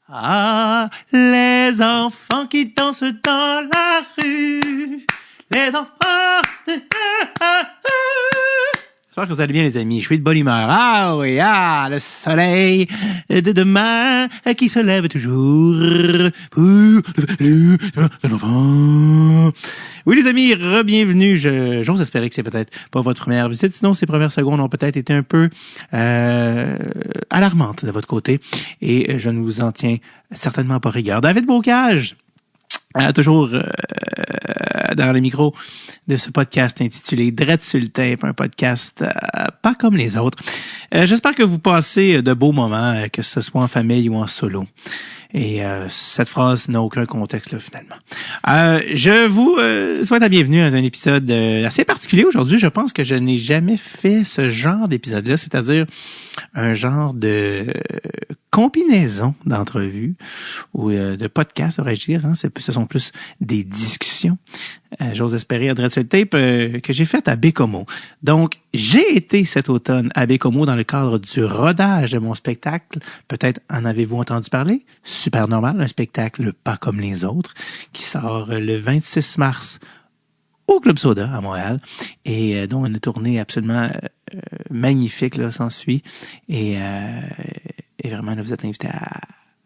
Ah, les enfants qui dansent dans la rue, les enfants... J'espère que vous allez bien, les amis. Je suis de bonne humeur. Ah oui, le soleil de demain qui se lève toujours pour de l'enfant. Oui, les amis, re-bienvenue. J'ose espérer que c'est peut-être pas votre première visite. Sinon, ces premières secondes ont peut-être été un peu alarmantes de votre côté. Et je ne vous en tiens certainement pas rigueur. David Bocage, toujours derrière le micro de ce podcast intitulé Drette sur le tape, un podcast pas comme les autres. J'espère que vous passez de beaux moments, que ce soit en famille ou en solo. Et cette phrase n'a aucun contexte là, finalement. Je vous souhaite la bienvenue dans un épisode assez particulier aujourd'hui. Je pense que je n'ai jamais fait ce genre d'épisode-là, c'est-à-dire un genre de combinaison d'entrevues ou de podcasts, devrais-je dire. Hein. Ce sont plus des discussions. J'ose espérer à Drette sur le tape que j'ai fait à Bécomo. Donc, j'ai été cet automne à Bécomo dans le cadre du rodage de mon spectacle. Peut-être en avez-vous entendu parler? Super normal, un spectacle pas comme les autres qui sort le 26 mars au Club Soda à Montréal et dont une tournée absolument magnifique là s'ensuit et vraiment là, vous êtes invités à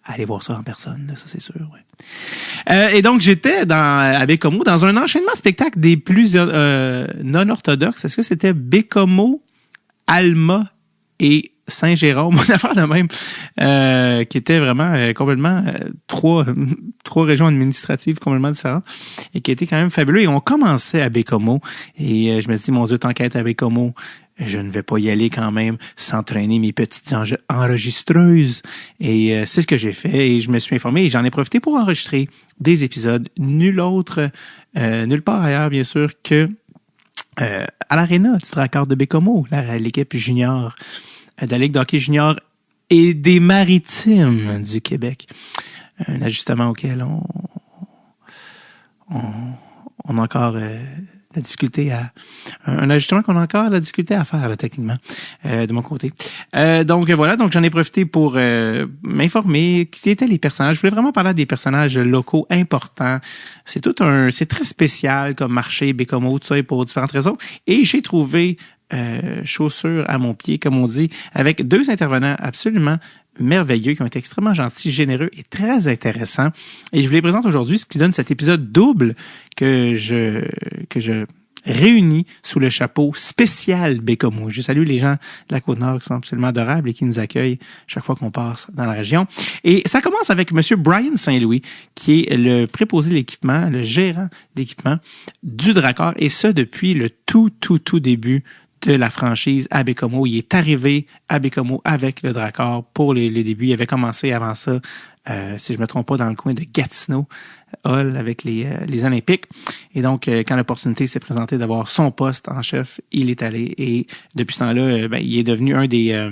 aller voir ça en personne, là, ça c'est sûr. Ouais. Et donc j'étais à Bécomo dans un enchaînement de spectacles des plus non orthodoxes. Est-ce que c'était Bécomo, Alma et Saint-Jérôme, une affaire de même, qui était vraiment complètement trois régions administratives complètement différentes et qui était quand même fabuleux. Et on commençait à Bécomo et je me suis dit, mon Dieu, tant qu'à être à Bécomo, je ne vais pas y aller quand même sans traîner mes petites enregistreuses. Et c'est ce que j'ai fait et je me suis informé et j'en ai profité pour enregistrer des épisodes nulle part ailleurs, bien sûr, que à l'aréna du Dracard de Bécomo, l'équipe junior de la Ligue de hockey junior et des Maritimes du Québec. Un ajustement auquel on a encore la difficulté un ajustement qu'on a encore la difficulté à faire là, techniquement de mon côté. Donc voilà, donc j'en ai profité pour m'informer qui étaient les personnages. Je voulais vraiment parler des personnages locaux importants. C'est très spécial comme marché Bécomo, tout ça, et pour différentes raisons. Et j'ai trouvé chaussures à mon pied, comme on dit, avec deux intervenants absolument merveilleux, qui ont été extrêmement gentils, généreux et très intéressants. Et je vous les présente aujourd'hui, ce qui donne cet épisode double que je réunis sous le chapeau spécial Bécomo. Je salue les gens de la Côte-Nord qui sont absolument adorables et qui nous accueillent chaque fois qu'on passe dans la région. Et ça commence avec Monsieur Brian Saint-Louis, qui est le préposé de l'équipement, le gérant d'équipement du Dracard, et ça depuis le tout début de la franchise à Bécomo. Il est arrivé à Bécomo avec le Dracard pour les débuts. Il avait commencé avant ça, si je me trompe pas, dans le coin de Gatineau, Hall, avec les Olympiques. Et donc, quand l'opportunité s'est présentée d'avoir son poste en chef, il est allé. Et depuis ce temps-là, il est devenu un des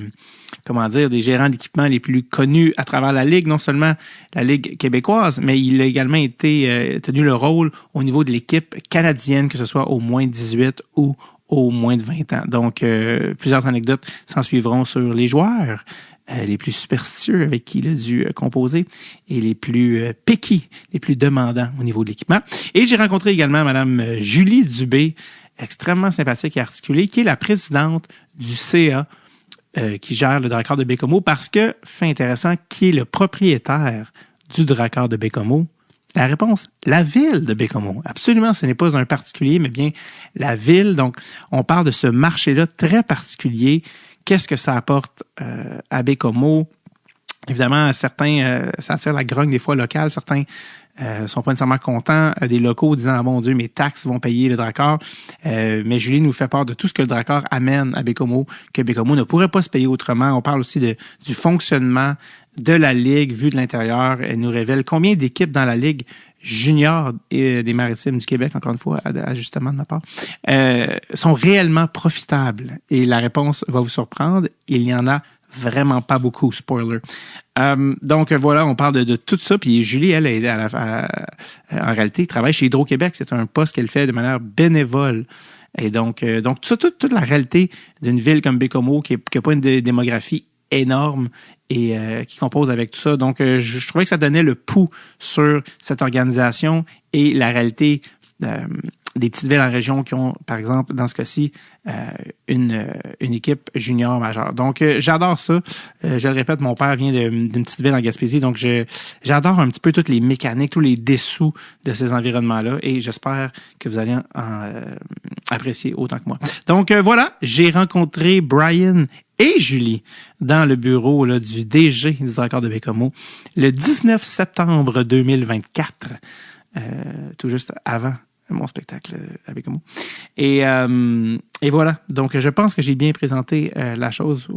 gérants d'équipement les plus connus à travers la Ligue, non seulement la Ligue québécoise, mais il a également tenu le rôle au niveau de l'équipe canadienne, que ce soit au moins 18 ou au moins de 20 ans. Donc, plusieurs anecdotes s'en suivront sur les joueurs les plus superstitieux avec qui il a dû composer et les plus picky, les plus demandants au niveau de l'équipement. Et j'ai rencontré également Madame Julie Dubé, extrêmement sympathique et articulée, qui est la présidente du CA qui gère le Dracard de Bécomo, parce que, fait intéressant, qui est le propriétaire du Dracard de Bécomo? La réponse, la ville de Bécomo. Absolument, ce n'est pas un particulier, mais bien la ville. Donc, on parle de ce marché-là très particulier. Qu'est-ce que ça apporte à Bécomo? Évidemment, certains, ça attire la grogne des fois locale. Certains sont pas nécessairement contents des locaux, disant, ah bon Dieu, mes taxes vont payer le Dracard. Mais Julie nous fait part de tout ce que le Dracard amène à Bécomo, que Bécomo ne pourrait pas se payer autrement. On parle aussi du fonctionnement de la Ligue vue de l'intérieur. Elle nous révèle combien d'équipes dans la Ligue junior et des Maritimes du Québec, encore une fois, ajustement de ma part, sont réellement profitables. Et la réponse va vous surprendre. Il n'y en a vraiment pas beaucoup, spoiler. Donc voilà, on parle de tout ça. Puis Julie, elle, en réalité, travaille chez Hydro-Québec. C'est un poste qu'elle fait de manière bénévole. Et donc toute la réalité d'une ville comme Bécomo, qui n'a pas une démographie énorme et qui compose avec tout ça. Donc, je trouvais que ça donnait le pouls sur cette organisation et la réalité des petites villes en région qui ont, par exemple, dans ce cas-ci, une équipe junior majeure. Donc, j'adore ça. Je le répète, mon père vient d'une petite ville en Gaspésie, donc j'adore un petit peu toutes les mécaniques, tous les dessous de ces environnements-là, et j'espère que vous allez apprécier autant que moi. Donc, voilà, j'ai rencontré Brian et Julie dans le bureau là, du DG du Dracard de Baie-Comeau le 19 septembre 2024, tout juste avant mon spectacle à Baie-Comeau. Et voilà. Donc, je pense que j'ai bien présenté la chose.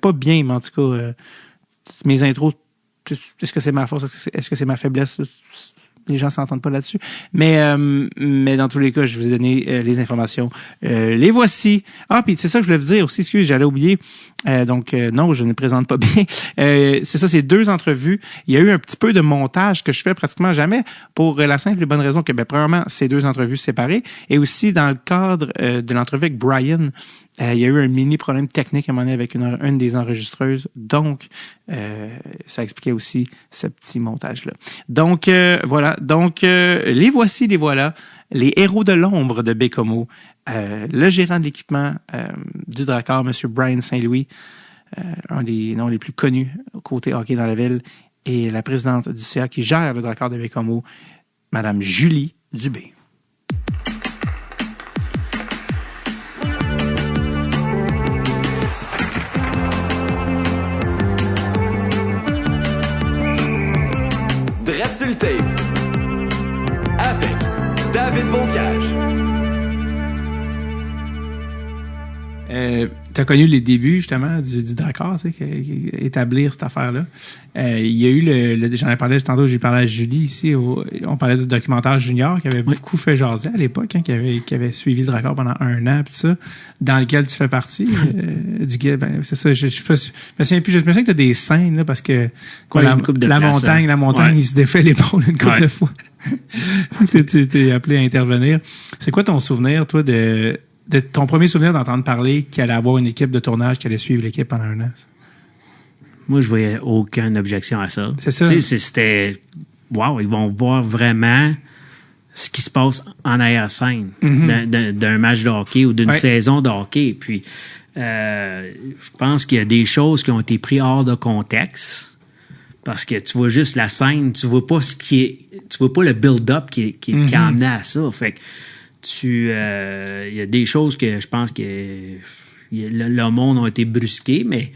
Pas bien, mais en tout cas, mes intros, est-ce que c'est ma force? Est-ce que c'est ma faiblesse? Les gens s'entendent pas là-dessus. Mais dans tous les cas, je vous ai donné les informations. Les voici. Ah, puis c'est ça que je voulais vous dire aussi. Excusez, j'allais oublier. Non, je ne présente pas bien. C'est ça, c'est 2 entrevues. Il y a eu un petit peu de montage que je fais pratiquement jamais pour la simple et bonne raison que, premièrement, c'est 2 entrevues séparées. Et aussi, dans le cadre de l'entrevue avec Brian, il y a eu un mini problème technique à un moment donné avec une des enregistreuses. Donc, ça expliquait aussi ce petit montage-là. Donc, voilà. Donc, les voici, les voilà. Les héros de l'ombre de Baie-Comeau. Le gérant de l'équipement du Dracard, M. Brian Saint-Louis, un des noms les plus connus côté hockey dans la ville, et la présidente du CA qui gère le Dracard de Baie-Comeau, Mme Julie Dubé. Sur le tape avec David Bocage. Tu as connu les débuts, justement, du Dracard, tu sais, établir cette affaire-là. Il y a eu j'en ai parlé tantôt, j'ai parlé à Julie ici, on parlait du documentaire Junior qui avait beaucoup fait jaser à l'époque, hein, qui avait suivi le Dracard pendant 1 an, pis ça, dans lequel tu fais partie. C'est ça, je me souviens plus, je me souviens que tu as des scènes, là, parce que la montagne, il se défait l'épaule une couple de fois. T'es appelé à intervenir. C'est quoi ton souvenir, toi, de ton premier souvenir d'entendre parler qu'il allait avoir une équipe de tournage qui allait suivre l'équipe pendant 1 an? Moi, je voyais aucune objection à ça. C'est ça. Tu sais, c'était... Wow, ils vont voir vraiment ce qui se passe en arrière-scène d'un match de hockey ou d'une saison de hockey. Puis, je pense qu'il y a des choses qui ont été prises hors de contexte parce que tu vois juste la scène, tu vois pas tu vois pas le build-up qui a amené à ça. Fait que il y a des choses que je pense que le monde a été brusqué, mais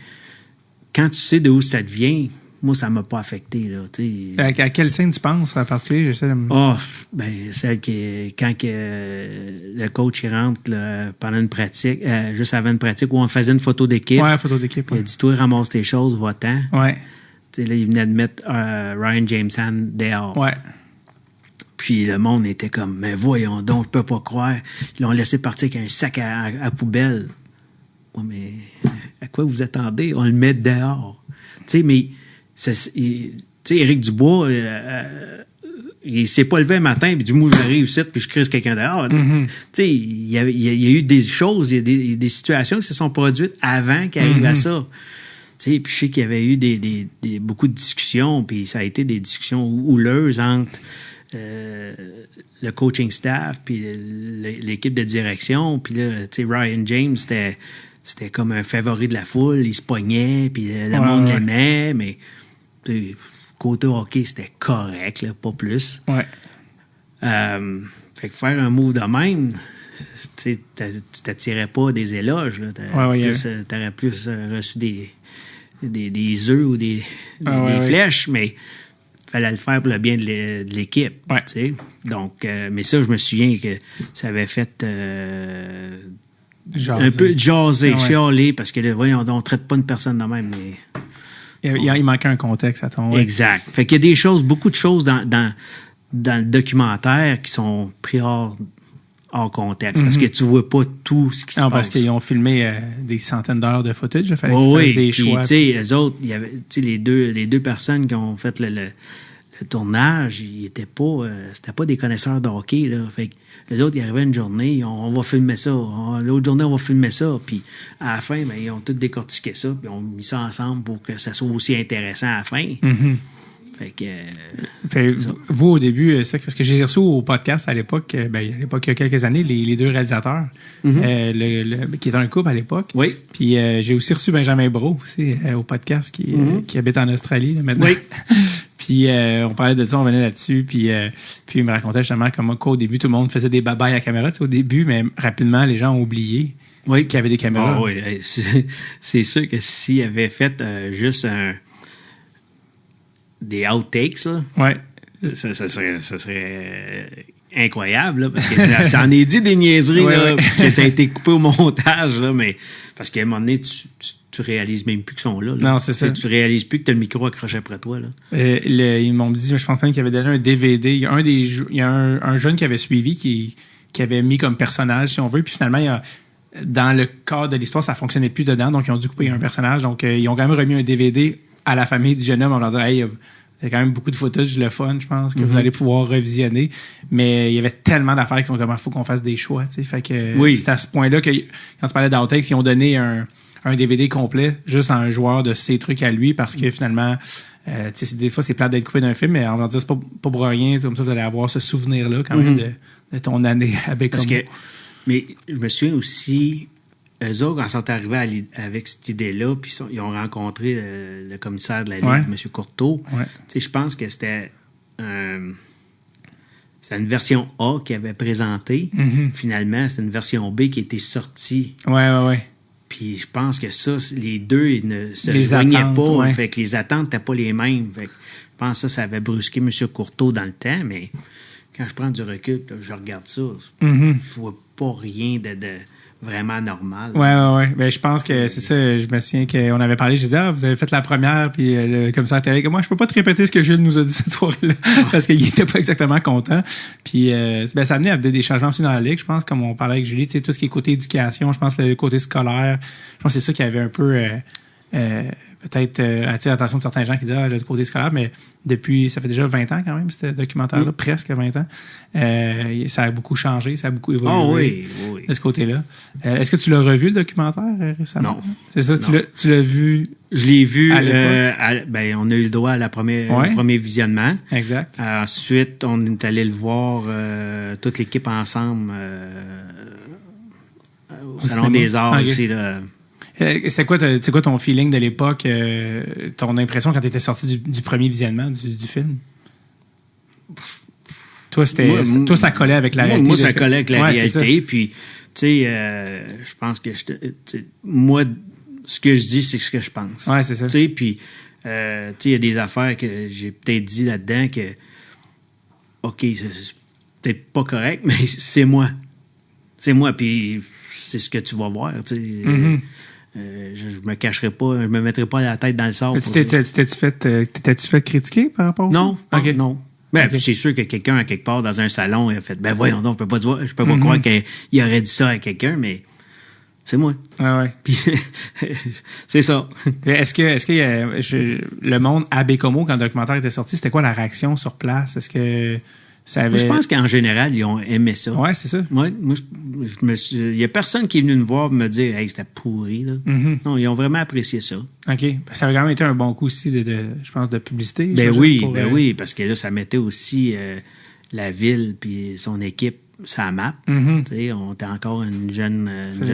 quand tu sais d'où ça vient, moi, ça m'a pas affecté, là, tu sais. À quelle scène tu penses en particulier? Celle quand le coach il rentre là, pendant une pratique, juste avant une pratique, où on faisait une photo d'équipe. Ouais, photo d'équipe. Il a dit, toi, ramasse tes choses, va-t'en. Ouais. Tu sais, là, il venait de mettre Ryan Jameson dehors. Ouais. Puis le monde était comme, mais voyons donc, je peux pas croire. Ils l'ont laissé partir avec un sac à poubelle. Ouais, mais à quoi vous attendez? On le met dehors. Tu sais, mais, tu sais, Éric Dubois, il s'est pas levé un matin, puis du coup, j'arrive ici, puis je crise quelqu'un dehors. Tu sais, il y a eu des choses, il y a des situations qui se sont produites avant qu'il arrive à ça. Tu sais, puis je sais qu'il y avait eu beaucoup de discussions, puis ça a été des discussions houleuses entre le coaching staff puis l'équipe de direction, puis là, tu sais, Ryan James, c'était comme un favori de la foule, il se pognait, puis le monde l'aimait, mais côté hockey, c'était correct, là, pas plus. Ouais. Fait que faire un move de même, tu t'attirais pas des éloges, là. T'aurais plus reçu des œufs ou des flèches, mais fallait le faire pour le bien de l'équipe. Ouais. Tu sais. Donc, mais ça, je me souviens que ça avait fait un peu jaser, chialer, parce que là, voyons, on traite pas une personne de même, mais... Il manquait un contexte à ton... Exact. Fait qu'il y a des choses, beaucoup de choses dans le documentaire qui sont pris hors contexte, parce que tu vois pas tout ce qui se passe. Parce qu'ils ont filmé des centaines d'heures de footage, il fallait qu'ils fassent des choix. Tu sais, eux autres, il y avait, tu sais, les deux personnes qui ont fait le tournage, c'était pas des connaisseurs de hockey, là. Fait que les autres, ils arrivaient une journée, on va filmer ça. L'autre journée, on va filmer ça. Puis à la fin, ben, ils ont tout décortiqué ça, puis ils ont mis ça ensemble pour que ça soit aussi intéressant à la fin. Mhm. Fait que... vous, au début, c'est parce que j'ai reçu au podcast à l'époque, il y a quelques années, les deux réalisateurs, qui étaient un couple à l'époque. Oui. Puis j'ai aussi reçu Benjamin Brault aussi au podcast qui habite en Australie là, maintenant. Oui. Puis on parlait de ça, on venait là-dessus, puis il me racontait justement comment qu'au début, tout le monde faisait des babayes à la caméra, au début, mais rapidement, les gens ont oublié qu'il y avait des caméras. Ah, oui. C'est sûr que s'il avait fait juste des outtakes, là, ouais. ça serait incroyable, là, parce que ça en est dit des niaiseries, ouais, là, ouais. que ça a été coupé au montage, là, mais parce qu'à un moment donné, tu réalises même plus qu'ils sont là. Non, c'est ça. Tu réalises plus que tu as le micro accroché après toi. Là. Ils m'ont dit, je pense même qu'il y avait déjà un DVD. Il y a un jeune qui avait suivi qui avait mis comme personnage, si on veut, puis finalement, dans le cadre de l'histoire, ça fonctionnait plus dedans, donc ils ont dû couper un personnage. Donc, ils ont quand même remis un DVD à la famille du jeune homme en leur disant, hey, il y a quand même beaucoup de footage, le fun, je pense, que vous allez pouvoir revisionner. Mais il y avait tellement d'affaires qui sont comme, il faut qu'on fasse des choix, tu sais. Fait que c'est à ce point-là que, quand tu parlais d'outtakes, ils ont donné un DVD complet juste à un joueur de ses trucs à lui parce que finalement, tu sais, des fois, c'est plate d'être coupé d'un film, mais on va dire, c'est pas pour rien, comme ça, vous allez avoir ce souvenir-là, quand même, de ton année à Bécamo. Mais je me souviens aussi, eux autres, quand ils sont arrivés avec cette idée-là, puis ils ont rencontré le commissaire de la Ligue, M. Courteau. Ouais. Je pense que c'était une version A qu'ils avaient présentée. Finalement, c'est une version B qui était sortie. Ouais. Puis je pense que ça, les deux, ils ne se joignaient pas. Ouais. Fait que les attentes n'étaient pas les mêmes. Fait que je pense que ça avait brusqué M. Courteau dans le temps, mais quand je prends du recul, là, je regarde ça, je vois pas rien de vraiment normal. Ouais. Ben, je pense que c'est ça. Je me souviens qu'on avait parlé. J'ai dit, vous avez fait la première, puis le commissaire était avec moi. Je peux pas te répéter ce que Gilles nous a dit cette soirée-là, parce qu'il était pas exactement content. Puis, ça a amené à des changements aussi dans la Ligue. Je pense, comme on parlait avec Julie, tu sais, tout ce qui est côté éducation, je pense le côté scolaire, je pense que c'est ça qui avait un peu, peut-être attiré l'attention de certains gens qui disaient le côté scolaire, mais depuis, ça fait déjà 20 ans quand même, ce documentaire-là, presque 20 ans. Ça a beaucoup changé, ça a beaucoup évolué de ce côté-là. Est-ce que tu l'as revu, le documentaire, récemment? Non. C'est ça, tu l'as vu? Je l'ai vu, on a eu le droit à au premier visionnement. Exact. Ensuite, on est allé le voir, toute l'équipe ensemble, au Salon des Arts, ici, là. C'est quoi ton feeling de l'époque, ton impression quand tu étais sorti du premier visionnement du film? Toi, ça collait avec la réalité. Moi, ça collait avec la réalité. Puis, tu sais, je pense que moi, ce que je dis, c'est ce que je pense. Ouais, c'est ça. Tu sais, puis, tu sais, il y a des affaires que j'ai peut-être dit là-dedans que, OK, c'est peut-être pas correct, mais c'est moi. C'est moi, puis c'est ce que tu vas voir, tu sais. Je me cacherai pas, je me mettrai pas la tête dans le sable. T'étais-tu fait critiquer par rapport au Non, okay. Non. Ben, c'est sûr que quelqu'un, à quelque part, dans un salon, il a fait, voyons donc, je peux pas croire qu'il aurait dit ça à quelqu'un, mais c'est moi. Ah ouais. Puis, c'est ça. Est-ce que le monde à Bécamo, quand le documentaire était sorti, c'était quoi la réaction sur place? Est-ce que ça avait... Je pense qu'en général, ils ont aimé ça. Ouais, c'est ça. Moi, il y a personne qui est venu me voir me dire, hey, c'était pourri, là. Non, ils ont vraiment apprécié ça. OK. Ça avait quand même été un bon coup aussi je pense, de publicité. Oui, parce que là, ça mettait aussi la ville puis son équipe sur la map. Tu sais, on était encore une jeune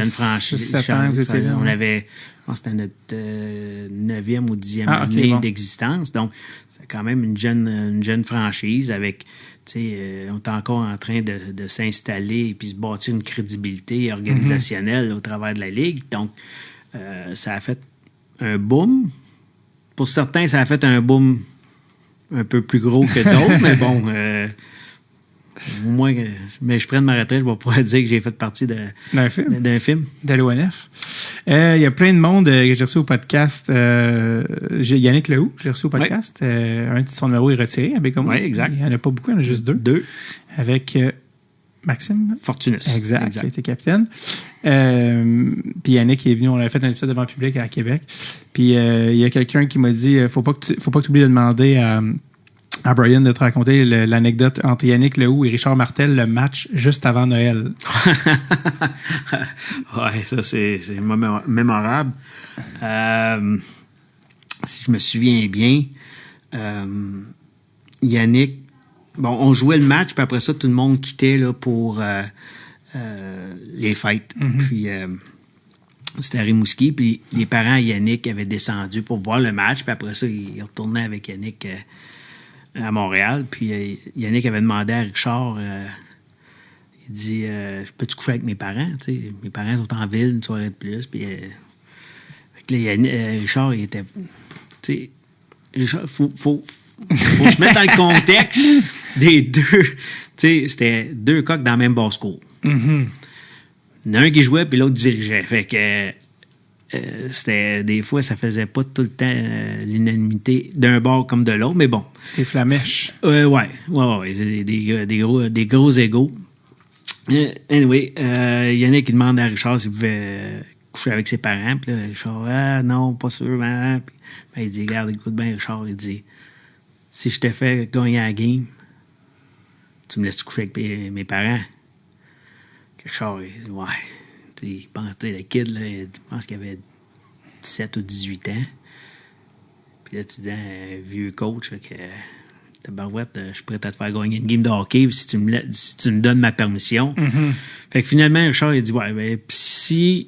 franchise. On avait, je pense que c'était notre 9e ou 10e année d'existence. Donc, c'est quand même une jeune franchise avec... on est encore en train de s'installer et puis se bâtir une crédibilité organisationnelle au travers de la Ligue. Donc, ça a fait un boom. Pour certains, ça a fait un boom un peu plus gros que d'autres, mais bon, moi, mais je prends ma retraite, je vais pouvoir dire que j'ai fait partie d'un film. De l'ONF. Il y a plein de monde que j'ai reçu au podcast. Yannick Lehoux, j'ai reçu au podcast. Son numéro est retiré avec comme Oui, exact. Il n'y en a pas beaucoup, il y en a juste deux. Avec Maxime Fortunus. Exact. Qui était capitaine. Puis Yannick est venu, on avait fait un épisode devant le public à Québec. Puis il y a quelqu'un qui m'a dit faut pas que tu oublies de demander à Brian de te raconter l'anecdote entre Yannick Lehoux et Richard Martel, le match juste avant Noël. Ouais, ça, c'est mémorable. Si je me souviens bien, Yannick, bon, on jouait le match, puis après ça, tout le monde quittait là, pour les fêtes. Mm-hmm. Puis c'était à Rimouski, puis les parents à Yannick avaient descendu pour voir le match, puis après ça, ils retournaient avec Yannick à Montréal, puis Yannick avait demandé à Richard, il dit « Peux-tu coucher avec mes parents? » T'sais, mes parents sont en ville une soirée de plus, puis Richard, il était... Richard, faut se mettre dans le contexte des deux. C'était deux coqs dans la même basse-cour. Mm-hmm. Il y en a un qui jouait, puis l'autre dirigeait. Fait que c'était des fois, ça faisait pas tout le temps l'unanimité d'un bord comme de l'autre, mais bon. Des flamèches. Ouais. Des gros égos. Anyway, Yannick, il demande à Richard s'il pouvait coucher avec ses parents. Puis là, Richard, non, pas sûr. Puis, il dit, regarde, écoute bien, Richard, il dit, si je t'ai fait gagner la game, tu me laisses coucher avec mes parents? Richard, il dit, ouais. Il pense, le kid, là, je pense qu'il avait 17 ou 18 ans. Puis là, tu dis, un vieux coach, là, que tabarouette, je suis prêt à te faire gagner une game de hockey si tu me donnes ma permission. Mm-hmm. Fait que finalement, Richard, il dit, ouais, ben, si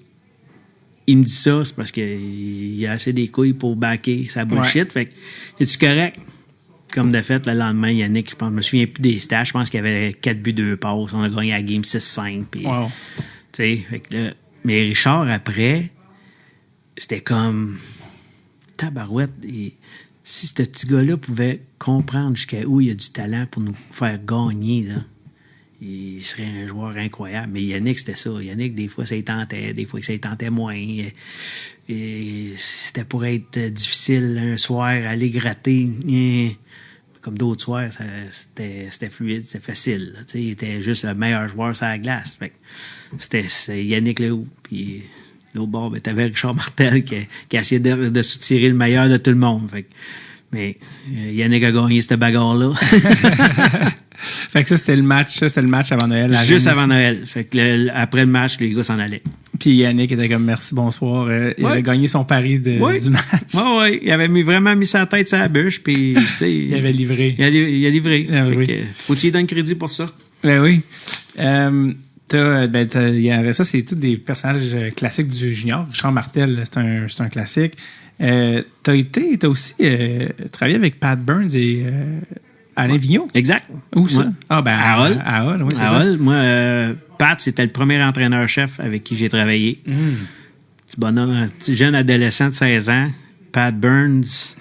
il me dit ça, c'est parce qu'il a assez des couilles pour backer sa bullshit. Ouais. Fait que, es-tu correct? Comme de fait, le lendemain, Yannick, je me souviens plus des stats, je pense qu'il y avait 4 buts, 2 passes. On a gagné la game 6-5. Puis, wow. Fait que là, mais Richard, après, c'était comme tabarouette. Et si ce petit gars-là pouvait comprendre jusqu'à où il y a du talent pour nous faire gagner, là, il serait un joueur incroyable. Mais Yannick, c'était ça. Yannick, des fois, ça y tentait. Des fois, ça y tentait moins. Et c'était pour être difficile un soir, aller gratter. Comme d'autres soirs, c'était fluide, c'était facile. Il était juste le meilleur joueur sur la glace. Fait que c'était Yannick Lehoux. Puis l'autre bord, ben, t'avais Richard Martel qui essayait de soutirer le meilleur de tout le monde. Fait que, mais Yannick a gagné cette bagarre-là. Fait que ça, c'était le match avant Noël. Juste avant Noël. Fait que après le match, les gars s'en allaient. Puis Yannick était comme merci, bonsoir. Il avait gagné son pari du match. Oui. Il avait vraiment mis sa tête sur la bûche. Puis, il avait livré. Il a livré. Faut-il lui donner crédit pour ça? Ben oui. Il y avait ça, c'est tous des personnages classiques du junior. Richard Martel, c'est un classique. T'as aussi travaillé avec Pat Burns et Alain Vigneault. Exact. Où ça? Ah, ben, à Hull. À Hull, oui, c'est à Hull. Moi, Pat, c'était le premier entraîneur-chef avec qui j'ai travaillé. Petit bonhomme, petit jeune adolescent de 16 ans. Pat Burns,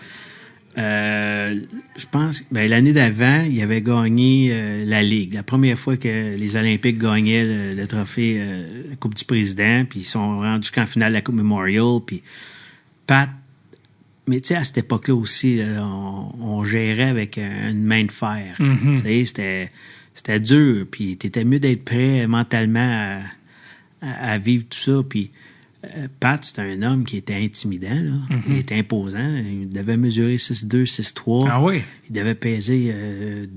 je pense, l'année d'avant, il avait gagné la Ligue. La première fois que les Olympiques gagnaient le trophée, la Coupe du Président, puis ils sont rendus jusqu'en finale de la Coupe Memorial, puis Pat. Mais tu sais, à cette époque-là aussi, on gérait avec une main de fer. Mm-hmm. Tu sais, c'était dur. Puis t'étais mieux d'être prêt mentalement à vivre tout ça. Puis Pat, c'était un homme qui était intimidant. Là. Mm-hmm. Il était imposant. Il devait mesurer 6'2", 6'3". Ah oui? Il devait peser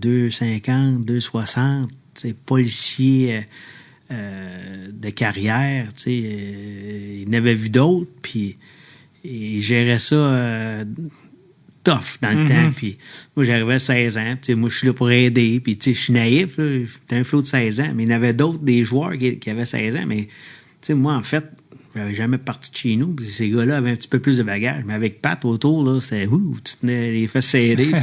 2,50, 2,60. Tu sais, policier de carrière. Tu sais, il n'avait vu d'autres. Puis il gérait ça tough dans le temps. Puis moi, j'arrivais à 16 ans. Moi, je suis là pour aider. Puis je suis naïf. J'étais un flot de 16 ans. Mais il y en avait d'autres, des joueurs qui avaient 16 ans. Mais moi, en fait, je n'avais jamais parti de chez nous. Puis ces gars-là avaient un petit peu plus de bagages. Mais avec Pat autour, là, c'était tu tenais les fesses serrées.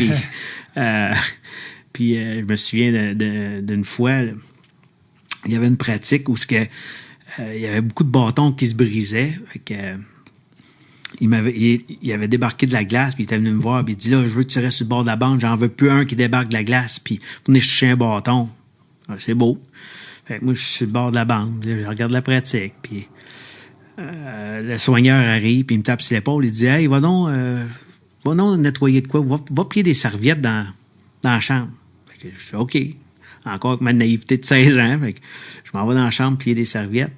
Puis je me souviens d'une fois, là, il y avait une pratique où il y avait beaucoup de bâtons qui se brisaient. Fait que, il avait débarqué de la glace, puis il était venu me voir, puis il dit là, je veux que tu restes sur le bord de la bande, j'en veux plus un qui débarque de la glace, puis venez chercher un bâton. Ah, c'est beau. Fait que moi, je suis sur le bord de la bande, là, je regarde la pratique, puis le soigneur arrive, puis il me tape sur l'épaule, il dit hey, va donc nettoyer de quoi, va plier des serviettes dans la chambre. Fait que je dis OK. Encore avec ma naïveté de 16 ans, fait que je m'en vais dans la chambre plier des serviettes.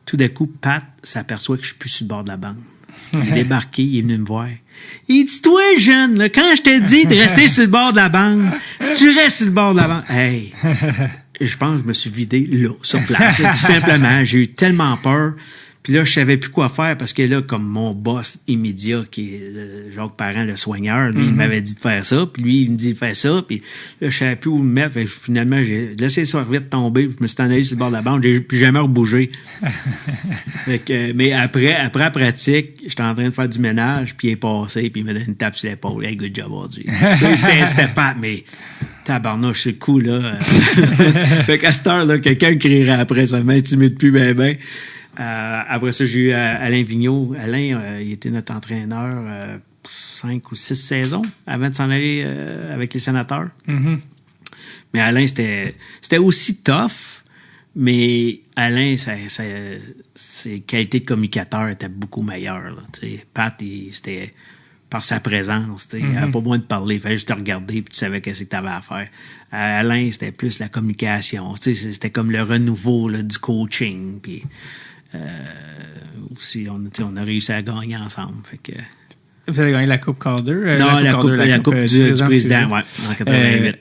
Tout d'un coup, Pat s'aperçoit que je suis plus sur le bord de la bande. Il est débarqué, il est venu me voir. Il dit, toi, jeune, là, quand je t'ai dit de rester sur le bord de la bande, tu restes sur le bord de la bande. Hey, je pense que je me suis vidé là, sur place. Tout simplement, j'ai eu tellement peur. Puis là, je savais plus quoi faire parce que là, comme mon boss immédiat, qui est Jacques Parent, le soigneur, lui, il m'avait dit de faire ça. Puis lui, il me dit de faire ça. Puis là, je savais plus où me mettre. Fait que finalement, j'ai laissé le serviette tomber. Je me suis en allé sur le bord de la bande. J'ai plus jamais rebougé. Fait que, mais après la pratique, j'étais en train de faire du ménage. Puis il est passé. Puis il m'a donné une tape sur l'épaule. Hey, good job aujourd'hui. C'était pas, mais tabarnouche, c'est cool, là. Fait qu'à cette heure, là, quelqu'un crierait après. Ça m'intimide plus ben. Après ça, j'ai eu Alain Vigneault. Alain, il était notre entraîneur 5 ou 6 saisons avant de s'en aller avec les Sénateurs. Mm-hmm. Mais Alain, c'était aussi tough, mais Alain, ses qualités de communicateur étaient beaucoup meilleures. Là, Pat, c'était par sa présence. Il n'avait pas besoin de parler. Il fallait juste te regarder puis tu savais qu'est-ce que tu avais à faire. Alain, c'était plus la communication. C'était comme le renouveau là, du coaching. Puis, aussi, on a réussi à gagner ensemble. Fait que... Vous avez gagné la Coupe Calder? Non, la coupe du président, ouais, en 88.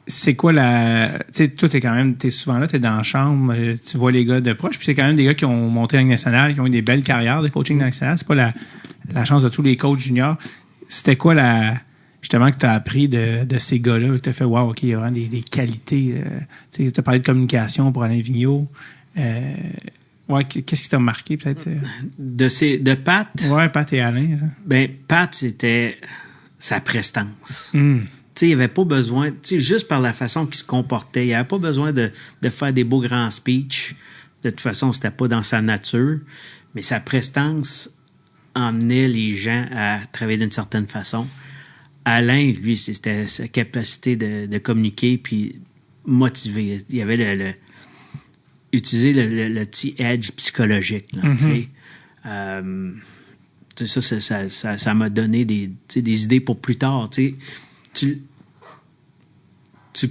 C'est quoi la... Tu sais, toi, t'es souvent là, t'es dans la chambre, tu vois les gars de proche, puis c'est quand même des gars qui ont monté à la Ligue nationale, qui ont eu des belles carrières de coaching dans la Ligue nationale. C'est pas la chance de tous les coachs juniors. C'était quoi justement que tu as appris de ces gars-là, que tu as fait, wow, OK, il y a vraiment des qualités. Tu as parlé de communication pour Alain Vigneault. Ouais, qu'est-ce qui t'a marqué, peut-être? De Pat? Ouais, Pat et Alain. Là. Ben, Pat, c'était sa prestance. Mm. Tu sais, il n'y avait pas besoin, tu sais, juste par la façon qu'il se comportait, il n'y avait pas besoin de faire des beaux grands speeches. De toute façon, c'était pas dans sa nature. Mais sa prestance emmenait les gens à travailler d'une certaine façon. Alain, lui, c'était sa capacité de communiquer puis motiver. Il y avait utiliser le petit edge psychologique. Là, ça m'a donné des idées pour plus tard. Tu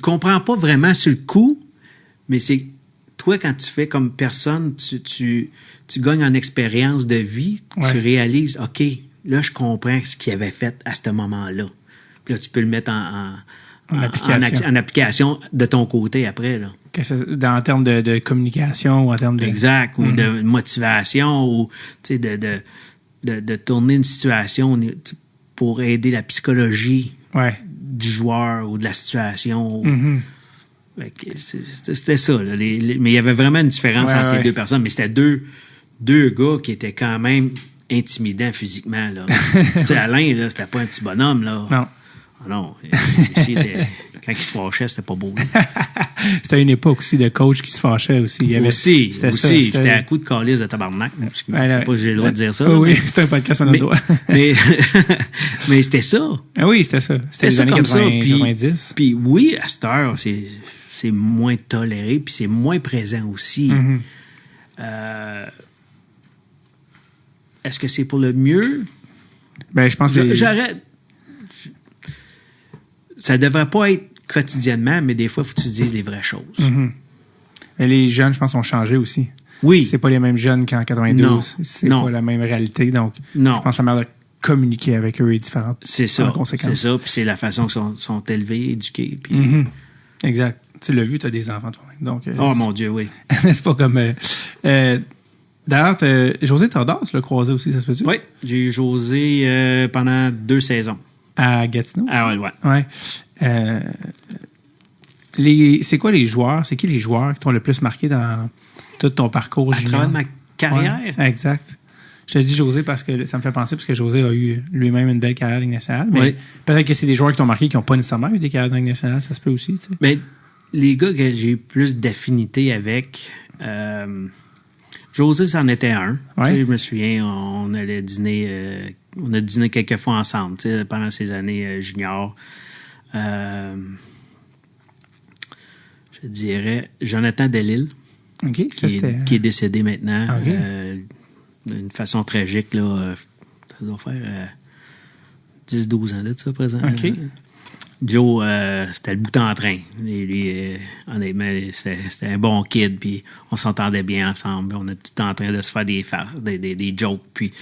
comprends pas vraiment sur le coup, mais c'est toi, quand tu fais comme personne, tu gagnes en expérience de vie, tu réalises, OK, là, je comprends ce qu'il avait fait à ce moment-là. Puis là, tu peux le mettre en application de ton côté après, là. En termes de communication ou en termes de... Exact, ou de motivation, ou de tourner une situation pour aider la psychologie du joueur ou de la situation. C'était ça. Là, mais il y avait vraiment une différence entre les deux personnes, mais c'était deux gars qui étaient quand même intimidants physiquement. Là. Alain, là, c'était pas un petit bonhomme. Là. Non. Non, quand il se fâchait, c'était pas beau. C'était une époque aussi de coach qui se fâchait aussi. C'était un coup de calice de tabarnak. Je sais pas si j'ai le droit de dire ça. Oui, c'était un podcast à notre droit. mais c'était ça. Ah oui, c'était ça. C'était les années 90. Puis oui, à cette heure, c'est moins toléré, puis c'est moins présent aussi. Est-ce que c'est pour le mieux? Ben, je pense que... J'arrête. Ça devrait pas être quotidiennement, mais des fois, il faut que tu dises les vraies choses. Mais les jeunes, je pense, ont changé aussi. Oui. C'est pas les mêmes jeunes qu'en 92. C'est pas la même réalité. Donc, je pense que la manière de communiquer avec eux est différente. C'est ça. C'est ça. Puis c'est la façon qu'ils sont élevés, éduqués. Puis... Exact. Tu l'as vu, tu as des enfants toi-même. Donc, oh mon Dieu, oui. c'est pas comme... D'ailleurs, José Tordard, tu l'as croisé aussi, ça se peut-tu? Oui. J'ai eu José pendant 2 saisons. À Gatineau? Ah ouais. C'est quoi les joueurs? C'est qui les joueurs qui t'ont le plus marqué dans tout ton parcours junior? À travers ma carrière? Ouais, exact. Je te dis José parce que ça me fait penser parce que José a eu lui-même une belle carrière de Ligue nationale. Mais peut-être que c'est des joueurs qui t'ont marqué qui n'ont pas nécessairement eu des carrières de Ligue nationale. Ça se peut aussi, tu sais. Mais les gars que j'ai eu plus d'affinité avec... José, c'en était un. Ouais. Tu sais, je me souviens, on allait dîner... on a dîné quelques fois ensemble, tu sais, pendant ces années juniors. Je dirais Jonathan Delisle, qui est décédé maintenant d'une façon tragique. Là, ça doit faire 10-12 ans de ça, présent. Joe, c'était le bout en train. Lui, honnêtement, c'était un bon kid, puis on s'entendait bien ensemble. On était tout en train de se faire des jokes. Puis,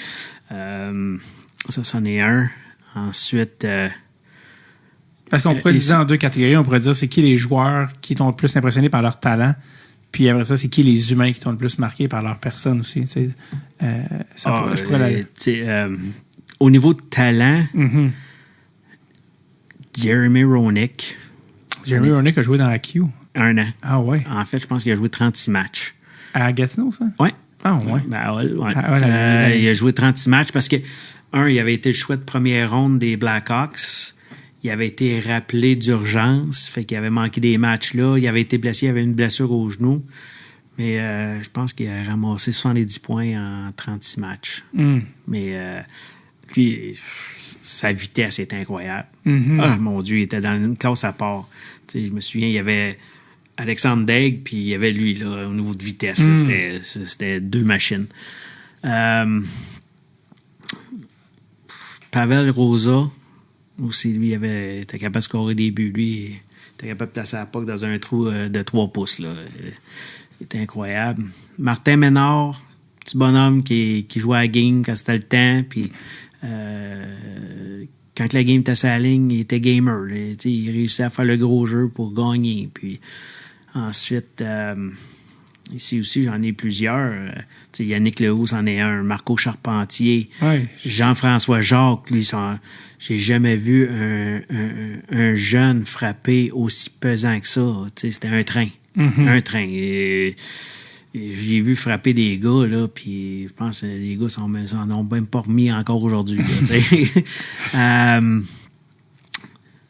ça, c'en est un. Ensuite... Parce qu'on pourrait diviser en deux catégories. On pourrait dire c'est qui les joueurs qui t'ont le plus impressionné par leur talent. Puis après ça, c'est qui les humains qui t'ont le plus marqué par leur personne aussi. Je pourrais au niveau de talent, Mm-hmm. Jeremy Roenick. Jeremy Roenick a joué dans la Q. 1 an. Ah ouais. En fait, je pense qu'il a joué 36 matchs. À Gatineau, ça? Oui. Ah ouais. Ben, ouais. Ah, il a joué 36 matchs parce que, il avait été le choix de première ronde des Blackhawks. Il avait été rappelé d'urgence, fait qu'il avait manqué des matchs là. Il avait été blessé, il avait une blessure au genou. Mais je pense qu'il a ramassé 70 points en 36 matchs. Mm. Mais lui, sa vitesse est incroyable. Mm-hmm. Ah, mon Dieu, il était dans une classe à part. T'sais, je me souviens, il y avait Alexandre Daigle, puis il y avait lui, là, au niveau de vitesse. Là, c'était deux machines. Pavel Rosa, aussi, lui, était capable de scorer des buts. Lui, il était capable de placer la puck dans un trou de 3 pouces. Là. Il était incroyable. Martin Ménard, petit bonhomme qui jouait à la game quand c'était le temps. Puis, quand la game était sur la ligne, il était gamer. Là, il réussissait à faire le gros jeu pour gagner. Puis, ensuite, ici aussi, j'en ai plusieurs. Yannick Lehoux, c'en est un. Marco Charpentier. Ouais. Jean-François Jacques, lui, j'ai jamais vu un jeune frapper aussi pesant que ça. C'était un train. Mm-hmm. Un train. Et j'ai vu frapper des gars, là, puis je pense que les gars s'en ont même pas remis encore aujourd'hui. Là,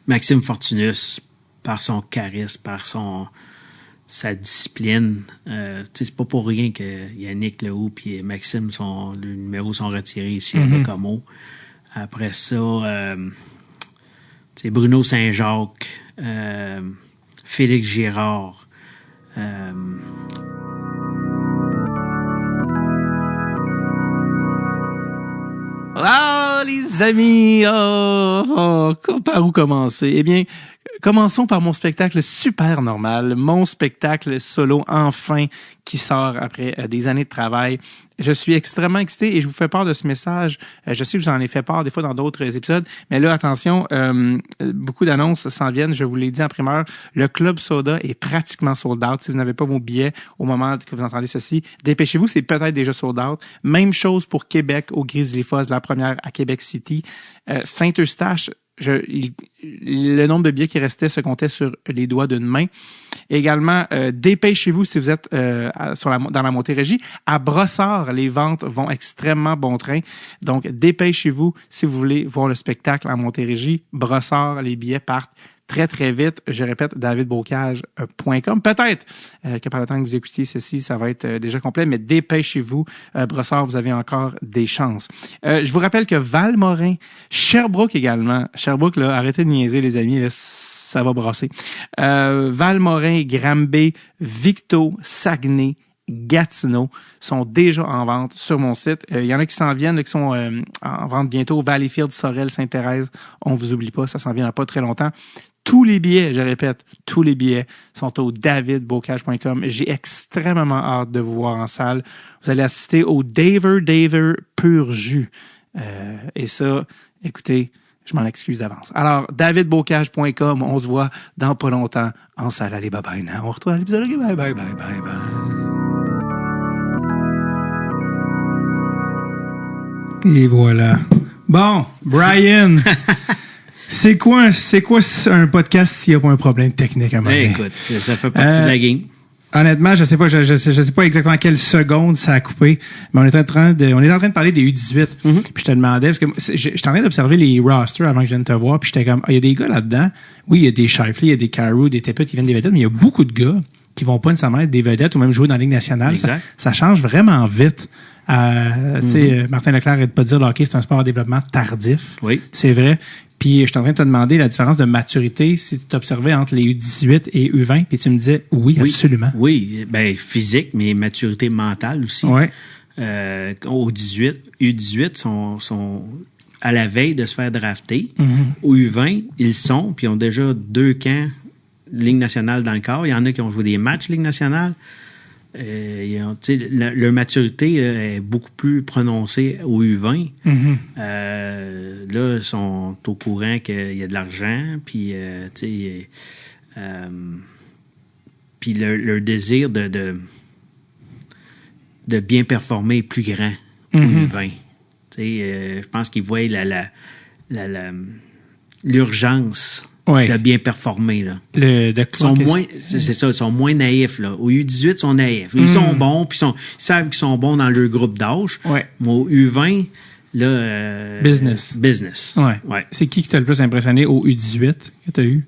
Maxime Fortunus, par son charisme, par sa discipline. C'est pas pour rien que Yannick Lehoux et Maxime, le numéro sont retirés ici avec Homo. Après ça, Bruno Saint-Jacques, Félix Girard. Ah, les amis! Par où commencer? Eh bien, commençons par mon spectacle super normal, mon spectacle solo enfin qui sort après des années de travail. Je suis extrêmement excité et je vous fais part de ce message. Je sais que je vous en ai fait part des fois dans d'autres épisodes, mais là, attention, beaucoup d'annonces s'en viennent. Je vous l'ai dit en primeur, le Club Soda est pratiquement sold out. Si vous n'avez pas vos billets au moment que vous entendez ceci, dépêchez-vous, c'est peut-être déjà sold out. Même chose pour Québec au Grizzly Fuzz, la première à Québec City. Saint-Eustache, le nombre de billets qui restaient se comptait sur les doigts d'une main. Également, dépêchez-vous si vous êtes dans la Montérégie. À Brossard, les ventes vont extrêmement bon train. Donc, dépêchez-vous si vous voulez voir le spectacle en Montérégie. Brossard, les billets partent très, très vite. Je répète, davidbocage.com. Peut-être que par le temps que vous écoutiez ceci, ça va être déjà complet, mais dépêchez-vous. Brossard, vous avez encore des chances. Je vous rappelle que Val-Morin, Sherbrooke également. Sherbrooke, là, arrêtez de niaiser, les amis, là, ça va brasser. Val-Morin, Granby, Victo, Saguenay, Gatineau sont déjà en vente sur mon site. Il y en a qui s'en viennent, qui sont en vente bientôt. Valleyfield, Sorel, Sainte-Thérèse, on vous oublie pas, ça s'en vient dans pas très longtemps. Tous les billets, je répète, tous les billets sont au davidbocage.com. J'ai extrêmement hâte de vous voir en salle. Vous allez assister au Daver Pur Jus. Et ça, écoutez, je m'en excuse d'avance. Alors, davidbocage.com, on se voit dans pas longtemps en salle. Allez, bye bye. On retourne à l'épisode. Bye bye, bye bye, bye. Et voilà. Bon, Brian, c'est quoi un podcast s'il n'y a pas un problème technique à un moment donné? Écoute, ça fait partie de la game. Honnêtement, je sais pas exactement quelle seconde ça a coupé, mais on est en train de parler des U18. Puis je te demandais, parce que j'étais en train d'observer les rosters avant que je vienne te voir, puis j'étais comme, il y a des gars là-dedans. Oui, il y a des Shifley, il y a des Carew, des Tippett qui viennent des vedettes, mais il y a beaucoup de gars qui vont pas nécessairement être des vedettes ou même jouer dans la Ligue nationale. Ça change vraiment vite. Tu sais, Martin Leclerc arrête pas de dire le hockey, c'est un sport à développement tardif. Oui. C'est vrai. Puis je suis en train de te demander la différence de maturité si tu t'observais entre les U18 et U20, puis tu me disais oui, absolument. Oui, ben physique, mais maturité mentale aussi. Ouais. Au U18 sont à la veille de se faire drafter. Mm-hmm. Au U20, ils sont, puis ils ont déjà 2 camps Ligue nationale dans le corps. Il y en a qui ont joué des matchs Ligue nationale. Leur maturité est beaucoup plus prononcée au U20. Mhm. Là, ils sont au courant qu'il y a de l'argent, puis puis leur désir de bien performer est plus grand au U20. Je pense qu'ils voient l'urgence de bien performer. Là. Ils sont moins naïfs. Là. Au U18, ils sont naïfs. Ils sont bons, puis ils savent qu'ils sont bons dans leur groupe d'âge. Ouais. Mais au U20, là... Business. Ouais. C'est qui t'a le plus impressionné au U18 que tu as eu?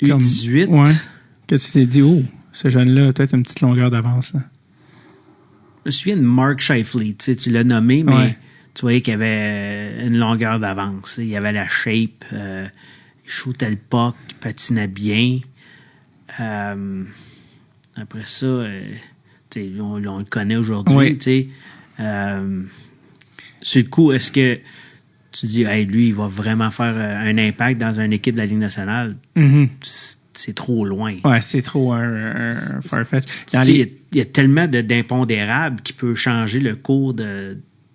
U18? Ouais. Que tu t'es dit, ce jeune-là a peut-être une petite longueur d'avance. Là. Je me souviens de Mark Scheifele. Tu l'as nommé, mais tu voyais qu'il avait une longueur d'avance. Il avait la shape... il shootait le puck, il patinait bien. Après ça, on le connaît aujourd'hui. Oui. Sur le coup, est-ce que tu dis, hey, lui, il va vraiment faire un impact dans une équipe de la Ligue nationale? Mm-hmm. C'est trop loin. Ouais, c'est trop un farfetch. Il y a tellement d'impondérables qui peut changer le cours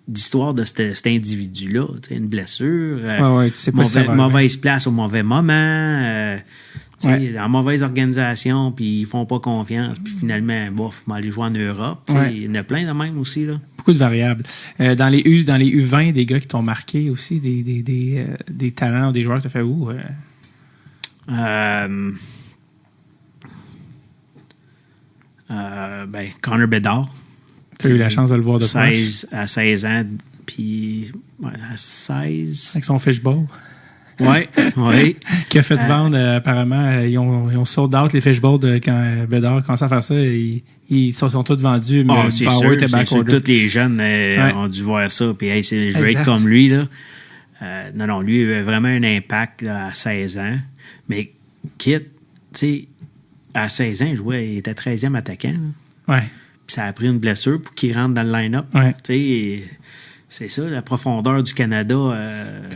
d'histoire de cet individu-là. Une blessure, tu sais pas mauvaise place au mauvais moment, en mauvaise organisation, puis ils font pas confiance, puis finalement, bof, ils vont aller jouer en Europe. Il y en a plein de même aussi. Là. Beaucoup de variables. Dans les U20, des gars qui t'ont marqué aussi, des talents ou des joueurs que tu as fait où? Connor Bedard. Tu as eu la chance de le voir de proche. À 16 ans, puis à 16... Avec son fishbowl. Oui. Qui a fait vendre, apparemment, ils ont sold out les fishbowls quand Bedard commençait à faire ça. Ils sont tous vendus. Mais c'est sûr, tous les jeunes ont dû voir ça. Puis, hey, je veux être comme lui. Là. Non, lui, il avait vraiment un impact là, à 16 ans. Mais Kit, tu sais, à 16 ans, il était 13e attaquant. Là. Ouais. Puis ça a pris une blessure pour qu'il rentre dans le line-up. Ouais. Tu sais, c'est ça, la profondeur du Canada.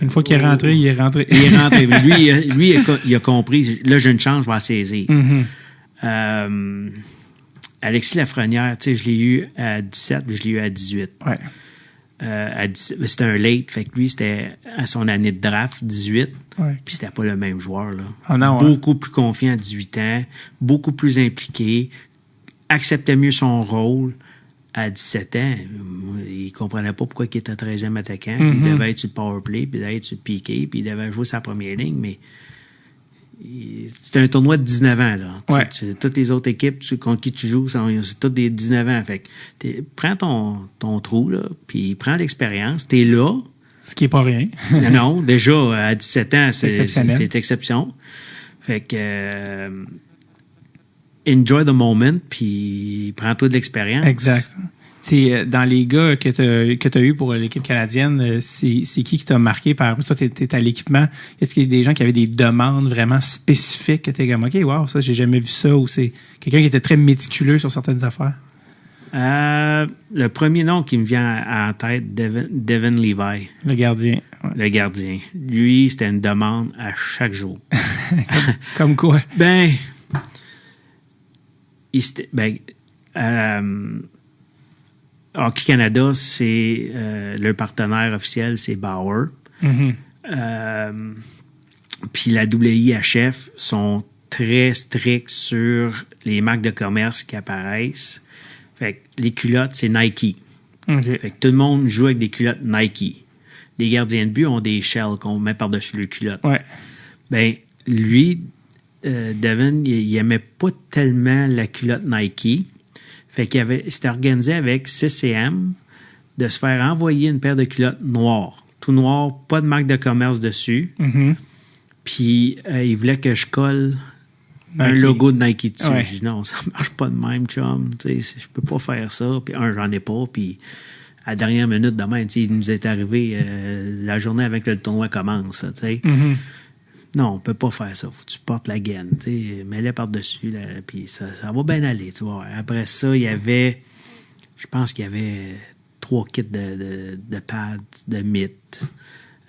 Une fois qu'il est rentré, il est rentré. Mais lui, il a compris. Là, j'ai une chance, je vais la saisir. Mm-hmm. Alexis Lafrenière, tu sais, je l'ai eu à 17, puis je l'ai eu à 18. Ouais. C'était un late, fait que lui, c'était à son année de draft, 18. Ouais. Puis c'était pas le même joueur, là. Oh non, beaucoup plus confiant à 18 ans, beaucoup plus impliqué, acceptait mieux son rôle. À 17 ans, il comprenait pas pourquoi il était 13e attaquant. Puis il devait être sur le power play, puis il devait être sur le piqué, puis il devait jouer sa première ligne, mais c'est un tournoi de 19 ans, là. Ouais. Toutes les autres équipes contre qui tu joues, c'est toutes des 19 ans. Fait que prends ton trou, là, puis prends l'expérience. T'es là. Ce qui est pas rien. Non, déjà, à 17 ans, c'est exception. Fait que... enjoy the moment, puis prends-toi de l'expérience. Exact. Dans les gars que tu as eu pour l'équipe canadienne, c'est qui t'a marqué par toi, t'es à l'équipement? Est-ce qu'il y a des gens qui avaient des demandes vraiment spécifiques que t'es comme, OK, wow, ça, j'ai jamais vu ça, ou c'est quelqu'un qui était très méticuleux sur certaines affaires? Le premier nom qui me vient en tête, Devin Levi. Le gardien. Ouais. Le gardien. Lui, c'était une demande à chaque jour. Comme quoi? Hockey Canada, c'est leur partenaire officiel, c'est Bauer. Mm-hmm. Puis la WIHF sont très stricts sur les marques de commerce qui apparaissent. Fait que les culottes, c'est Nike. Okay. Fait que tout le monde joue avec des culottes Nike. Les gardiens de but ont des shells qu'on met par-dessus leurs culottes. Ouais. Lui, Devin, il aimait pas tellement la culotte Nike. Fait qu'il s'était organisé avec CCM de se faire envoyer une paire de culottes noires. Tout noir, pas de marque de commerce dessus. Mm-hmm. Puis, il voulait que je colle un logo de Nike dessus. J'ai dit non, ça marche pas de même, chum. Je peux pas faire ça. Puis, j'en ai pas. Puis, à la dernière minute, demain, il nous est arrivé la journée avec le tournoi commence. Mm-hmm. Non, on peut pas faire ça. Faut que tu portes la gaine. Mets-la par-dessus, puis ça va bien aller. Tu vois. Après ça, il y avait... Je pense qu'il y avait 3 kits de pads, de mythes,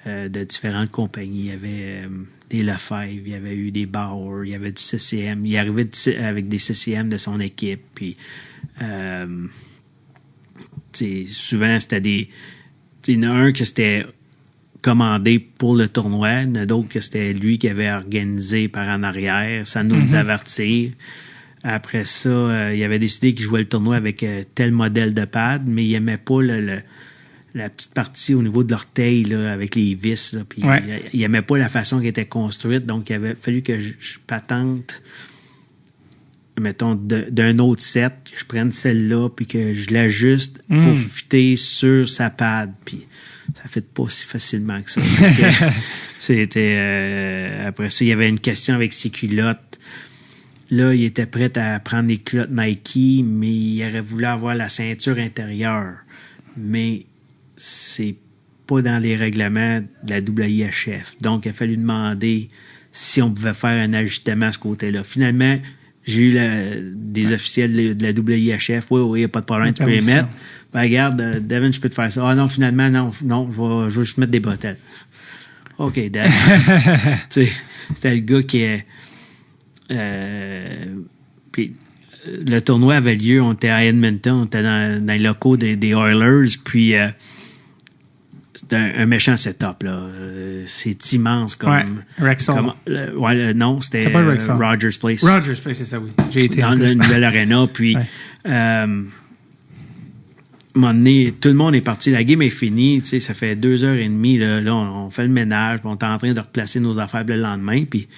de différentes compagnies. Il y avait des Lefebvre, il y avait eu des Bauer, il y avait du CCM. Il arrivait avec des CCM de son équipe. Puis Souvent, c'était des... Il y en a un que c'était commandé pour le tournoi, il y en a d'autres que c'était lui qui avait organisé par en arrière, sans nous avertir. Après ça, il avait décidé qu'il jouait le tournoi avec tel modèle de pad, mais il n'aimait pas la petite partie au niveau de l'orteil là, avec les vis. Là, puis il n'aimait pas la façon qu'elle était construite, donc il avait fallu que je patente, mettons, d'un autre set, que je prenne celle-là, puis que je l'ajuste pour fitter sur sa pad. Puis ça fait pas si facilement que ça. C'était après ça, il y avait une question avec ses culottes. Là, il était prêt à prendre les culottes Nike, mais il aurait voulu avoir la ceinture intérieure. Mais c'est pas dans les règlements de la WIHF. Donc, il a fallu demander si on pouvait faire un ajustement à ce côté-là. Finalement, j'ai eu des officiels de la WIHF. Oui, il n'y a pas de problème, tu peux les mettre. Ben, regarde, Devin, je peux te faire ça. Ah non, finalement, non, je vais juste mettre des bretelles. OK, Devin. C'était le gars qui est... puis le tournoi avait lieu, on était à Edmonton, on était dans les locaux des Oilers, puis c'était un méchant setup, là. C'est immense comme... Rexall. Non, c'était Rogers Place. Rogers Place, c'est ça, oui. J'ai été dans la nouvelle arena, puis... un moment donné, tout le monde est parti. La game est finie. Tu sais, ça fait 2h30. Là, on fait le ménage. Puis on est en train de replacer nos affaires le lendemain. Puis,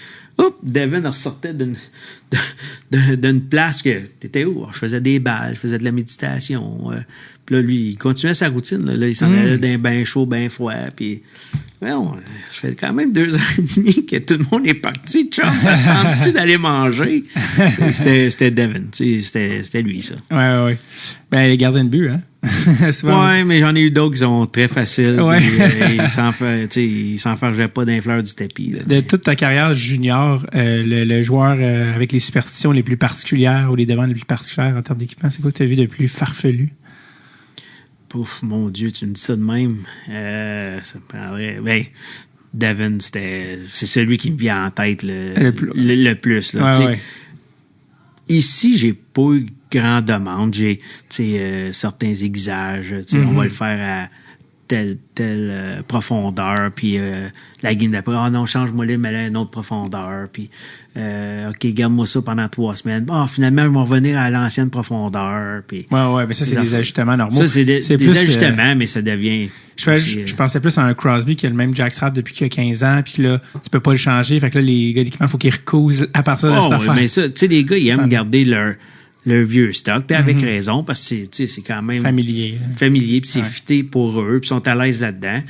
Devin ressortait d'une place que... T'étais où? Je faisais des balles, je faisais de la méditation. Puis là, lui, il continuait sa routine. Là, il s'en allait d'un bain chaud, bain froid. Puis, ça fait quand même 2h30 que tout le monde est parti. Chum, ça tente-tu d'aller manger? C'était Devin. Tu sais, c'était lui, ça. Ouais. Ben, les gardiens de but, hein? Ouais, mais j'en ai eu d'autres qui sont très faciles. Ouais. Ils s'enfargeaient pas d'un fleur du tapis. Là. De toute ta carrière junior, le joueur avec les superstitions les plus particulières ou les demandes les plus particulières en termes d'équipement, c'est quoi que tu as vu de plus farfelu? Pouf, mon Dieu, tu me dis ça de même. Ça me prendrait... Ben, Devin, c'est celui qui me vient en tête le plus. Là, ouais. Ici, j'ai pas eu grande demande. J'ai certains aiguisages. On va le faire à telle profondeur. Puis la game d'après, non, change-moi les, mets-le à une autre profondeur. Puis, OK, garde-moi ça pendant 3 semaines. Finalement, ils vont revenir à l'ancienne profondeur. Puis, ouais, mais ça, c'est des ajustements normaux. Ça, c'est des ajustements, mais ça devient... Je pensais plus à un Crosby qui a le même jackstrap depuis qu'il a 15 ans, puis là, tu peux pas le changer. Fait que là, les gars d'équipement, il faut qu'ils recousent à partir de cette affaire. Mais ça, tu sais, les gars, ils aiment garder leur vieux stock, puis avec raison, parce que c'est quand même familier, puis c'est fité pour eux, puis ils sont à l'aise là-dedans.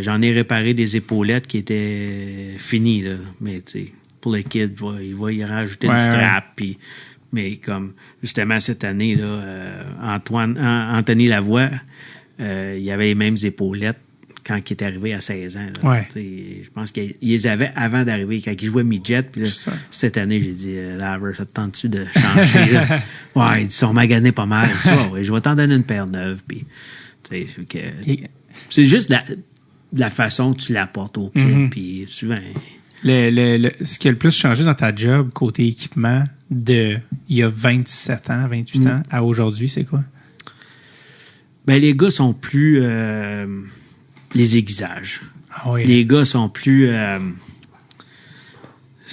J'en ai réparé des épaulettes qui étaient finies, là, mais pour les kids, il va y rajouter une strap, puis mais comme justement cette année là, Anthony Lavoie, il avait les mêmes épaulettes quand il est arrivé à 16 ans. Là. Je pense qu'il les avait avant d'arriver, quand il jouait midget. Puis là, cette année, j'ai dit, Laver, ça te tente-tu de changer? Ouais, ils sont maganés pas mal. Je vais t'en donner une paire neuve. Puis, c'est juste la façon que tu l'apportes au kid. Puis souvent... Ce qui a le plus changé dans ta job côté équipement il y a 27 ans, 28 ans à aujourd'hui, c'est quoi? Ben, les gars sont plus... les aiguisages. Ah oui. Les gars sont plus...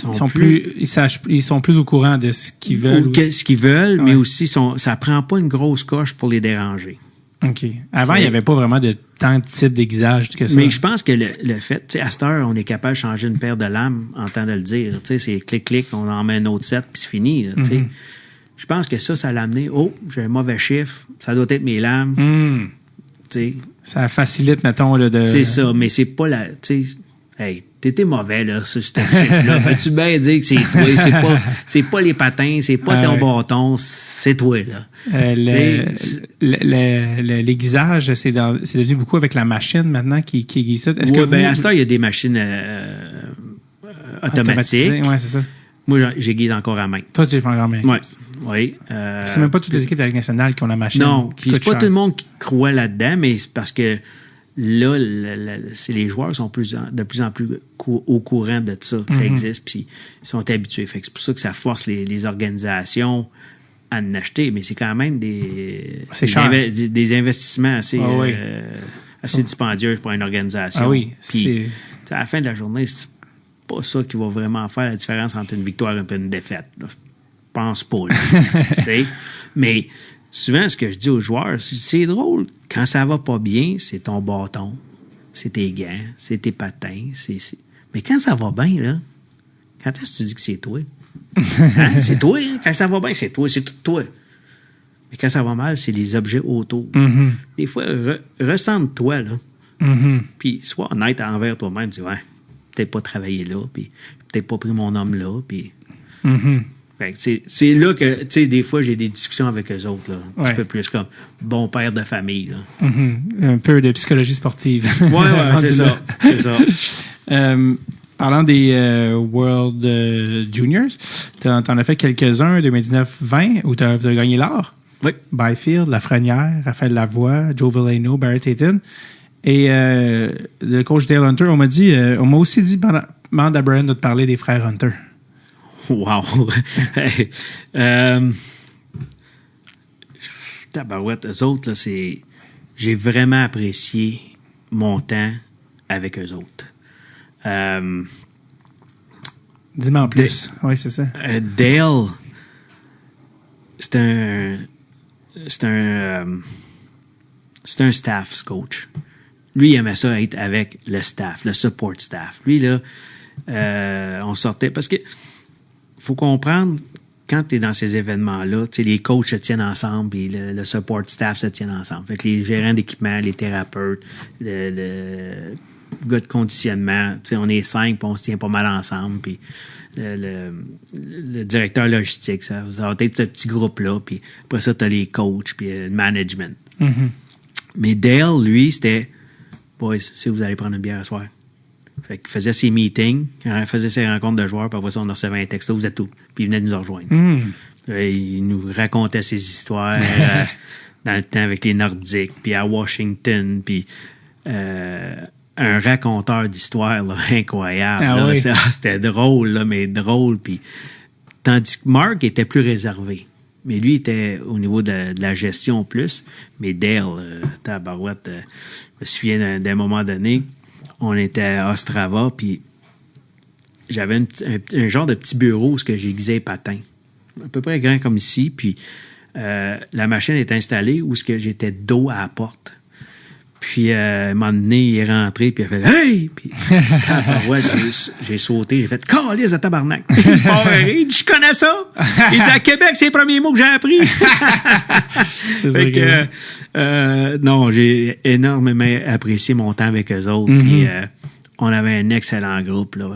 ils sont plus au courant de ce qu'ils veulent. Ce qu'ils veulent, mais aussi ça prend pas une grosse coche pour les déranger. OK. Avant, il n'y avait pas vraiment de tant de types d'aiguisages que ça. Mais je pense que le fait, tu sais, à cette heure, on est capable de changer une paire de lames en temps de le dire. Tu sais, c'est clic-clic, on en met un autre set, puis c'est fini. Tu sais. Je pense que ça l'a amené, j'ai un mauvais chiffre, ça doit être mes lames. Tu sais. Ça facilite, mettons, de... C'est ça, mais c'est pas la... Tu sais, hey, t'étais mauvais, là, sur ce chiffre-là. Peux-tu bien dire que c'est toi? C'est pas les patins, c'est pas ton bâton, c'est toi, là. L'aiguisage, c'est devenu beaucoup avec la machine, maintenant, qui aiguise ça. À ce temps, il y a des machines automatiques. Ouais, c'est ça. Moi, j'aiguise encore à main. Toi, tu les fais encore à main. Oui. C'est même pas toutes les équipes de la Ligue nationale qui ont la machine. Non, puis c'est pas tout le monde qui croit là-dedans, mais c'est parce que là, c'est les joueurs sont de plus en plus au courant de ça, que ça existe, puis ils sont habitués. Fait que c'est pour ça que ça force les organisations à en acheter, mais c'est quand même des investissements assez, assez dispendieux pour une organisation. Ah oui. Puis, à la fin de la journée, c'est pas ça qui va vraiment faire la différence entre une victoire et une défaite. Là. Je pense pas. Mais souvent, ce que je dis aux joueurs, c'est drôle. Quand ça va pas bien, c'est ton bâton, c'est tes gants, c'est tes patins. Mais quand ça va bien, là, quand est-ce que tu dis que c'est toi? Hein? C'est toi. Hein? Quand ça va bien, c'est toi. C'est tout toi. Mais quand ça va mal, c'est les objets autour. Mm-hmm. Des fois, ressente-toi, là. Mm-hmm. Puis sois honnête envers toi-même. Dis, ouais, peut-être pas travaillé là, puis peut-être pas pris mon homme là, puis... Mm-hmm. Fait que c'est là que, tu sais, des fois, j'ai des discussions avec eux autres, là. Un petit peu plus comme bon père de famille, là. Mm-hmm. Un peu de psychologie sportive. Ouais, c'est ça. C'est ça. Parlant des World Juniors, t'en as fait quelques-uns, 2019-20, où vous avez gagné l'or. Oui. Byfield, Lafrenière, Raphaël Lavoie, Joe Veleno, Barrett Hayton. Et le coach Dale Hunter, on m'a aussi dit pendant Manda Bryan de te parler des frères Hunter. Wow! Tabarouette, eux autres, là, j'ai vraiment apprécié mon temps avec eux autres. Dis-moi en plus. Oui, c'est ça. Dale, c'est un staff coach. Lui, il aimait ça être avec le staff, le support staff. Lui, là, on sortait... Parce que faut comprendre, quand tu es dans ces événements-là, les coachs se tiennent ensemble et le support staff se tiennent ensemble. Fait que les gérants d'équipement, les thérapeutes, le gars de conditionnement, on est 5 puis on se tient pas mal ensemble. Puis le directeur logistique, ça va être ce petit groupe-là. Puis après ça, tu as les coachs puis le management. Mm-hmm. Mais Dale, lui, c'était « Boys, si vous allez prendre une bière à soir. » Fait qu'il faisait ses meetings, il faisait ses rencontres de joueurs, puis après ça, on recevait un texto, vous êtes où? Puis il venait de nous rejoindre. Il nous racontait ses histoires dans le temps avec les Nordiques, puis à Washington, puis un raconteur d'histoires là, incroyable. Ah là. oui. C'était drôle, là, mais drôle. Puis, tandis que Mark était plus réservé. Mais lui, était au niveau de la gestion plus. Mais Dale, tabarouette, je me souviens d'un moment donné, on était à Ostrava, puis j'avais un genre de petit bureau où j'aiguisais patins. À peu près grand comme ici, puis la machine est installée où j'étais dos à la porte. Puis, à un moment donné, il est rentré, puis il a fait « Hey! » Puis, j'ai sauté, j'ai fait « Calisse de tabarnak! » Il part à rire, « Je connais ça! » Il dit « À Québec, c'est les premiers mots que j'ai appris! » Fait que, non, j'ai énormément apprécié mon temps avec eux autres, puis on avait un excellent groupe, là.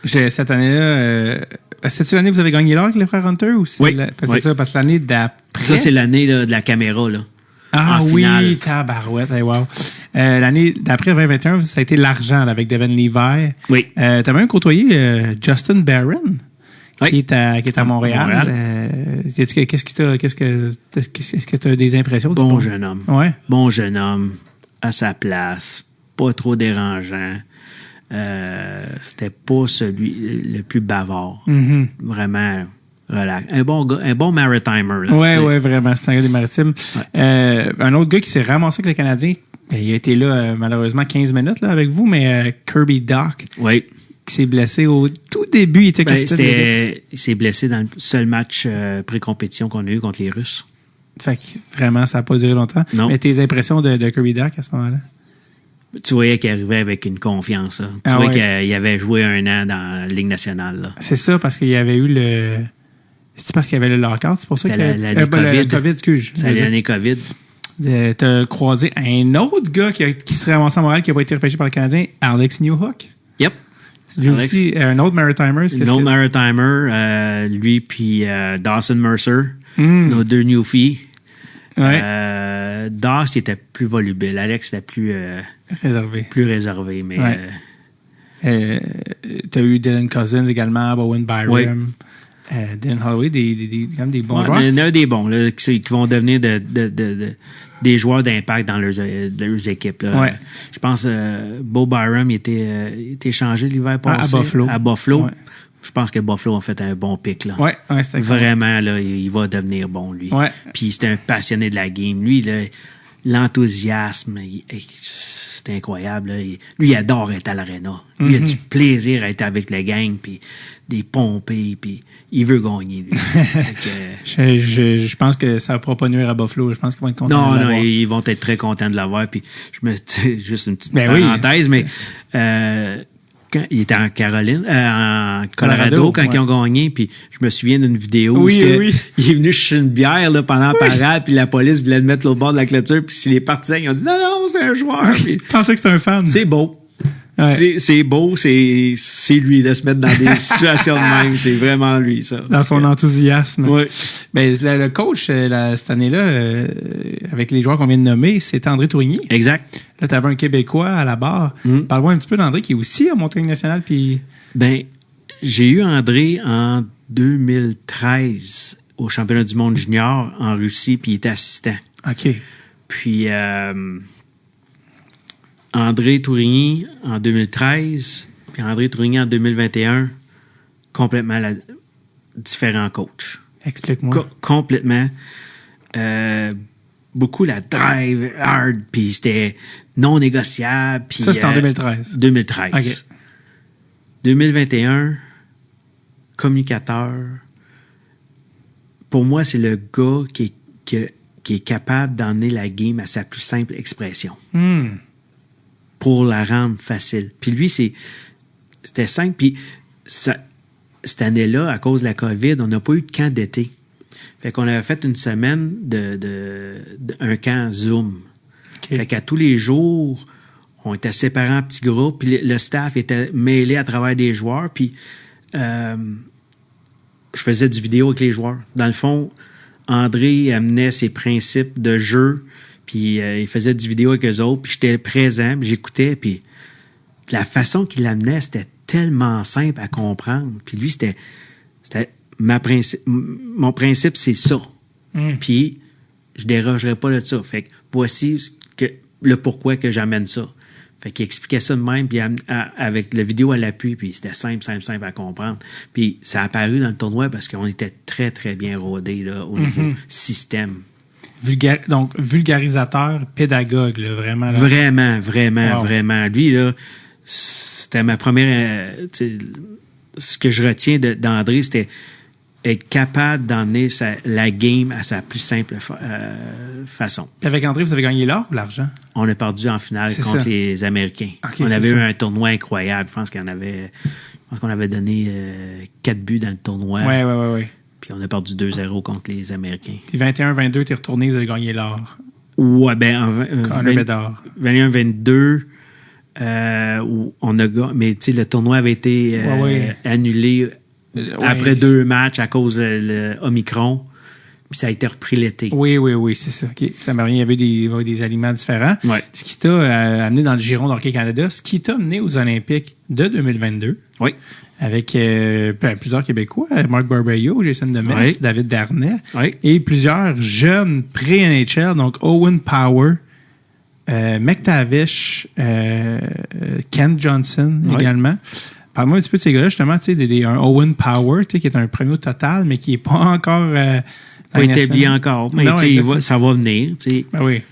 Cette année-là, c'est-tu l'année où vous avez gagné l'or avec les frères Hunter? Ou oui. C'est ça, parce que l'année d'après... Ça, c'est l'année là, de la caméra, là. Ah en oui, finale. tabarouette, hey, wow. L'année d'après 2021, ça a été l'argent là, avec Devin Levi. Oui. T'as même côtoyé Justin Barron, qui est à Montréal. Est-ce que tu as des impressions? Bon jeune homme. Ouais. Bon jeune homme, à sa place, pas trop dérangeant. C'était pas celui le plus bavard. Mm-hmm. Vraiment... Relax. Un bon gars, un bon maritimer. Oui, vraiment. C'est un gars des maritimes. Ouais. Un autre gars qui s'est ramassé avec le Canadien, il a été là, malheureusement, 15 minutes là, avec vous, mais Kirby Dach, oui. Qui s'est blessé au tout début. Il était capitaine. Il s'est blessé dans le seul match pré-compétition qu'on a eu contre les Russes. Fait que vraiment, ça n'a pas duré longtemps. Non. Mais tes impressions de Kirby Dach à ce moment-là? Tu voyais qu'il arrivait avec une confiance. Hein. Tu voyais qu'il avait joué 1 an dans la Ligue nationale. Là. C'est ça, parce qu'il y avait eu le... C'est parce qu'il y avait le lockout, c'est pour ça que... L'année COVID. Le COVID, excuse. C'est l'année COVID. T'as croisé un autre gars qui serait avancé à Montréal, qui n'a pas été repêché par le Canadien, Alex Newhook. Yep. Lui aussi, un autre maritimer. Un autre maritimer, lui puis Dawson Mercer, nos 2 newfies. Ouais. Dawson il était plus volubile. Alex était plus réservé, mais... Ouais. T'as eu Dylan Cousins également, Bowen Byram. Oui. Dylan Holloway, comme des bons joueurs. Il y en a des bons là, qui vont devenir des joueurs d'impact dans leurs équipes. Là. Ouais. Je pense Bo Byram il était échangé l'hiver passé à Buffalo. À Buffalo. Ouais. je pense que Buffalo a fait un bon pick, là. Ouais, c'était Vraiment, là, il va devenir bon, lui. Ouais. Puis c'était un passionné de la game. Lui, là, l'enthousiasme, c'est incroyable. Là. Lui, il adore être à l'aréna. Lui, il a du plaisir à être avec la gang, puis des pompées, puis il veut gagner, lui. Je pense que ça ne pourra pas nuire à Buffalo. Je pense qu'ils vont être contents de l'avoir. Non, ils vont être très contents de l'avoir. Puis juste une petite Ben parenthèse, oui, mais quand il était en en Colorado quand ils ont gagné, puis je me souviens d'une vidéo où il est venu chercher une bière là, pendant la parade, puis la police voulait le mettre l'autre bord de la clôture, puis les partisans ils ont dit non, c'est un joueur. Je pensais que c'était un fan. C'est beau. Ouais. C'est beau, c'est lui de se mettre dans des situations de même. C'est vraiment lui, ça. Dans son enthousiasme. Oui. Ben, le coach, cette année-là, avec les joueurs qu'on vient de nommer, c'est André Tourigny. Exact. Là, tu avais un Québécois à la barre. Parle-moi un petit peu d'André, qui est aussi à montagne nationale. Puis... Ben, j'ai eu André en 2013 au championnat du monde junior en Russie, puis il était assistant. OK. Puis... André Tourigny en 2013, puis André Tourigny en 2021, complètement différents coachs. Explique-moi. Complètement. Beaucoup la drive hard, puis c'était non négociable. Puis, ça, c'était en 2013. 2013. OK. 2021, communicateur. Pour moi, c'est le gars qui est capable d'emmener la game à sa plus simple expression. Pour la rendre facile. Puis lui, c'était simple. Puis cette année-là, à cause de la COVID, on n'a pas eu de camp d'été. Fait qu'on avait fait une semaine un camp Zoom. Okay. Fait qu'à tous les jours, on était séparés en petits groupes, puis le staff était mêlé à travers des joueurs, puis je faisais du vidéo avec les joueurs. Dans le fond, André amenait ses principes de jeu, puis il faisait du vidéo avec eux autres, puis j'étais présent, puis j'écoutais, puis la façon qu'il l'amenait, c'était tellement simple à comprendre. Puis lui, c'était mon principe, c'est ça. Puis je dérogerai pas de ça. Fait que voici le pourquoi que j'amène ça. Fait qu'il expliquait ça de même, puis avec la vidéo à l'appui, puis c'était simple à comprendre. Puis ça a apparu dans le tournoi parce qu'on était très, très bien rodés là, au niveau système. Donc, vulgarisateur, pédagogue, là, vraiment. Là. Vraiment. Lui, là, c'était ma première... ce que je retiens d'André, c'était être capable d'emmener la game à sa plus simple façon. Et avec André, vous avez gagné l'or ou l'argent? On a perdu en finale contre les Américains. Okay, on avait eu un tournoi incroyable. Je pense qu'on avait donné 4 buts dans le tournoi. Oui. Puis on a perdu 2-0 contre les Américains. Puis 21-22, t'es retourné, vous avez gagné l'or. Ouais, ben... 21-22, on a gagné... Mais tu sais, le tournoi avait été annulé après 2 matchs à cause de l'Omicron. Puis ça a été repris l'été. Oui, c'est ça. Okay. Ça m'a rien. Il y avait des aliments différents. Ouais. Ce qui t'a amené dans le giron d'Hockey Canada, ce qui t'a amené aux Olympiques de 2022. Oui. Avec plusieurs Québécois, Marc Barberio, Jason Demers, David Darnay, et plusieurs jeunes pré-NHL, donc Owen Power, McTavish, Ken Johnson également. Parle-moi un petit peu de ces gars-là, justement, tu sais, un Owen Power, tu sais, qui est un premier au total, mais qui n'est pas encore... pas établi encore, mais ça va venir, tu sais. Ben oui.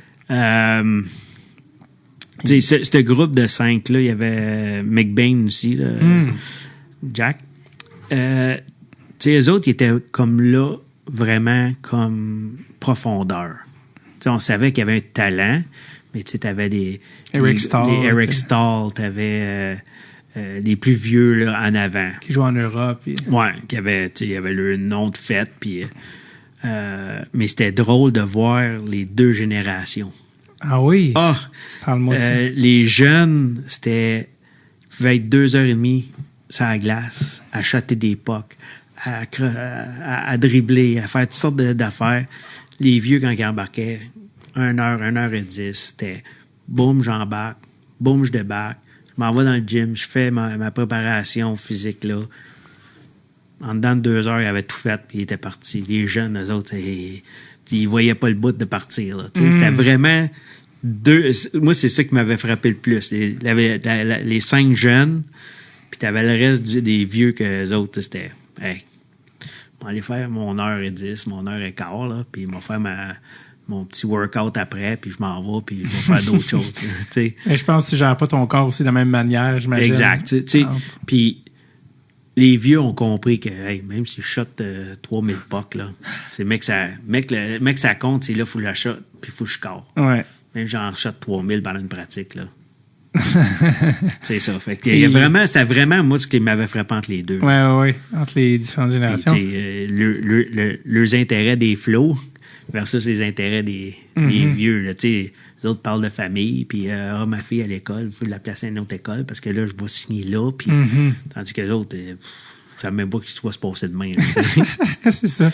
Tu sais, ce groupe de 5, là, il y avait McBain aussi, là, Jack. Tu sais, eux autres, ils étaient comme là, vraiment comme profondeur. Tu sais, on savait qu'il y avait un talent, mais tu sais, t'avais Eric Stahl, t'avais les plus vieux là, en avant. Qui jouent en Europe. Puis... Ouais, il y avait le nom de fête, puis... mais c'était drôle de voir les 2 générations. Ah oui? Parle-moi de ça. Les jeunes, ils pouvaient être 2h30 sur la glace, à shotter des pucks, à dribbler, à faire toutes sortes d'affaires. Les vieux, quand ils embarquaient, 1h10, c'était boum, j'embarque, boum, je débarque, je m'en vais dans le gym, je fais ma préparation physique là. En dedans de 2 heures, ils avaient tout fait, puis ils étaient partis. Les jeunes, eux autres, ils voyaient pas le bout de partir. Là. C'était vraiment 2... Moi, c'est ça qui m'avait frappé le plus. Les 5 jeunes, puis t'avais le reste des vieux que les autres, c'était, hey, je vais aller faire mon 1h10, mon 1h15, là, puis je vais faire mon petit workout après, puis je m'en vais, puis je vais faire d'autres choses. Mais je pense que tu gères pas ton corps aussi de la même manière, j'imagine. Exact. Puis les vieux ont compris que hey, même si je shot 3000 pucks, là, c'est mec ça compte, c'est là, il faut que je la shot, puis il faut que je score. Ouais. Même j'en shot 3000 pendant une pratique, là. C'est ça. Fait que c'était vraiment moi ce qui m'avait frappé entre les deux. Ouais. Entre les différentes générations. Leurs intérêts des flots versus les intérêts des vieux. Là, les autres parlent de famille, puis ma fille à l'école, il faut la placer à une autre école parce que là, je vais signer là. Puis, tandis que l'autre, je ne savais même pas qu'il soit se passer demain. Là, c'est ça.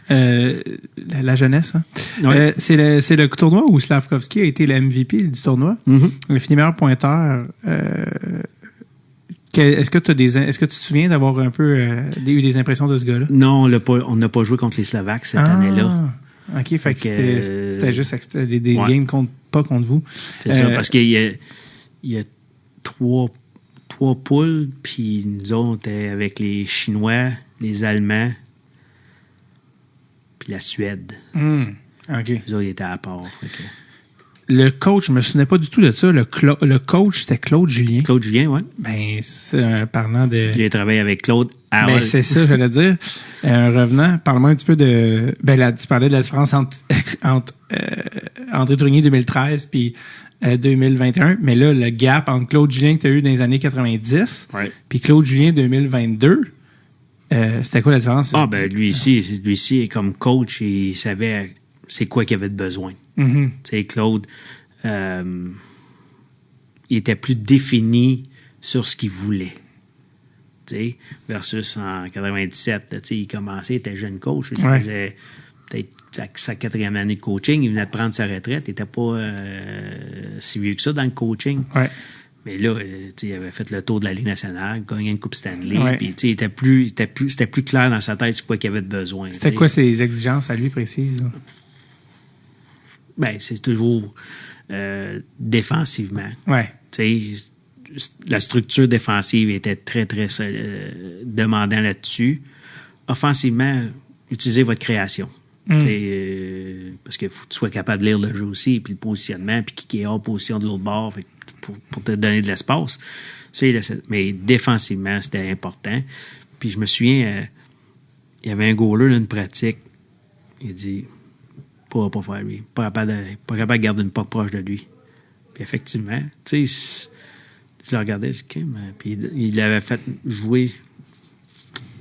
La jeunesse. Hein? Ouais. C'est le tournoi où Slavkovski a été le MVP du tournoi. Il a fini meilleur pointeur. Est-ce que tu te souviens d'avoir un peu eu des impressions de ce gars-là? Non, on n'a pas joué contre les Slovaques cette année-là. OK, fait que c'était juste des games pas contre vous. C'est ça, parce qu'il y a trois poules, puis nous autres, on était avec les Chinois, les Allemands, puis la Suède. OK. Les autres, ils étaient à part. Le coach, je me souvenais pas du tout de ça. Le coach, c'était Claude Julien. Claude Julien, oui. Ben, c'est parlant de... J'ai travaillé avec Claude. Ben, c'est ça, j'allais dire. Revenant, parle-moi un petit peu de... Ben, tu parlais de la différence entre André Tourigny 2013 puis 2021. Mais là, le gap entre Claude Julien que tu as eu dans les années 90 puis Claude Julien 2022, c'était quoi la différence? Lui ici, comme coach, il savait c'est quoi qu'il avait de besoin. Tu sais, Claude, il était plus défini sur ce qu'il voulait. T'sais, versus en 97, il commençait, il était jeune coach. Il faisait peut-être sa 4e année de coaching. Il venait de prendre sa retraite. Il n'était pas si vieux que ça dans le coaching. Ouais. Mais là, il avait fait le tour de la Ligue nationale, gagné une Coupe Stanley. Puis, c'était plus clair dans sa tête sur quoi qu'il avait de besoin. C'était quoi ses exigences à lui précises? Là? Ben, c'est toujours défensivement. Ouais. La structure défensive était très, très demandant là-dessus. Offensivement, utilisez votre création. Parce qu'il faut que tu sois capable de lire le jeu aussi, puis le positionnement, puis qui est hors position de l'autre bord, pour te donner de l'espace. Mais défensivement, c'était important. Puis je me souviens, il y avait un goaler d'une pratique. Il dit... Pas faire lui. Pas capable de garder une puck proche de lui. Puis effectivement, tu sais, je le regardais, je dis, puis il avait fait jouer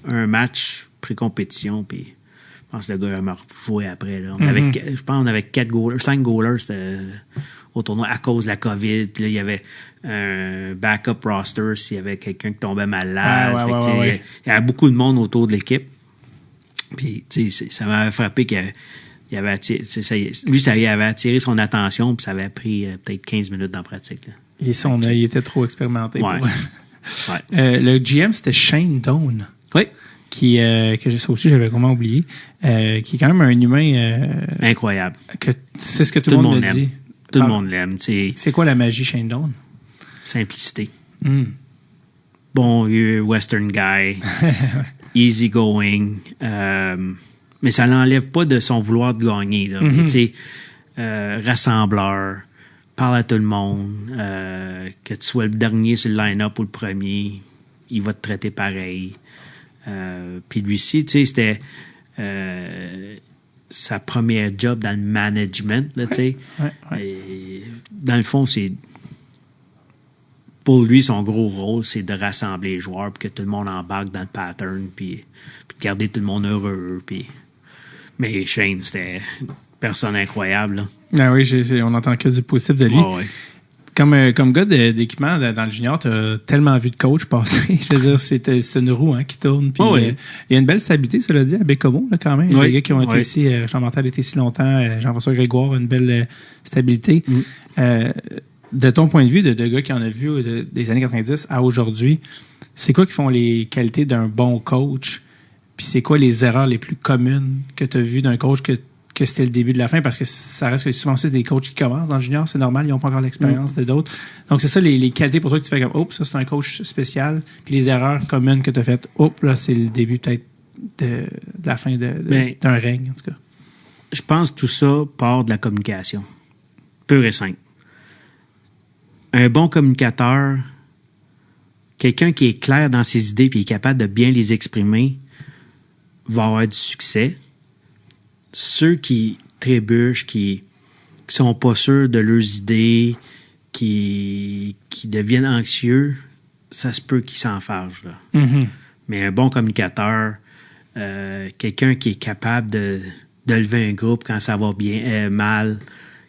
un match pré-compétition, puis je pense que le gars a joué après. Là. Je pense qu'on avait 5 goalers au tournoi à cause de la COVID. Puis là, il y avait un backup roster s'il y avait quelqu'un qui tombait malade. Il y avait beaucoup de monde autour de l'équipe. Puis, tu sais, ça m'avait frappé qu'il avait attiré, ça y avait attiré son attention, puis ça avait pris peut-être 15 minutes dans la pratique. Là. Et son œil était trop expérimenté. Ouais. Le GM, c'était Shane Doan. Oui. Que ça aussi, j'avais vraiment oublié. Qui est quand même un humain... incroyable. C'est ce que tout le monde me dit. Tout le monde l'aime. C'est quoi la magie Shane Doan? Simplicité. Bon vieux Western guy. Easy going. Mais ça l'enlève pas de son vouloir de gagner. Là. Rassembleur, parle à tout le monde, que tu sois le dernier sur le line-up ou le premier, il va te traiter pareil. Puis lui-ci, tu sais, c'était sa première job dans le management, là, tu sais. Dans le fond, c'est... Pour lui, son gros rôle, c'est de rassembler les joueurs puis que tout le monde embarque dans le pattern puis garder tout le monde heureux. Mais Shane, c'était une personne incroyable. Là. Ah oui, on n'entend que du positif de lui. Comme gars d'équipement dans le junior, tu as tellement vu de coach passer. Je veux dire, c'est une roue qui tourne. Puis, il y a une belle stabilité, cela dit, à Bécomo, là, quand même. Les gars qui ont été ici, Jean-Martel a été ici longtemps, Jean-François Grégoire a une belle stabilité. De ton point de vue, de gars qui en a vu des années 90 à aujourd'hui, c'est quoi qui font les qualités d'un bon coach? Puis c'est quoi les erreurs les plus communes que tu as vues d'un coach que que c'était le début de la fin, parce que ça reste que souvent c'est des coachs qui commencent dans le junior, c'est normal, ils n'ont pas encore l'expérience de d'autres. Donc c'est ça les qualités pour toi que tu fais comme, ça c'est un coach spécial, puis les erreurs communes que tu as faites, là c'est le début peut-être de la fin d'un règne, en tout cas. Je pense que tout ça part de la communication, pure et simple. Un bon communicateur, quelqu'un qui est clair dans ses idées et est capable de bien les exprimer, va avoir du succès. Ceux qui trébuchent, qui sont pas sûrs de leurs idées, qui deviennent anxieux, ça se peut qu'ils s'en fâchent, là. Mm-hmm. Mais un bon communicateur, quelqu'un qui est capable de lever un groupe quand ça va bien, mal,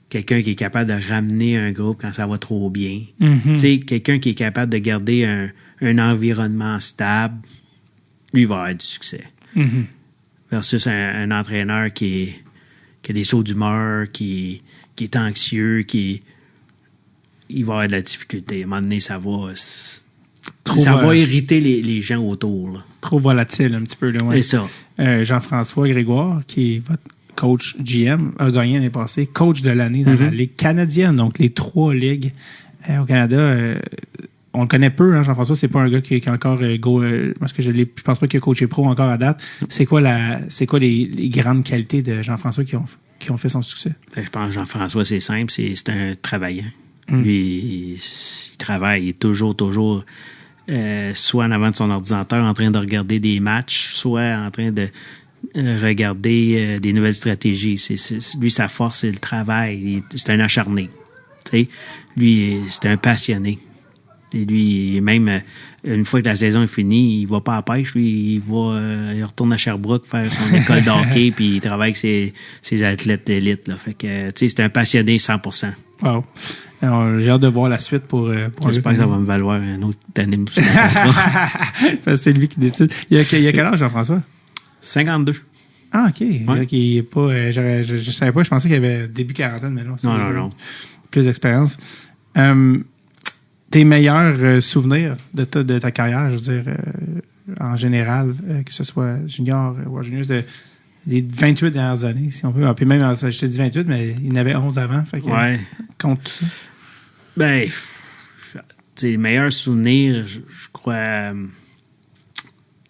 quelqu'un qui est capable de ramener un groupe quand ça va trop bien. Mm-hmm. Tu sais, quelqu'un qui est capable de garder un environnement stable, lui va avoir du succès. Mm-hmm. Versus un entraîneur qui a des sauts d'humeur, qui est anxieux, il va avoir de la difficulté. À un moment donné, ça va irriter les gens autour, là. Trop volatile un petit peu. Là, ouais. C'est ça. Jean-François Grégoire, qui est votre coach GM, a gagné l'année passée coach de l'année dans la Ligue canadienne, donc les 3 ligues au Canada. On le connaît peu, hein, Jean-François, c'est pas un gars qui est encore parce que je pense pas qu'il a coaché pro encore à date. C'est quoi les grandes qualités de Jean-François qui ont fait son succès? Je pense que Jean-François, c'est simple, c'est un travaillant. Lui, il travaille, il est toujours soit en avant de son ordinateur en train de regarder des matchs, soit en train de regarder des nouvelles stratégies. Lui, sa force, c'est le travail. C'est un acharné. Tu sais, lui, c'est un passionné. Et lui, même une fois que la saison est finie, il va pas à la pêche. Lui, il retourne à Sherbrooke faire son école de hockey, puis il travaille avec ses athlètes d'élite, là. Fait que, tu sais, c'est un passionné 100%. Wow. Alors, j'ai hâte de voir la suite pour j'espère que ça va me valoir un autre année. Parce que c'est lui qui décide. Il y a quel âge, Jean-François? 52. Ah, OK. Ouais. Il est pas, je savais pas, je pensais qu'il avait début quarantaine, mais non. Non. Plus d'expérience. Tes meilleurs souvenirs de ta carrière, je veux dire, en général, que ce soit junior ou junior, des 28 dernières années, si on veut. Puis même, je t'ai dit 28, mais il y en avait 11 avant. Fait que, ouais. Compte tout ça. Ben, les meilleurs souvenirs, je crois,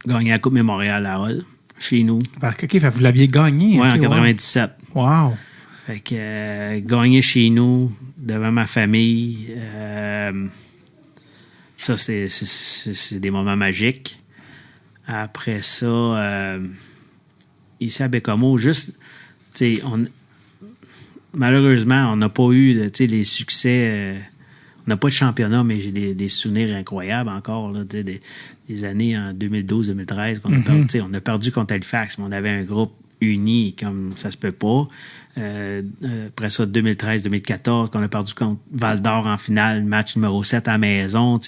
gagner la Coupe Mémorial à Hull, chez nous. OK, vous l'aviez gagné. Oui, okay, en 97. Wow. Fait que gagner chez nous, devant ma famille, ça, c'est des moments magiques. Après ça, ici à Bécomo, juste, tu sais, malheureusement, on n'a pas eu, les succès. On n'a pas de championnat, mais j'ai des souvenirs incroyables encore, là, des années en 2012-2013 qu'on a perdu. On a perdu contre Halifax, mais on avait un groupe uni comme ça se peut pas. Après ça, 2013-2014, qu'on a perdu contre Val-d'Or en finale, match numéro 7 à la maison.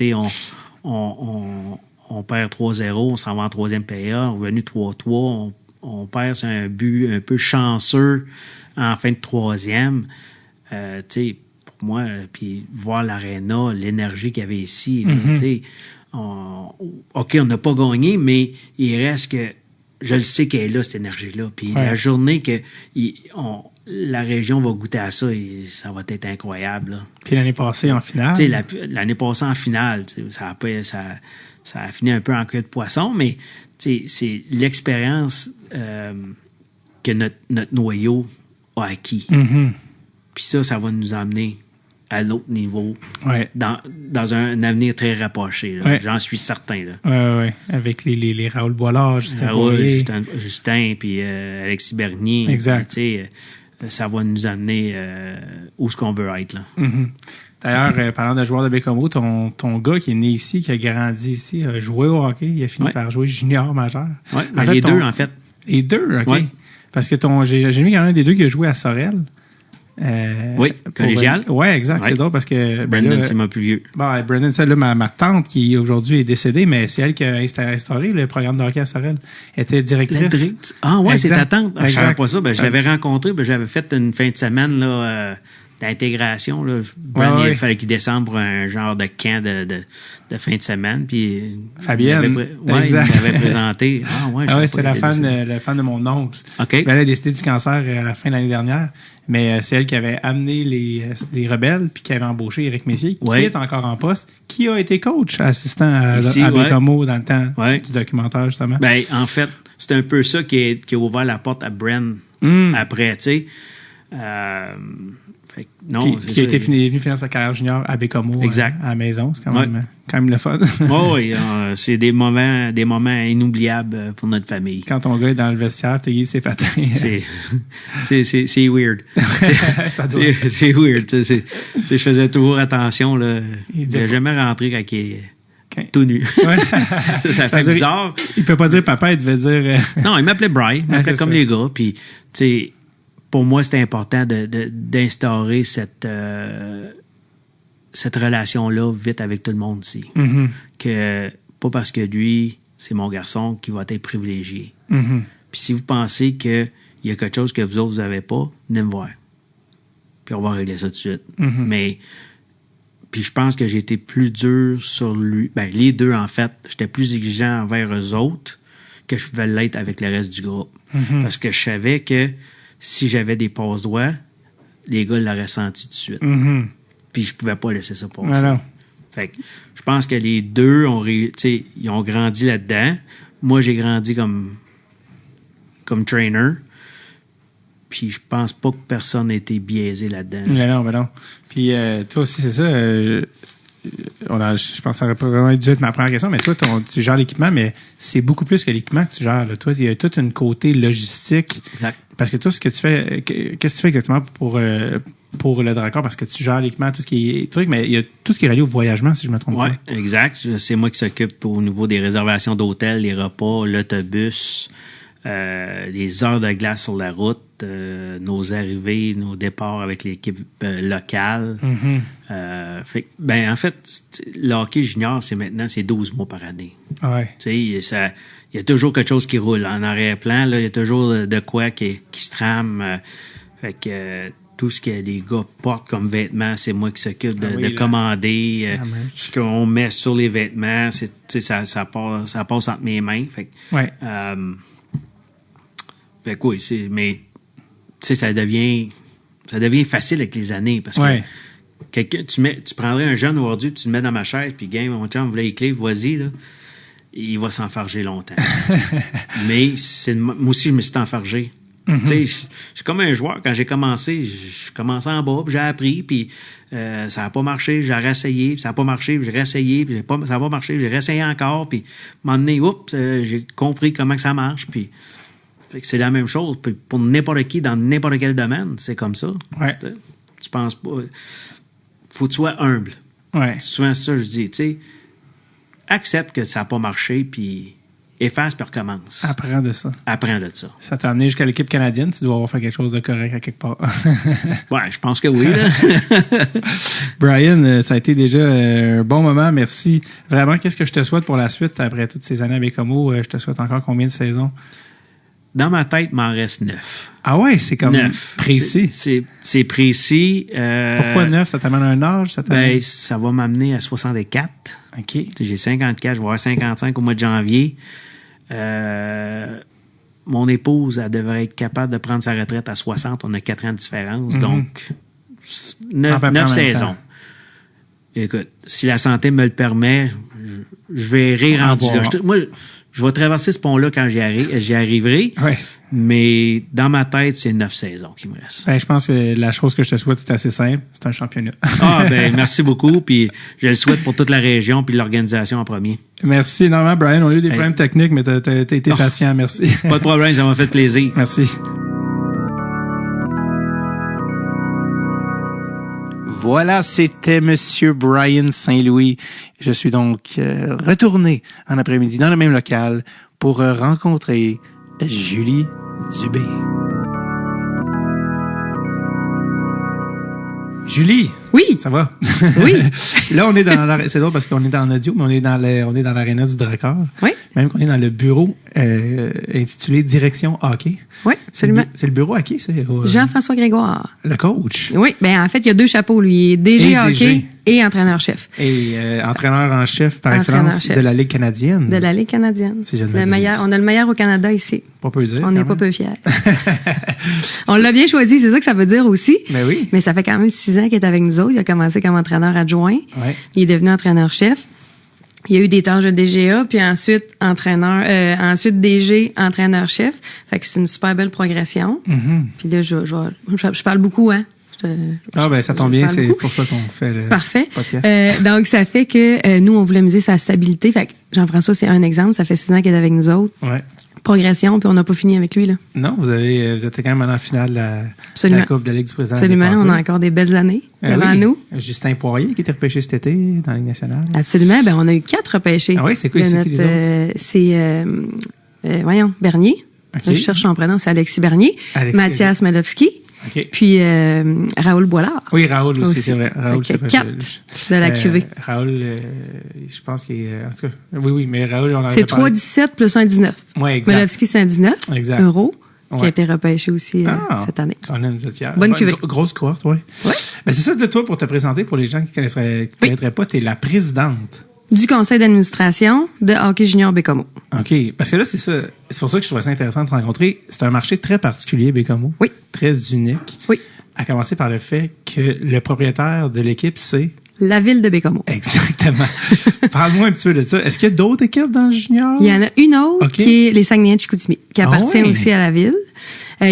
On perd 3-0, on s'en va en troisième période, on est revenu 3-3, on perd sur un but un peu chanceux en fin de troisième. Pour moi, puis voir l'aréna, l'énergie qu'il y avait ici, OK, on n'a pas gagné, mais il reste que je le sais qu'elle est là, cette énergie-là. Puis la journée que la région va goûter à ça, ça va être incroyable, là. Puis l'année passée en finale. L'année passée en finale, ça a fini un peu en queue de poisson, mais c'est l'expérience que notre noyau a acquis. Mm-hmm. Puis ça va nous emmener à l'autre niveau, dans un avenir très rapproché. Là. J'en suis certain. Oui. Avec les Raoul Boilard, Justin, puis Alexis Bernier. Exact. Ça va nous amener où ce qu'on veut être. Là. Mm-hmm. D'ailleurs, parlant de joueurs de Bécomo, ton gars qui est né ici, qui a grandi ici, a joué au hockey. Il a fini par jouer junior majeur. Oui, les deux, en fait. Les deux, OK. Ouais. Parce que j'ai mis quand même des deux qui a joué à Sorel. Oui, collégial. Oui, exact. Ouais. C'est drôle parce que... Brandon, c'est mon plus vieux. Brandon, c'est là, ma tante qui aujourd'hui est décédée, mais c'est elle qui a instauré le programme de hockey à Sorel. Elle était directrice. Ah ouais, c'est ta tante. Je savais pas ça. Je l'avais rencontré. J'avais fait une fin de semaine là, d'intégration. Là. Brent, Ouais. il fallait qu'il descende pour un genre de camp de fin de semaine. Puis Fabienne. il m'avait présenté. Ah ouais, c'est la fan de mon oncle. OK. Elle a décédé du cancer à la fin de l'année dernière. Mais c'est elle qui avait amené les rebelles puis qui avait embauché Éric Messier, qui est encore en poste, qui a été coach, assistant à Bécomo dans le temps du documentaire, justement. Ben, en fait, c'est un peu ça qui a ouvert la porte à Bren après, tu sais. Qui a été venu finir sa carrière junior à Bécomo à la maison. C'est quand même le fun. Oui, c'est des moments inoubliables pour notre famille. Quand ton gars est dans le vestiaire, t'es ses patins. C'est weird. C'est weird. Je faisais toujours attention. Là. Il n'a jamais rentré quand il est tout nu. Ouais. ça fait bizarre. Il peut pas dire papa, il devait dire... Non, il m'appelait Brian. Il m'appelait comme les gars. Puis, tu sais, pour moi, c'était important d'instaurer cette relation-là vite avec tout le monde ici. Mm-hmm. Que pas parce que lui, c'est mon garçon, qu'il va être privilégié. Mm-hmm. Puis si vous pensez qu'il y a quelque chose que vous autres, vous n'avez pas, venez me voir. Puis on va régler ça tout de suite. Mm-hmm. Mais, puis je pense que j'ai été plus dur sur lui. Ben, les deux, en fait, j'étais plus exigeant envers eux autres que je pouvais l'être avec le reste du groupe. Mm-hmm. Parce que je savais que si j'avais des passe-doigts, les gars l'auraient senti tout de suite. Mm-hmm. Puis je pouvais pas laisser ça passer. Voilà. Fait que je pense que les deux ils ont grandi là-dedans. Moi, j'ai grandi comme trainer. Puis je pense pas que personne n'a été biaisé là-dedans. Mais non. Puis toi aussi, c'est ça. Je pense que ça aurait pas vraiment dû être ma première question, mais toi, tu gères l'équipement, mais c'est beaucoup plus que l'équipement que tu gères. Là. Toi, il y a toute une côté logistique. Exact. Parce que toi, ce que tu fais, qu'est-ce que tu fais exactement pour le Dracor? Parce que tu gères l'équipement, tout ce qui est truc, mais il y a tout ce qui est relié au voyagement, si je me trompe pas. Oui, exact. C'est moi qui s'occupe au niveau des réservations d'hôtels, les repas, l'autobus, les heures de glace sur la route, nos arrivées, nos départs avec l'équipe locale. Mm-hmm. En fait, le hockey junior, c'est 12 mois par année. Ouais. Tu sais, il y a toujours quelque chose qui roule. En arrière-plan, là, il y a toujours de quoi qui se trame. Fait que tout ce que les gars portent comme vêtements, c'est moi qui s'occupe de commander. Ce qu'on met sur les vêtements, ça passe entre mes mains. Fait que, ouais. Fait que oui, mais ça devient facile avec les années parce que tu prendrais un jeune aujourd'hui, tu le mets dans ma chaise, puis game, mon chum, voulait les clés, vas-y, là. Il va s'enfarger longtemps. Mais moi aussi, je me suis enfargé. Mm-hmm. Tu sais, je suis comme un joueur. Quand j'ai commencé, je commençais en bas, puis j'ai appris, puis ça n'a pas marché, j'ai réessayé, puis ça n'a pas marché, puis j'ai réessayé, puis ça n'a pas marché, puis j'ai réessayé encore, puis à un moment donné, j'ai compris comment que ça marche, puis fait que c'est la même chose. Puis pour n'importe qui, dans n'importe quel domaine, c'est comme ça. Ouais. Tu penses pas... Faut que tu sois humble. Ouais. C'est souvent ça, je dis, tu sais, accepte que ça n'a pas marché, puis efface, puis recommence. Apprends de ça. Ça t'a amené jusqu'à l'équipe canadienne, tu dois avoir fait quelque chose de correct à quelque part. Ouais, je pense que oui, là. Brian, ça a été déjà un bon moment, merci. Vraiment, qu'est-ce que je te souhaite pour la suite après toutes ces années avec Bécomo? Je te souhaite encore combien de saisons? Dans ma tête, il m'en reste 9. Ah ouais, c'est comme 9. Précis. C'est précis. Pourquoi 9? Ça t'amène à un âge? Ça va m'amener à 64. OK. J'ai 54, je vais avoir 55 au mois de janvier. Mon épouse, elle devrait être capable de prendre sa retraite à 60. On a 4 ans de différence. Mm-hmm. Donc, 9 saisons. Écoute, si la santé me le permet, je vais rire rendu là. Moi, je vais traverser ce pont-là quand j'y arriverai. Ouais. Mais dans ma tête, c'est 9 saisons qui me restent. Je pense que la chose que je te souhaite est assez simple. C'est un championnat. Merci beaucoup. Puis je le souhaite pour toute la région puis l'organisation en premier. Merci énormément, Brian. On a eu des problèmes techniques, mais t'as été patient. Merci. Pas de problème, ça m'a fait plaisir. Merci. Voilà, c'était Monsieur Brian Saint-Louis. Je suis donc retourné en après-midi dans le même local pour rencontrer Julie Dubé. Julie. Oui. Ça va? Oui. Là, on est c'est drôle parce qu'on est dans l'audio, mais on est dans l'aréna du Dracor. Oui. Même qu'on est dans le bureau intitulé Direction Hockey. Oui. Absolument. C'est le bureau à qui, c'est? Jean-François Grégoire. Le coach. Oui, ben en fait, il y a deux chapeaux, lui. Il est DG hockey et entraîneur-chef. Et entraîneur en chef par excellence de la Ligue canadienne. De la Ligue canadienne. Si je ne le meilleur, on a le meilleur au Canada ici. Pas peu dire. On n'est pas peu fiers. On l'a bien choisi, c'est ça que ça veut dire aussi. Mais oui. Mais ça fait quand même 6 ans qu'il est avec nous autres. Il a commencé comme entraîneur adjoint. Ouais. Il est devenu entraîneur-chef. Il y a eu des tâches de DGA, puis ensuite ensuite DG, entraîneur-chef. Fait que c'est une super belle progression. Mm-hmm. Puis là, je parle beaucoup, hein. Ça tombe bien, c'est pour ça qu'on fait le Parfait. podcast. Donc, ça fait que nous, on voulait miser sa stabilité. Fait que Jean-François, c'est un exemple. Ça fait 6 ans qu'il est avec nous autres. Ouais. Progression, puis on n'a pas fini avec lui, là. Non, vous êtes quand même en finale de la Coupe de la Ligue du Président. Absolument, on a encore des belles années devant nous. Justin Poirier qui était repêché cet été dans la Ligue nationale. Absolument, ben on a eu 4 repêchés. Ah oui, c'est quoi, c'est qui les autres? Voyons, Bernier. Okay. Là, je cherche son prénom, c'est Alexis Bernier. Mathias Malowski. Okay. Puis Raoul Boilard. Oui, Raoul aussi. C'est vrai. Raoul, c'est 4 de la QV. Raoul, je pense qu'il est... En tout cas, oui, mais Raoul, on en a c'est 3,17 plus 1,19. Oui, exact. Malowski, c'est 1,19 €, qui a été repêché aussi cette année. Colin, vous êtes fiers. Bonne QV. Grosse cohorte, oui. Ouais. Ben, c'est ça de toi pour te présenter, pour les gens qui ne connaîtraient pas, tu es la présidente du conseil d'administration de Hockey Junior Bécomo. OK. Parce que là, c'est ça. C'est pour ça que je trouvais ça intéressant de te rencontrer. C'est un marché très particulier, Bécomo. Oui. Très unique. Oui. À commencer par le fait que le propriétaire de l'équipe, c'est... La ville de Bécomo. Exactement. Parle-moi un petit peu de ça. Est-ce qu'il y a d'autres équipes dans le junior? Il y en a une autre qui est les Saguenayens de Chicoutimi, qui appartient aussi à la ville,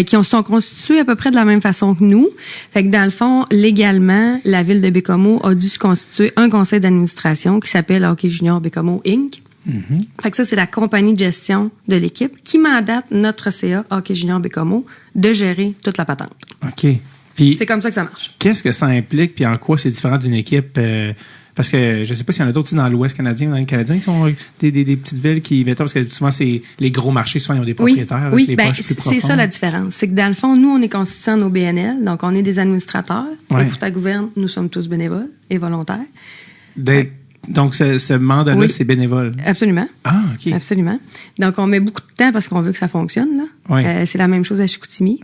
qui sont constitués à peu près de la même façon que nous. Fait que dans le fond, légalement, la ville de Bécomo a dû se constituer un conseil d'administration qui s'appelle Hockey Junior Bécomo Inc. Mm-hmm. Fait que ça, c'est la compagnie de gestion de l'équipe qui mandate notre CA, Hockey Junior Bécomo, de gérer toute la patente. OK. Puis, c'est comme ça que ça marche. Qu'est-ce que ça implique, puis en quoi c'est différent d'une équipe? Parce que je sais pas s'il y en a d'autres aussi dans l'Ouest canadien ou dans le Canadien qui sont des petites villes qui... Parce que souvent, c'est les gros marchés, souvent, ils ont des propriétaires. Oui, les poches plus profondes. C'est ça la différence. C'est que dans le fond, nous, on est constitués en OBNL, donc on est des administrateurs. Ouais. Et pour ta gouverne, nous sommes tous bénévoles et volontaires. Donc, ce mandat-là, c'est bénévole? Absolument. Ah, OK. Absolument. Donc, on met beaucoup de temps parce qu'on veut que ça fonctionne, là. Ouais. C'est la même chose à Chicoutimi.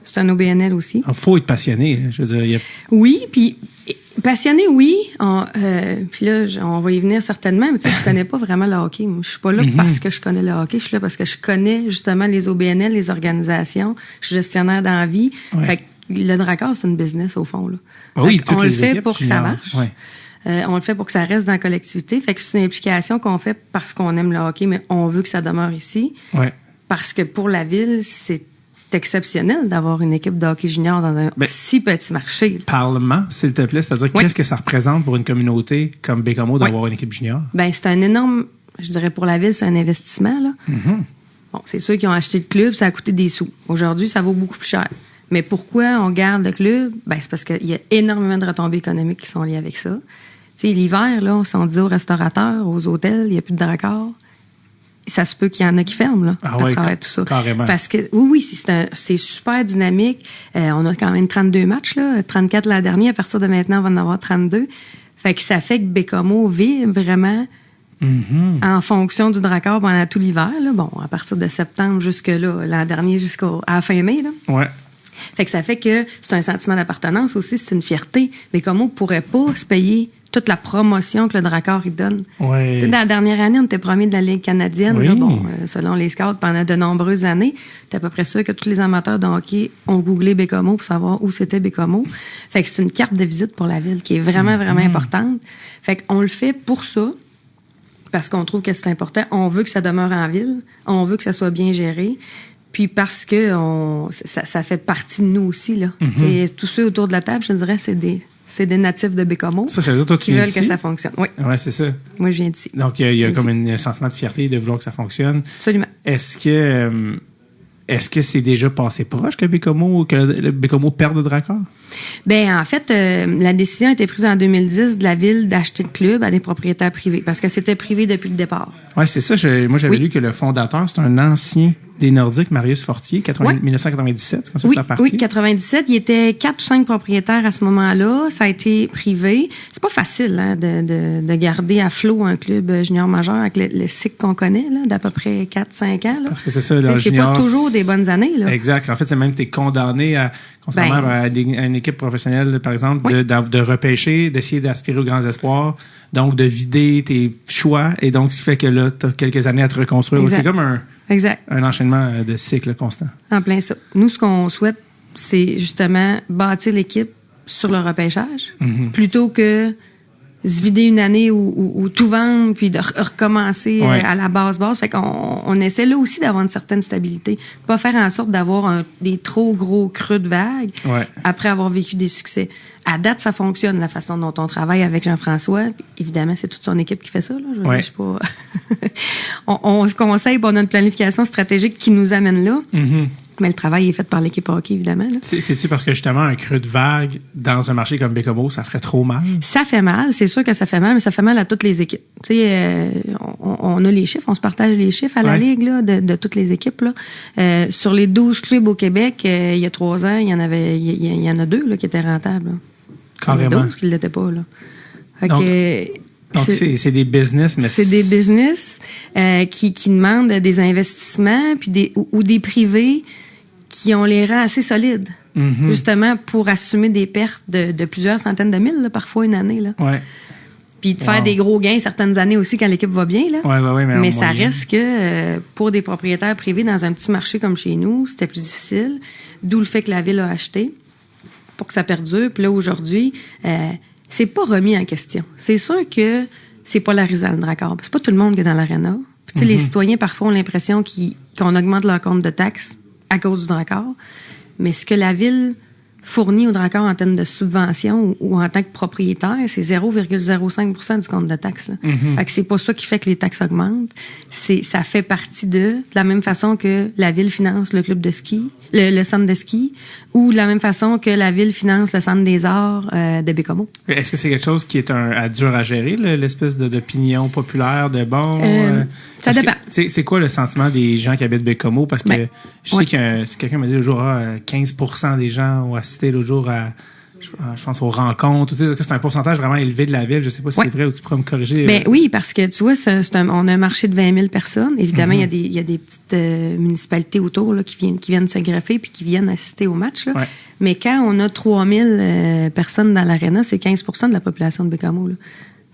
C'est un OBNL aussi. Il faut être passionné, là, je veux dire. Oui, puis passionné, oui. Puis là, on va y venir certainement, mais tu sais, je connais pas vraiment le hockey. Moi, je suis pas là parce que je connais le hockey. Je suis là parce que je connais justement les OBNL, les organisations. Je suis gestionnaire dans la vie. Ouais. Fait que le Drakkar, c'est une business au fond, là. Oui, on le fait pour que ça marche. Ouais. On le fait pour que ça reste dans la collectivité. Fait que c'est une implication qu'on fait parce qu'on aime le hockey, mais on veut que ça demeure ici. Ouais. Parce que pour la ville, c'est exceptionnel d'avoir une équipe de hockey junior dans un si petit marché. Parle-moi, s'il te plaît, c'est-à-dire qu'est-ce que ça représente pour une communauté comme Bécomo d'avoir une équipe junior? Ben c'est un énorme, je dirais pour la ville, c'est un investissement, là. Mm-hmm. Bon, c'est sûr qu'ils ont acheté le club, ça a coûté des sous. Aujourd'hui, ça vaut beaucoup plus cher. Mais pourquoi on garde le club? Ben c'est parce qu'il y a énormément de retombées économiques qui sont liées avec ça. Tu sais, l'hiver, là, on dit aux restaurateurs, aux hôtels, il n'y a plus de Drakkar. Ça se peut qu'il y en a qui ferment, là, à travers tout ça. Carrément. Parce que, oui, c'est super dynamique. On a quand même 32 matchs, là. 34 l'an dernier. À partir de maintenant, on va en avoir 32. Fait que ça fait que Bécomo vit vraiment en fonction du Drakkar pendant tout l'hiver, là. Bon, à partir de septembre jusque-là, l'an dernier jusqu'à la fin mai, là. Ouais. Fait que ça fait que c'est un sentiment d'appartenance aussi, c'est une fierté. Bécomo pourrait pas se payer toute la promotion que le Drakkar il donne. Ouais. Tu sais, dans la dernière année, on était premier de la Ligue canadienne. Oui. Là, bon, selon les scouts, pendant de nombreuses années, t'es à peu près sûr que tous les amateurs de hockey ont googlé Bécomo pour savoir où c'était Bécomo. Fait que c'est une carte de visite pour la ville qui est vraiment, vraiment importante. Fait qu'on le fait pour ça, parce qu'on trouve que c'est important. On veut que ça demeure en ville. On veut que ça soit bien géré. Puis parce que ça fait partie de nous aussi, là. Tous ceux autour de la table, je te dirais, c'est des natifs de Bécomo. Ça, ça veut dire, toi, tu qui veulent que ça fonctionne. Oui. Ouais, c'est ça. Moi, je viens d'ici. Donc, il y a comme un sentiment de fierté de vouloir que ça fonctionne. Absolument. Est-ce que c'est déjà passé proche que le Bécomo perde le Drakkar? Ben en fait, la décision a été prise en 2010 de la ville d'acheter le club à des propriétaires privés parce que c'était privé depuis le départ. Ouais, c'est ça. Moi, j'avais lu que le fondateur, c'est un ancien des Nordiques, Marius Fortier, 1997, comme ça, Oui, c'est parti. oui, 97. Il y était 4 ou 5 propriétaires à ce moment-là. Ça a été privé. C'est pas facile hein, de garder à flot un club junior majeur avec le cycle qu'on connaît, là, d'à peu près 4-5 ans. Là. Parce que c'est ça, là, c'est junior, pas toujours des bonnes années. Là. Exact. En fait, c'est même que tu es condamné à, contrairement à une équipe professionnelle, par exemple, de repêcher, d'essayer d'aspirer aux grands espoirs, donc de vider tes choix, et donc ce qui fait que là, tu as quelques années à te reconstruire. Exact. C'est comme Exact. un enchaînement de cycles constant. En plein ça. Nous, ce qu'on souhaite, c'est justement bâtir l'équipe sur le repêchage, plutôt que se vider une année ou tout vendre, puis de recommencer à la base. Fait qu'on essaie là aussi d'avoir une certaine stabilité. De pas faire en sorte d'avoir des trop gros creux de vagues après avoir vécu des succès. À date, ça fonctionne, la façon dont on travaille avec Jean-François. Puis, évidemment, c'est toute son équipe qui fait ça. Là. Je sais pas. on se conseille, on a une planification stratégique qui nous amène là. Mais le travail est fait par l'équipe hockey, évidemment. Là. C'est-tu parce que, justement, un creux de vague dans un marché comme Baie-Comeau, ça ferait trop mal? Ça fait mal. C'est sûr que ça fait mal, mais ça fait mal à toutes les équipes. Tu sais, on a les chiffres, on se partage les chiffres à la Ligue là, de toutes les équipes. Là. Sur les 12 clubs au Québec, il y a 3 ans, il y en a 2 là, qui étaient rentables. Là. Carrément. Il y en a 12 qui ne l'étaient pas. Là. Donc, c'est des business, mais c'est des business qui demandent des investissements puis ou des privés qui ont les rangs assez solides, justement pour assumer des pertes de plusieurs centaines de mille, là, parfois une année. Là. Ouais. Puis de faire des gros gains certaines années aussi quand l'équipe va bien. Là. Ouais, mais ça reste que pour des propriétaires privés dans un petit marché comme chez nous, c'était plus difficile, d'où le fait que la Ville a acheté pour que ça perdure. Puis là, aujourd'hui, c'est pas remis en question. C'est sûr que c'est polarisant, le Drakkar. C'est pas tout le monde qui est dans l'aréna. Puis tu sais, les citoyens, parfois, ont l'impression qu'on augmente leur compte de taxes à cause du Drakkar. Mais ce que la Ville fournit au Drakkar en termes de subvention ou en tant que propriétaire, c'est 0,05% du compte de taxes. Là. Fait que c'est pas ça qui fait que les taxes augmentent. Ça fait partie de la même façon que la Ville finance le club de ski, le centre de ski, ou de la même façon que la Ville finance le centre des arts de Baie-Comeau. Est-ce que c'est quelque chose qui est dur à gérer, l'espèce d'opinion populaire de ça dépend. C'est quoi le sentiment des gens qui habitent Baie-Comeau? Parce que je sais que quelqu'un m'a dit l'autre jour, 15% des gens ont assisté l'autre jour à, je pense, aux rencontres. Tu sais, c'est un pourcentage vraiment élevé de la ville. Je sais pas si c'est vrai ou tu pourrais me corriger. Ben oui, parce que tu vois, on a un marché de 20 000 personnes. Évidemment, il y a des petites municipalités autour là, qui viennent se greffer puis qui viennent assister au match. Là. Mais quand on a 3 000 personnes dans l'aréna, c'est 15% de la population de Baie-Comeau. Là.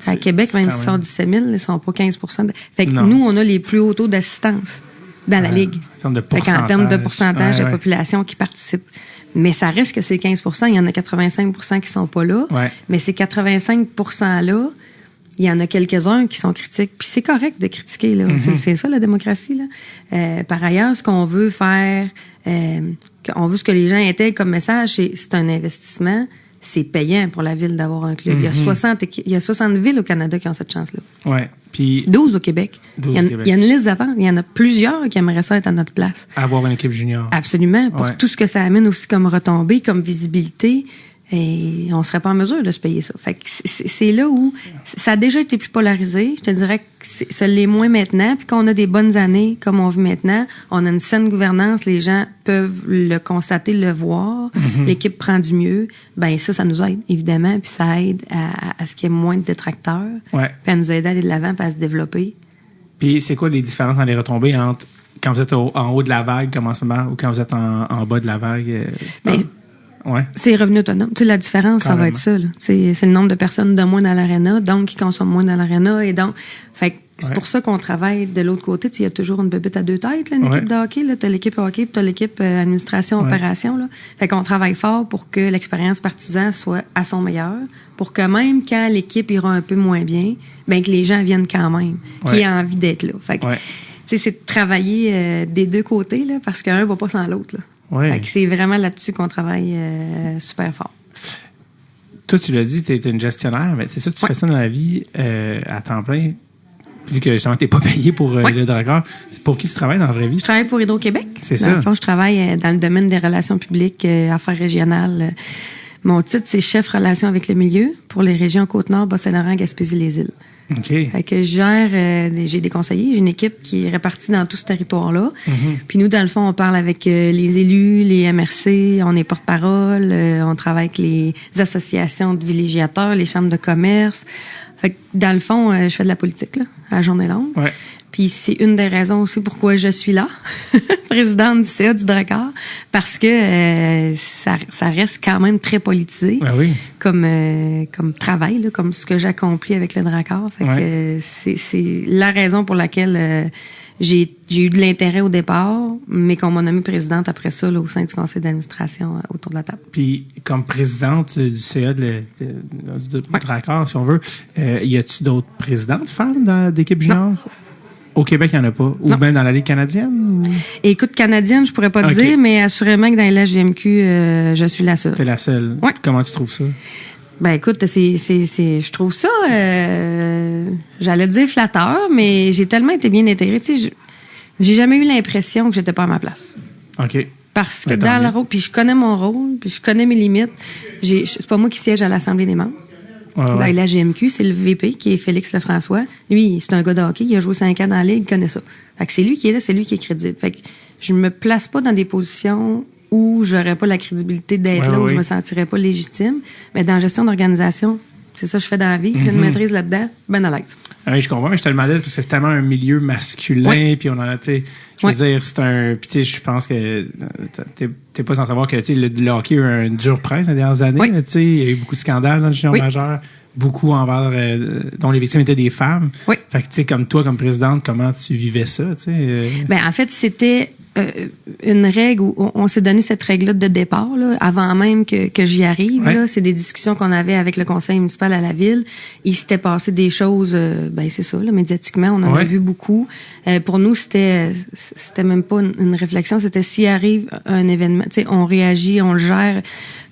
À Québec, même s'ils sont 17 000, ils sont pas 15%. Fait que nous, on a les plus hauts taux d'assistance dans la Ligue. En termes de pourcentage de population qui participe. Mais ça reste que c'est 15%. Il y en a 85% qui sont pas là. Mais ces 85%-là, il y en a quelques-uns qui sont critiques. Puis c'est correct de critiquer. Là. C'est ça, la démocratie. Là. Par ailleurs, ce qu'on veut faire, on veut ce que les gens intègrent comme message, c'est un investissement. C'est payant pour la ville d'avoir un club. Il y a 60 villes au Canada qui ont cette chance-là. Ouais. Puis 12 au Québec. Il y a une liste d'attente. Il y en a plusieurs qui aimeraient ça être à notre place. Avoir une équipe junior. Absolument. Pour tout ce que ça amène aussi comme retombée, comme visibilité. Et on serait pas en mesure de se payer ça. Fait que c'est là où ça a déjà été plus polarisé. Je te dirais que ça l'est moins maintenant. Puis quand on a des bonnes années, comme on vit maintenant, on a une saine gouvernance, les gens peuvent le constater, le voir. L'équipe prend du mieux. Ben ça nous aide, évidemment. Puis ça aide à ce qu'il y ait moins de détracteurs. Puis à nous aider à aller de l'avant puis à se développer. Puis c'est quoi les différences dans les retombées entre quand vous êtes en haut de la vague, comme en ce moment, ou quand vous êtes en bas de la vague? C'est revenu autonome. Tu sais, la différence, ça va être ça. Là. C'est le nombre de personnes de moins dans l'aréna, donc qui consomment moins dans l'aréna. Et donc, c'est pour ça qu'on travaille de l'autre côté. Il y a toujours une bébête à deux têtes, là, une équipe de hockey. Tu as l'équipe hockey puis tu as l'équipe administration-opération. Là. Fait qu'on travaille fort pour que l'expérience partisan soit à son meilleur, pour que même quand l'équipe ira un peu moins bien, ben que les gens viennent quand même, qu'ils aient envie d'être là. Fait que, c'est de travailler des deux côtés, là, parce qu'un va pas sans l'autre. Là. C'est vraiment là-dessus qu'on travaille super fort. Toi, tu l'as dit, tu es une gestionnaire, mais c'est ça, tu fais ça dans la vie à temps plein, vu que justement, tu n'es pas payé pour le Drakkar. Pour qui tu travailles dans la vraie vie? Je travaille pour Hydro-Québec. C'est ça. Dans le fond, je travaille dans le domaine des relations publiques, affaires régionales. Mon titre, c'est chef relations avec le milieu pour les régions Côte-Nord, Bas-Saint-Laurent, Gaspésie-les-Îles. OK. Fait que je gère, j'ai des conseillers, j'ai une équipe qui est répartie dans tout ce territoire-là. Puis nous, dans le fond, on parle avec les élus, les MRC, on est porte-parole, on travaille avec les associations de villégiateurs, les chambres de commerce. Fait que dans le fond, je fais de la politique, là, à journée longue. Ouais. Puis c'est une des raisons aussi pourquoi je suis là, présidente du CA du Drakkar, parce que ça reste quand même très politisé comme travail, là, comme ce que j'accomplis avec le Drakkar. Fait que c'est la raison pour laquelle j'ai eu de l'intérêt au départ, mais qu'on m'a nommée présidente après ça là, au sein du conseil d'administration autour de la table. Puis comme présidente du CA du Drakkar, si on veut, y a-tu d'autres présidentes femmes d'équipe junior? Non. Au Québec, il n'y en a pas? Ou même dans la Ligue canadienne? Ou... Écoute, canadienne, je pourrais pas te dire, mais assurément que dans la JMQ, je suis la seule. T'es la seule? Oui. Comment tu trouves ça? Ben écoute, je trouve ça, j'allais dire flatteur, mais j'ai tellement été bien intégrée. Tu sais, j'ai jamais eu l'impression que j'étais pas à ma place. OK. Parce que dans le rôle, puis je connais mon rôle, puis je connais mes limites. C'est pas moi qui siège à l'Assemblée des membres. Dans la GMQ, c'est le VP qui est Félix Lefrançois. Lui, c'est un gars de hockey, il a joué 5 ans dans la Ligue, il connaît ça. Fait que c'est lui qui est là, c'est lui qui est crédible. Fait que je me place pas dans des positions où j'aurais pas la crédibilité d'être là, où je me sentirais pas légitime. Mais dans la gestion d'organisation, c'est ça que je fais dans la vie. J'ai une maîtrise là-dedans, ben à l'aise. Oui, je comprends, mais je te demandais parce que c'est tellement un milieu masculin, puis on en a, tu sais, je veux dire, c'est un, puis tu sais, je pense que t'es pas sans savoir que, tu sais, le hockey a eu une dure presse les dernières années, tu sais, il y a eu beaucoup de scandales dans le junior majeur, beaucoup envers, dont les victimes étaient des femmes. Oui. Fait que, tu sais, comme toi, comme présidente, comment tu vivais ça, tu sais? Ben, en fait, c'était une règle où on s'est donné cette règle-là de départ, là, avant même que j'y arrive. Là, c'est des discussions qu'on avait avec le conseil municipal à la ville. Il s'était passé des choses, ben c'est ça, là, médiatiquement, on en a vu beaucoup. Pour nous, c'était même pas une réflexion, c'était s'il arrive un événement, tu sais, on réagit, on le gère.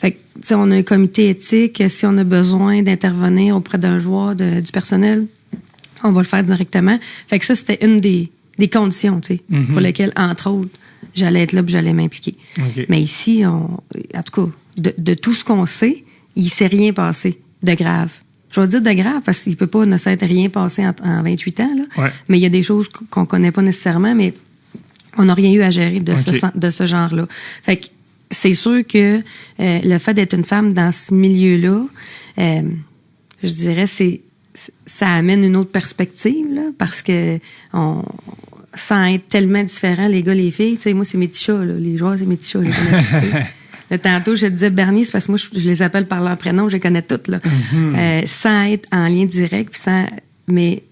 Fait que, tu sais, on a un comité éthique. Si on a besoin d'intervenir auprès d'un joueur du personnel, on va le faire directement. Fait que ça, c'était une des conditions, tu sais, pour lesquelles, entre autres, j'allais être là puis j'allais m'impliquer. Okay. Mais ici, en tout cas, de tout ce qu'on sait, il s'est rien passé de grave. Je vais dire de grave parce qu'il peut pas ne s'être rien passé en 28 ans, là. Mais il y a des choses qu'on connaît pas nécessairement, mais on n'a rien eu à gérer de ce genre-là. Fait que c'est sûr que le fait d'être une femme dans ce milieu-là, je dirais, ça amène une autre perspective, là, parce que sans être tellement différents, les gars, les filles, tu sais, moi, c'est mes petits chats, là. Les joueurs, c'est mes petits chats. Le tantôt, je te disais Bernier, c'est parce que moi, je les appelle par leur prénom, je les connais toutes, là. Sans être en lien direct, mais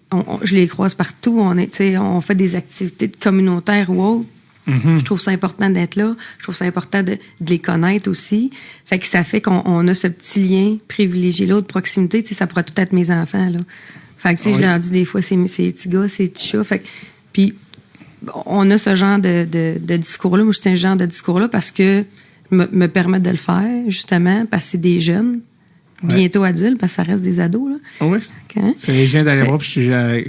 je les croise partout. On fait des activités communautaires ou autres. Je trouve ça important d'être là. Je trouve ça important de les connaître aussi. Fait que ça fait qu'on a ce petit lien privilégié-là de proximité. Tu sais, ça pourrait tout être mes enfants, là. Fait que, tu sais, je leur dis des fois, c'est petits gars, c'est petits chats. Fait que, puis, on a ce genre de discours-là. Moi, je tiens ce genre de discours-là parce que me permettre de le faire, justement, parce que c'est des jeunes, bientôt adultes, parce que ça reste des ados, là. Oui. Je viens d'aller voir, puis je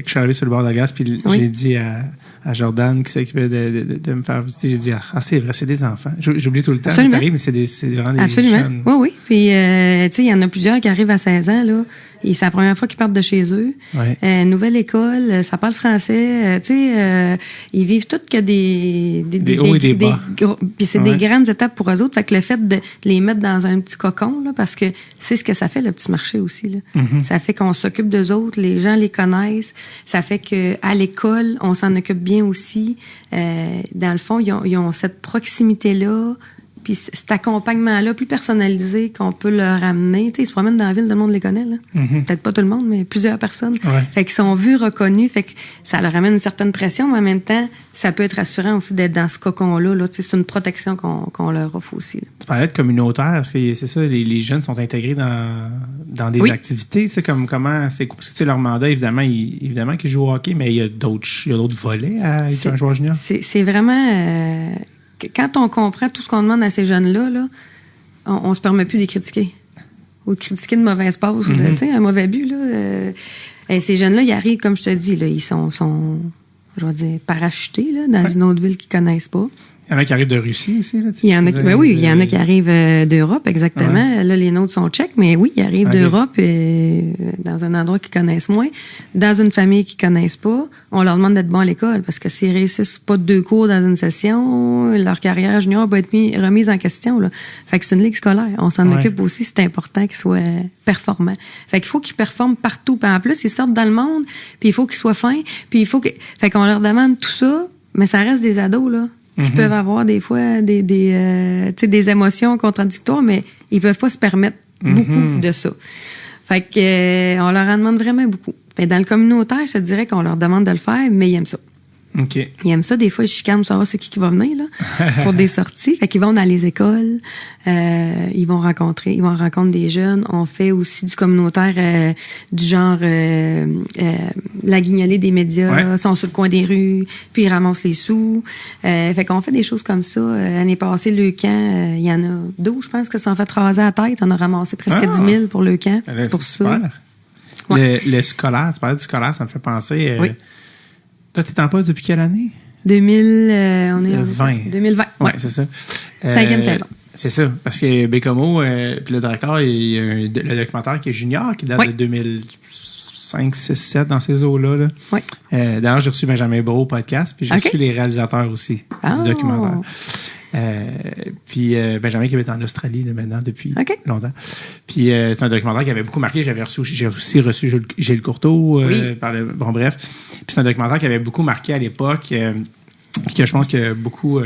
suis arrivé sur le bord de la glace, puis j'ai dit à Jordan qui s'occupait de me faire visiter, j'ai dit c'est vrai, c'est des enfants. J'oublie tout le temps, mais c'est vraiment des jeunes. Oui. Puis tu sais, il y en a plusieurs qui arrivent à 16 ans là, et c'est la première fois qu'ils partent de chez eux. Nouvelle école, ça parle français, tu sais, ils vivent toutes que des hauts et des bas. Puis c'est des grandes étapes pour eux autres, fait que le fait de les mettre dans un petit cocon là, parce que c'est ce que ça fait le petit marché aussi là. Ça fait qu'on s'occupe d'eux autres, les gens les connaissent, ça fait que à l'école, on s'en occupe bien aussi. Dans le fond, ils ont cette proximité-là, puis cet accompagnement-là plus personnalisé qu'on peut leur amener. Tu sais, ils se promènent dans la ville, tout le monde les connaît, là. Peut-être pas tout le monde, mais plusieurs personnes. Fait qu'ils sont vus, reconnus, fait que ça leur amène une certaine pression, mais en même temps, ça peut être rassurant aussi d'être dans ce cocon-là. Là. Tu sais, c'est une protection qu'on leur offre aussi. Là. Tu parlais de communautaire, parce que c'est ça, les jeunes sont intégrés dans des activités, tu sais, comme comment c'est, parce que tu sais, leur mandat, évidemment qu'ils jouent au hockey, mais il y a d'autres volets à être un joueur junior. C'est vraiment quand on comprend tout ce qu'on demande à ces jeunes-là, là, on se permet plus de les critiquer. Ou de critiquer de mauvaises passes, ou tu sais, un mauvais but, là. Ces jeunes-là, ils arrivent, comme je te dis, là, ils sont je vais dire, parachutés, là, dans une autre ville qu'ils connaissent pas. Il y en a qui arrivent de Russie aussi, là. Il y en a qui, il y en a qui arrivent d'Europe, exactement. Ouais. Là, les nôtres sont tchèques, mais oui, ils arrivent d'Europe dans un endroit qu'ils connaissent moins, dans une famille qu'ils connaissent pas. On leur demande d'être bons à l'école parce que s'ils réussissent pas 2 cours dans une session, leur carrière junior va être remise en question, là. Fait que c'est une ligue scolaire. On s'en occupe aussi. C'est important qu'ils soient performants. Fait qu'il faut qu'ils performent partout. Puis en plus, ils sortent dans le monde, puis il faut qu'ils soient fins, puis il faut que... Fait qu'on leur demande tout ça, mais ça reste des ados, là. Qui peuvent avoir des fois des émotions contradictoires, mais ils peuvent pas se permettre beaucoup de ça. Fait que on leur en demande vraiment beaucoup. Mais dans le communautaire, je te dirais qu'on leur demande de le faire, mais ils aiment ça. OK. Ils aiment ça. Des fois, ils chicanent pour savoir c'est qui va venir, là, pour des sorties. Fait qu'ils vont dans les écoles, ils vont rencontrer des jeunes. On fait aussi du communautaire, du genre, la guignolée des médias, sont sur le coin des rues, puis ils ramassent les sous. Fait qu'on fait des choses comme ça. L'année passée, le camp, il y en a 12, je pense, que ça en fait raser à la tête. On a ramassé presque 10 000 pour le camp, pour ça. Ouais. Le scolaire, tu parlais du scolaire, ça me fait penser... Oui. Toi, t'es en poste depuis quelle année? 2020. 2020. Ouais, c'est ça. 5e saison. C'est ça, parce que Bécomo, puis le Drakkar, il y a le documentaire qui est junior, qui date de 2005, 6, 7, dans ces eaux-là. Là. Oui. D'ailleurs, j'ai reçu Benjamin Beau au podcast, puis j'ai reçu les réalisateurs aussi du documentaire. Puis Benjamin qui est en Australie là, maintenant depuis longtemps. Puis c'est un documentaire qui avait beaucoup marqué. J'ai aussi reçu Gilles Courteau. Bon bref. Puis c'est un documentaire qui avait beaucoup marqué à l'époque. Puis que je pense que beaucoup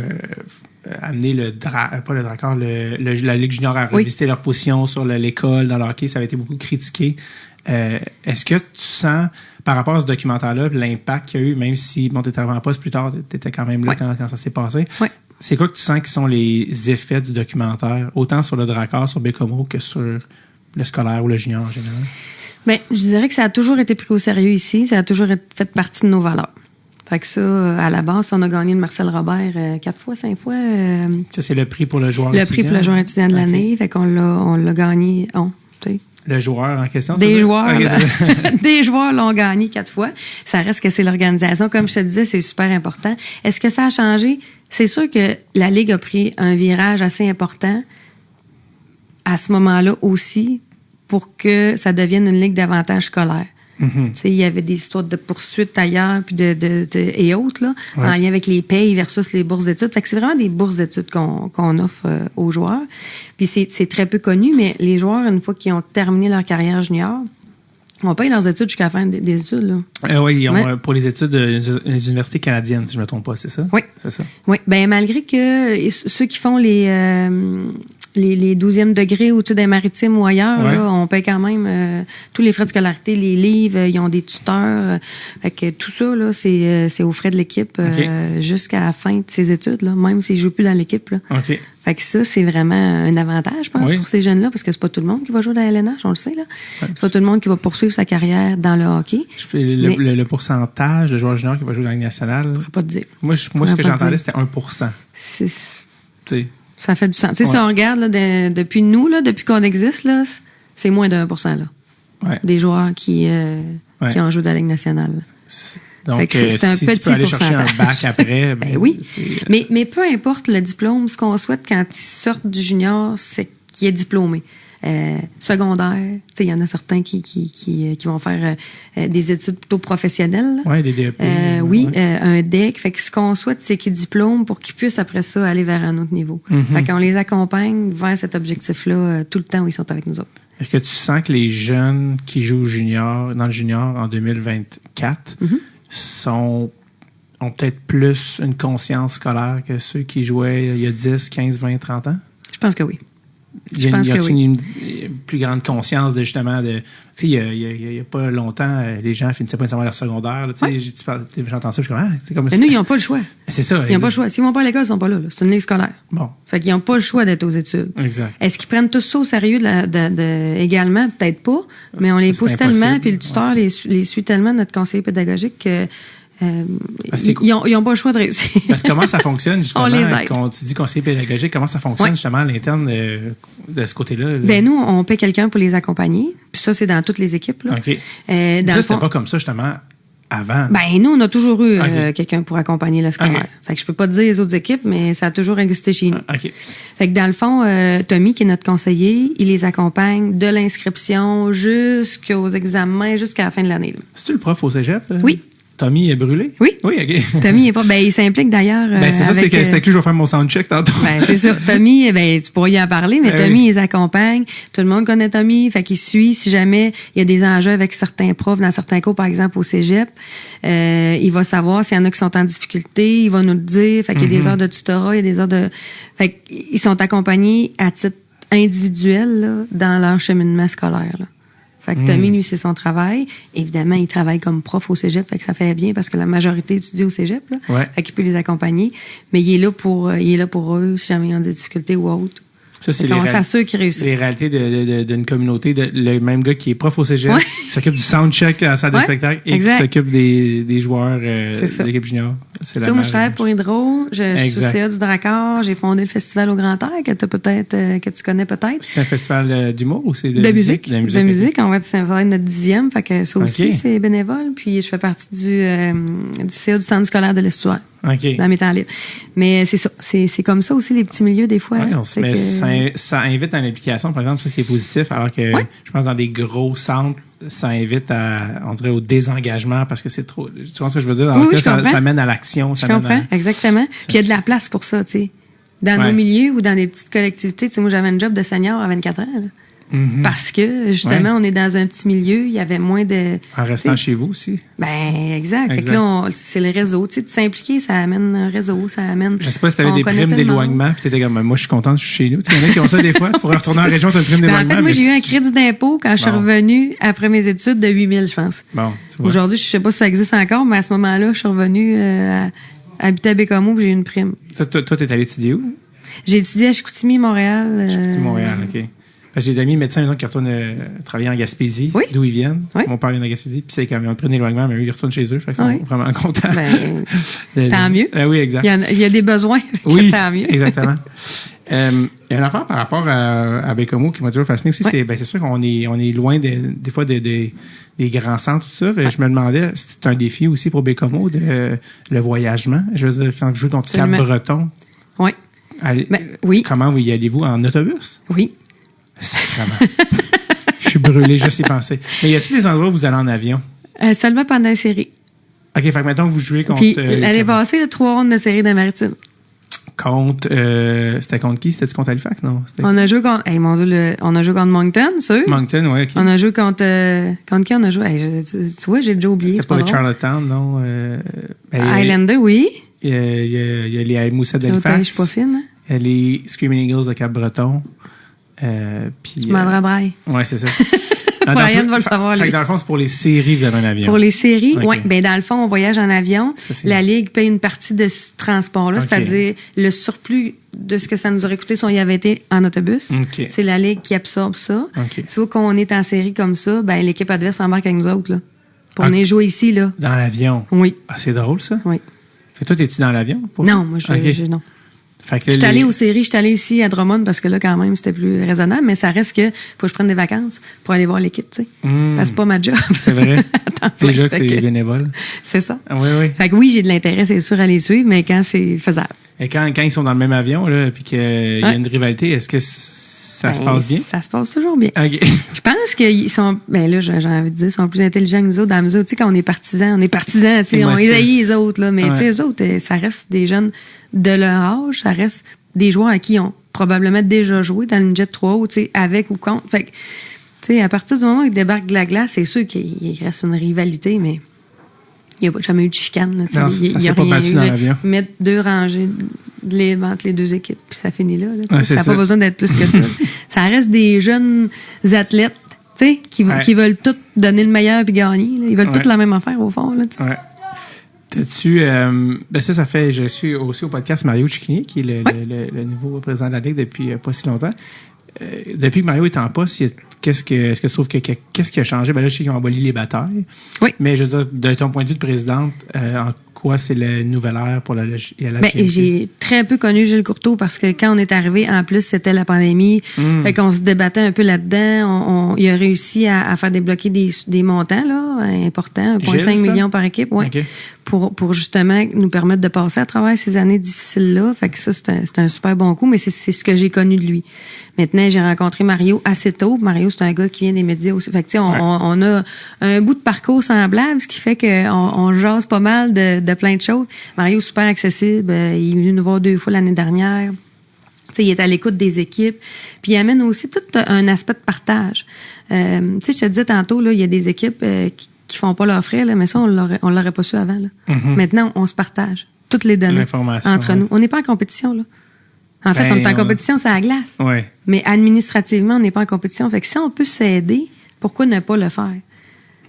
amené pas le Drakkar, la Ligue junior à revisiter leur position sur l'école, dans le hockey. Ça avait été beaucoup critiqué. Est-ce que tu sens, par rapport à ce documentaire-là, l'impact qu'il y a eu, même si, bon, t'étais avant poste plus tard, t'étais quand même là quand ça s'est passé. Oui. C'est quoi que tu sens qui sont les effets du documentaire, autant sur le Drakkar, sur Bécomo, que sur le scolaire ou le junior en général? Bien, je dirais que ça a toujours été pris au sérieux ici. Ça a toujours fait partie de nos valeurs. Fait que ça, à la base, on a gagné le Marcel Robert 4 fois, 5 fois. Ça, c'est le prix pour le joueur étudiant? Le prix pour le joueur étudiant de l'année. Fait qu'on l'a gagné, tu sais. Le joueur en question? Des joueurs, des joueurs l'ont gagné 4 fois. Ça reste que c'est l'organisation. Comme je te disais, c'est super important. Est-ce que ça a changé? C'est sûr que la Ligue a pris un virage assez important à ce moment-là aussi pour que ça devienne une Ligue davantage scolaire. Mm-hmm. Tu sais, il y avait des histoires de poursuites ailleurs puis et autres là, en lien avec les payes versus les bourses d'études. Fait que c'est vraiment des bourses d'études qu'on offre aux joueurs. Puis c'est très peu connu, mais les joueurs, une fois qu'ils ont terminé leur carrière junior, on paye leurs études jusqu'à la fin des études là. Oui, pour les études des universités canadiennes, si je me trompe pas, c'est ça? Oui. C'est ça. Oui. Ben malgré que ceux qui font les 12e degrés au-dessus des maritimes ou ailleurs, là, on paye quand même tous les frais de scolarité, les livres, ils ont des tuteurs. Fait que tout ça, là, c'est aux frais de l'équipe jusqu'à la fin de ses études, là, même s'ils ne jouent plus dans l'équipe. Là. Okay. Fait que ça, c'est vraiment un avantage, je pense, pour ces jeunes-là, parce que c'est pas tout le monde qui va jouer dans la LNH, on le sait, là. C'est pas tout le monde qui va poursuivre sa carrière dans le hockey. Le pourcentage de joueurs juniors qui va jouer dans la Ligue nationale. Je pourrais pas te dire. Moi ce que j'entendais, c'était 1%. Ça fait du sens. Tu sais, si on regarde, là, depuis qu'on existe, là, c'est moins de 1%, là. Des joueurs qui ont joué dans la Ligue nationale. Donc, c'est un petit tu peux aller chercher un bac après, ben oui. Mais peu importe le diplôme, ce qu'on souhaite quand ils sortent du junior, c'est qu'ils aient diplômé. Secondaire, tu sais, il y en a certains qui vont faire des études plutôt professionnelles. Oui, des DEP. Un DEC. Fait que ce qu'on souhaite, c'est qu'ils diplôment pour qu'ils puissent après ça aller vers un autre niveau. Mm-hmm. Fait qu'on les accompagne vers cet objectif-là tout le temps où ils sont avec nous autres. Est-ce que tu sens que les jeunes qui jouent dans le junior en 2024 ont peut-être plus une conscience scolaire que ceux qui jouaient il y a 10, 15, 20, 30 ans? Je pense que oui. Il y a une plus grande conscience de justement de. Tu sais, il y a pas longtemps, les gens finissaient pas nécessairement leur secondaire. Tu sais, j'entends ça, je suis comme c'est comme. Mais nous, ils n'ont pas le choix. C'est ça. Ils n'ont pas le choix. S'ils vont pas à l'école, ils sont pas là. C'est une ligue scolaire. Bon. Fait qu'ils n'ont pas le choix d'être aux études. Exact. Est-ce qu'ils prennent tout ça au sérieux également? Peut-être pas. Mais on les pousse tellement, puis le tuteur les suit tellement, notre conseiller pédagogique, que ils n'ont pas le choix de réussir. Parce que comment ça fonctionne, justement, quand tu dis conseiller pédagogique, comment ça fonctionne, justement, à l'interne de ce côté-là? Ben, nous, on paie quelqu'un pour les accompagner. Puis ça, c'est dans toutes les équipes, là. OK. Ça, c'était pas comme ça, justement, avant? Ben, nous, on a toujours eu Ok. quelqu'un pour accompagner le scolaire. Ok. Fait que je peux pas te dire les autres équipes, mais ça a toujours existé chez nous. OK. Fait que dans le fond, Tommy, qui est notre conseiller, il les accompagne de l'inscription jusqu'aux examens, jusqu'à la fin de l'année. Là. C'est-tu le prof au cégep? Oui. Tommy est brûlé? Oui. Oui, OK. Tommy est pas. Ben, il s'implique d'ailleurs. Ben, c'est ça, c'est que c'est avec lui que je vais faire mon soundcheck tantôt. Ben, c'est ça. Tommy, ben, tu pourrais y en parler, mais Ben Tommy, oui. il les accompagne. Tout le monde connaît Tommy. Fait qu'il suit si jamais il y a des enjeux avec certains profs, dans certains cours, par exemple, au cégep. Il va savoir s'il y en a qui sont en difficulté. Il va nous le dire. Fait qu'il y a des heures de tutorat, il y a des heures de. Fait qu'ils sont accompagnés à titre individuel, là, dans leur cheminement scolaire, là. Fait que Tommy, lui, c'est son travail. Évidemment, il travaille comme prof au cégep, fait que ça fait bien parce que la majorité étudie au cégep, là. Ouais. Fait qu'il peut les accompagner. Mais il est là pour eux si jamais ils ont des difficultés ou autre. Ça, c'est Fait qu'on s'assure qu'ils réussissent. les réalités d'une communauté. Le même gars qui est prof au cégep, Ouais. qui s'occupe du soundcheck à la salle de Ouais, spectacle et exact. qui s'occupe des joueurs C'est ça. de l'équipe junior. C'est Tu la sais, moi, je même- travaille pour Hydro, je suis Exact. CA du Dracard, j'ai fondé le festival au Grand Air, que t'as peut-être, que tu connais peut-être. C'est un festival d'humour ou c'est De musique. De De musique. On va être, ça va être notre 10e, fait que ça aussi, Ok. c'est bénévole. Puis je fais partie du CA du Centre scolaire de l'Estuaire, OK. dans mes temps libres. Mais c'est ça. C'est comme ça aussi, les petits milieux, des fois. Ouais, C'est mais que- ça invite à l'implication, par exemple, ça qui est positif, alors que Ouais. je pense dans des gros centres, ça invite on dirait, au désengagement parce que c'est trop. Tu vois ce que je veux dire? Alors Oui, que je ça, comprends. ça mène à l'action. Je comprends, exactement. Puis il y a de la place pour ça, tu sais. Dans Ouais. nos milieux ou dans des petites collectivités, tu sais, moi, j'avais un job de senior à 24 ans, là. Parce que, justement, Ouais. on est dans un petit milieu, il y avait moins de... En restant tu sais, chez vous aussi. Ben, exact. Fait que Exact. là, c'est le réseau. Tu sais, de s'impliquer, ça amène un réseau, ça amène... Je sais pas si t'avais on des connaît primes tout le monde. d'éloignement, puis t'étais comme, moi, je suis contente, je suis chez nous. Tu sais, il y en a qui ont ça des fois. Tu pourrais retourner en région, t'as une prime Ben, en d'éloignement. fait, moi, mais j'ai eu un c'est- crédit d'impôt quand je suis Bon. revenue après mes études de 8 000, je pense. Bon, tu vois. Aujourd'hui, je sais pas si ça existe encore, mais à ce moment-là, je suis revenue à habiter à Bécomo, puis j'ai eu une prime. Ça, toi, t'es allé étudier où? J'ai étudié à Chicoutimi, Montréal. Chicoutimi, Montréal, OK. Parce que j'ai des amis médecins maintenant qui retournent travailler en Gaspésie, Oui. d'où ils viennent. Oui. Mon père vient de Gaspésie, puis c'est quand ils ont pris un éloignement, mais eux, ils retournent chez eux, fait qu'ils sont Oui. vraiment contents. Ben, De- tant mieux. Oui, exact. il y a des besoins, Oui, tant mieux. exactement. Il y a une affaire par rapport à Bécomo qui m'a toujours fasciné aussi, Ouais. c'est sûr qu'on est loin des fois des grands centres, tout ça. Fait que je me demandais, c'est un défi aussi pour Bécomo, le voyagement. Je veux dire, quand vous jouez contre Absolument. Cap-Breton, Oui, allez- Ben, oui. comment vous y allez-vous? En autobus? oui. Sacrément. Je suis brûlé, juste y penser. Mais y a-t-il des endroits où vous allez en avion? Seulement pendant la série. OK, fait que mettons que vous jouez contre... Puis l'année passée, le 3 rondes de série de Maritime. C'était contre qui? C'était contre Halifax, non? C'était On a joué contre... Hey, mon Dieu, on a joué contre Moncton, sûr. Moncton, oui, OK. On a joué contre... contre qui on a joué? Hey, tu vois, j'ai déjà oublié. C'était C'est pas pas les drôle. Charlottetown, non? Highlander, oui. Il y a les Moussettes L'hôtel, d'Halifax. je suis pas fine. Hein? Il y a les Screaming Eagles de Cap-Breton. Puis, Tu m'en braille. ouais, c'est ça. Brian va le savoir, Fait lui. que dans le fond, c'est pour les séries, vous avez un avion. Pour les séries, Ok. oui. Ben dans le fond, on voyage en avion. Ça, c'est- La Ligue paye une partie de ce transport-là, Ok. c'est-à-dire le surplus de ce que ça nous aurait coûté si on y avait été en autobus. Ok. C'est la Ligue qui absorbe ça. Ok. Tu vois qu'on est en série comme ça, ben l'équipe adverse embarque avec nous autres. Là. Pour Ah. on est joué ici, là. Dans l'avion. Oui. Ah, c'est drôle, ça. Oui. Fait que toi, t'es-tu dans l'avion? pour- Non, moi, Ok. non. Fait que là, J'étais allée aux séries, j'étais allée ici à Drummond parce que là, quand même, c'était plus raisonnable, mais ça reste que faut que je prenne des vacances pour aller voir l'équipe, tu sais. Parce que c'est pas ma job. C'est vrai. À temps plein. Déjà que Fait c'est que bénévole. c'est ça. Ah, oui, oui. Fait que oui, j'ai de l'intérêt, c'est sûr, à les suivre, mais quand c'est faisable. Et quand ils sont dans le même avion, là, puis qu'il y a Ouais. une rivalité, est-ce que ça se Ben, passe bien? Ça se passe toujours bien. OK. Je pense qu'ils sont, ben là, j'ai envie de dire, ils sont plus intelligents que nous autres dans la mesure, tu sais, quand on est partisans, tu sais, on Émotif. ésaillit les autres, là, mais Ouais. tu sais, eux autres, ça reste des jeunes de leur âge, ça reste des joueurs à qui ils ont probablement déjà joué dans une Jet 3 ou, tu sais, avec ou contre. Fait que, tu sais, à partir du moment où ils débarquent de la glace, c'est sûr qu'il reste une rivalité, mais il n'y a jamais eu de chicane, là, tu sais. Non, Il ça y a s'est pas rien battu eu, dans là. l'avion. Mettre 2 rangées de lait entre les 2 équipes, puis ça finit là, tu sais. Ouais, c'est Ça n'a ça. pas besoin d'être plus que ça. Ça reste des jeunes athlètes, tu sais, qui Ouais. veulent tous donner le meilleur puis gagner. Là. Ils veulent Ouais. tous la même affaire, au fond. Là, tu sais. Ouais. T'as-tu. Ben ça fait. Je suis aussi au podcast Mario Cicchini, qui est le nouveau président de la Ligue depuis pas si longtemps. Depuis que Mario est en poste, est-ce que tu trouves qu'est-ce qui a changé? Ben là, je sais qu'ils ont aboli les batailles. Oui. Mais je veux dire, de ton point de vue de présidente, en toi, c'est le nouvel air pour la Ben, j'ai très peu connu Gilles Courteau parce que quand on est arrivé, en plus, c'était la pandémie. Fait qu'on se débattait un peu là-dedans. Il a réussi à faire débloquer des montants, là, importants, 1,5 million par équipe, ouais. Okay. Pour justement nous permettre de passer à travers ces années difficiles-là. Fait que ça, c'est un super bon coup, mais c'est ce que j'ai connu de lui. Maintenant, j'ai rencontré Mario assez tôt. Mario, c'est un gars qui vient des médias aussi. Fait que, tu sais, on a un bout de parcours semblable, ce qui fait qu'on jase pas mal de plein de choses. Mario, super accessible. Il est venu nous voir 2 fois l'année dernière. Tu sais, il est à l'écoute des équipes. Puis il amène aussi tout un aspect de partage. Tu sais, je te disais tantôt, là, il y a des équipes qui font pas leurs frais, là, mais ça, on l'aurait pas su avant, là. Mm-hmm. Maintenant, on se partage toutes les données entre nous. On n'est pas en compétition, là. En fait, on est en compétition, c'est à la glace. Ouais. Mais administrativement, on n'est pas en compétition. Fait que si on peut s'aider, pourquoi ne pas le faire?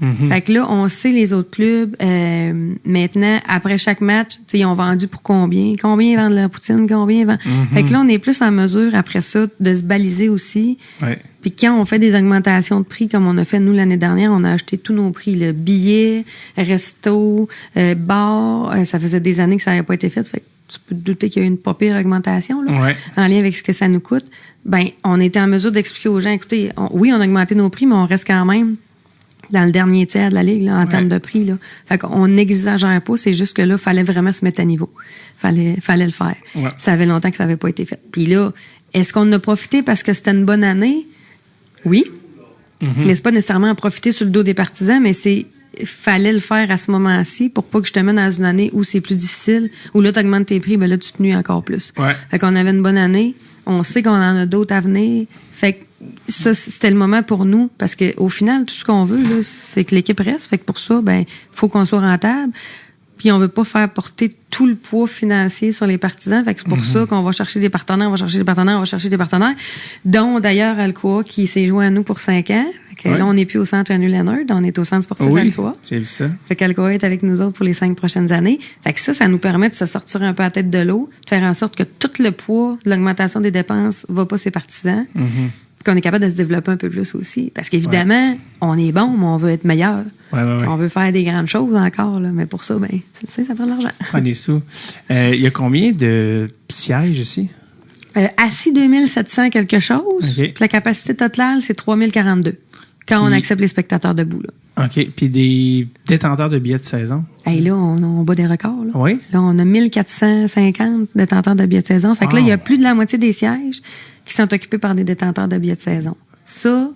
Mm-hmm. Fait que là, on sait les autres clubs. Maintenant, après chaque match, ils ont vendu pour combien? Combien ils vendent la poutine? Combien ils vendent? Mm-hmm. Fait que là, on est plus en mesure, après ça, de se baliser aussi. Ouais. Puis quand on fait des augmentations de prix, comme on a fait, nous, l'année dernière, on a acheté tous nos prix. Le billet, resto, bar. Ça faisait des années que ça n'avait pas été fait. Fait que tu peux te douter qu'il y a eu une pas pire augmentation, là, ouais. en lien avec ce que ça nous coûte. Ben, on était en mesure d'expliquer aux gens, écoutez, oui, on a augmenté nos prix, mais on reste quand même dans le dernier tiers de la ligue, là, en termes de prix, là. Fait qu'on n'exagère pas, c'est juste que là, fallait vraiment se mettre à niveau. Fallait le faire. Ouais. Ça avait longtemps que ça n'avait pas été fait. Puis là, est-ce qu'on en a profité parce que c'était une bonne année? Oui. Mm-hmm. Mais c'est pas nécessairement en profiter sur le dos des partisans, mais fallait le faire à ce moment-ci pour pas que je te mène dans une année où c'est plus difficile, où là, tu augmentes tes prix, ben là, tu te nuis encore plus. Ouais. Fait qu'on avait une bonne année. On sait qu'on en a d'autres à venir. Fait que ça, c'était le moment pour nous, parce que au final, tout ce qu'on veut, là, c'est que l'équipe reste. Fait que pour ça, ben, faut qu'on soit rentable. Puis on veut pas faire porter tout le poids financier sur les partisans. Fait que c'est pour ça qu'on va chercher des partenaires, dont d'ailleurs Alcoa qui s'est joint à nous pour 5 ans. Fait que là, on n'est plus au centre Anu Leonard, on est au centre sportif Alcoa. J'ai vu ça. Fait qu'Alcoa est avec nous autres pour les 5 prochaines années. Fait que ça nous permet de se sortir un peu la tête de l'eau, de faire en sorte que tout le poids de l'augmentation des dépenses va pas ses partisans. Mm-hmm. Qu'on est capable de se développer un peu plus aussi. Parce qu'évidemment, on est bon, mais on veut être meilleur. Ouais. On veut faire des grandes choses encore, là. Mais pour ça, ben, tu sais, ça prend de l'argent. Prends des sous. Il y a combien de sièges ici? Assis 2700 quelque chose. Okay. Puis la capacité totale, c'est 3042. Quand on accepte les spectateurs debout, là. OK. Puis des détenteurs de billets de saison? Hey, là, on bat des records, là. Oui? Là, on a 1450 détenteurs de billets de saison. Fait que là, il y a plus de la moitié des sièges qui sont occupés par des détenteurs de billets de saison. Ça,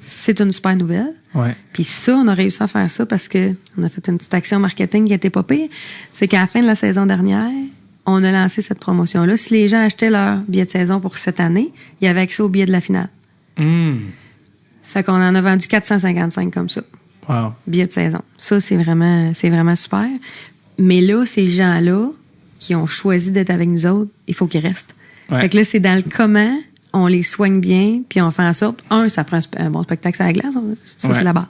c'est une super nouvelle. Ouais. Puis ça, on a réussi à faire ça parce que on a fait une petite action marketing qui était pas pire. C'est qu'à la fin de la saison dernière, on a lancé cette promotion-là. Si les gens achetaient leur billet de saison pour cette année, il y avait accès au billet de la finale. Fait qu'on en a vendu 455 comme ça. Wow. Billets de saison. Ça, c'est vraiment super. Mais là, ces gens-là qui ont choisi d'être avec nous autres, il faut qu'ils restent. Ouais. Fait que là, c'est dans le comment, on les soigne bien, puis on fait en sorte, ça prend un bon spectacle à la glace, ça, c'est la base.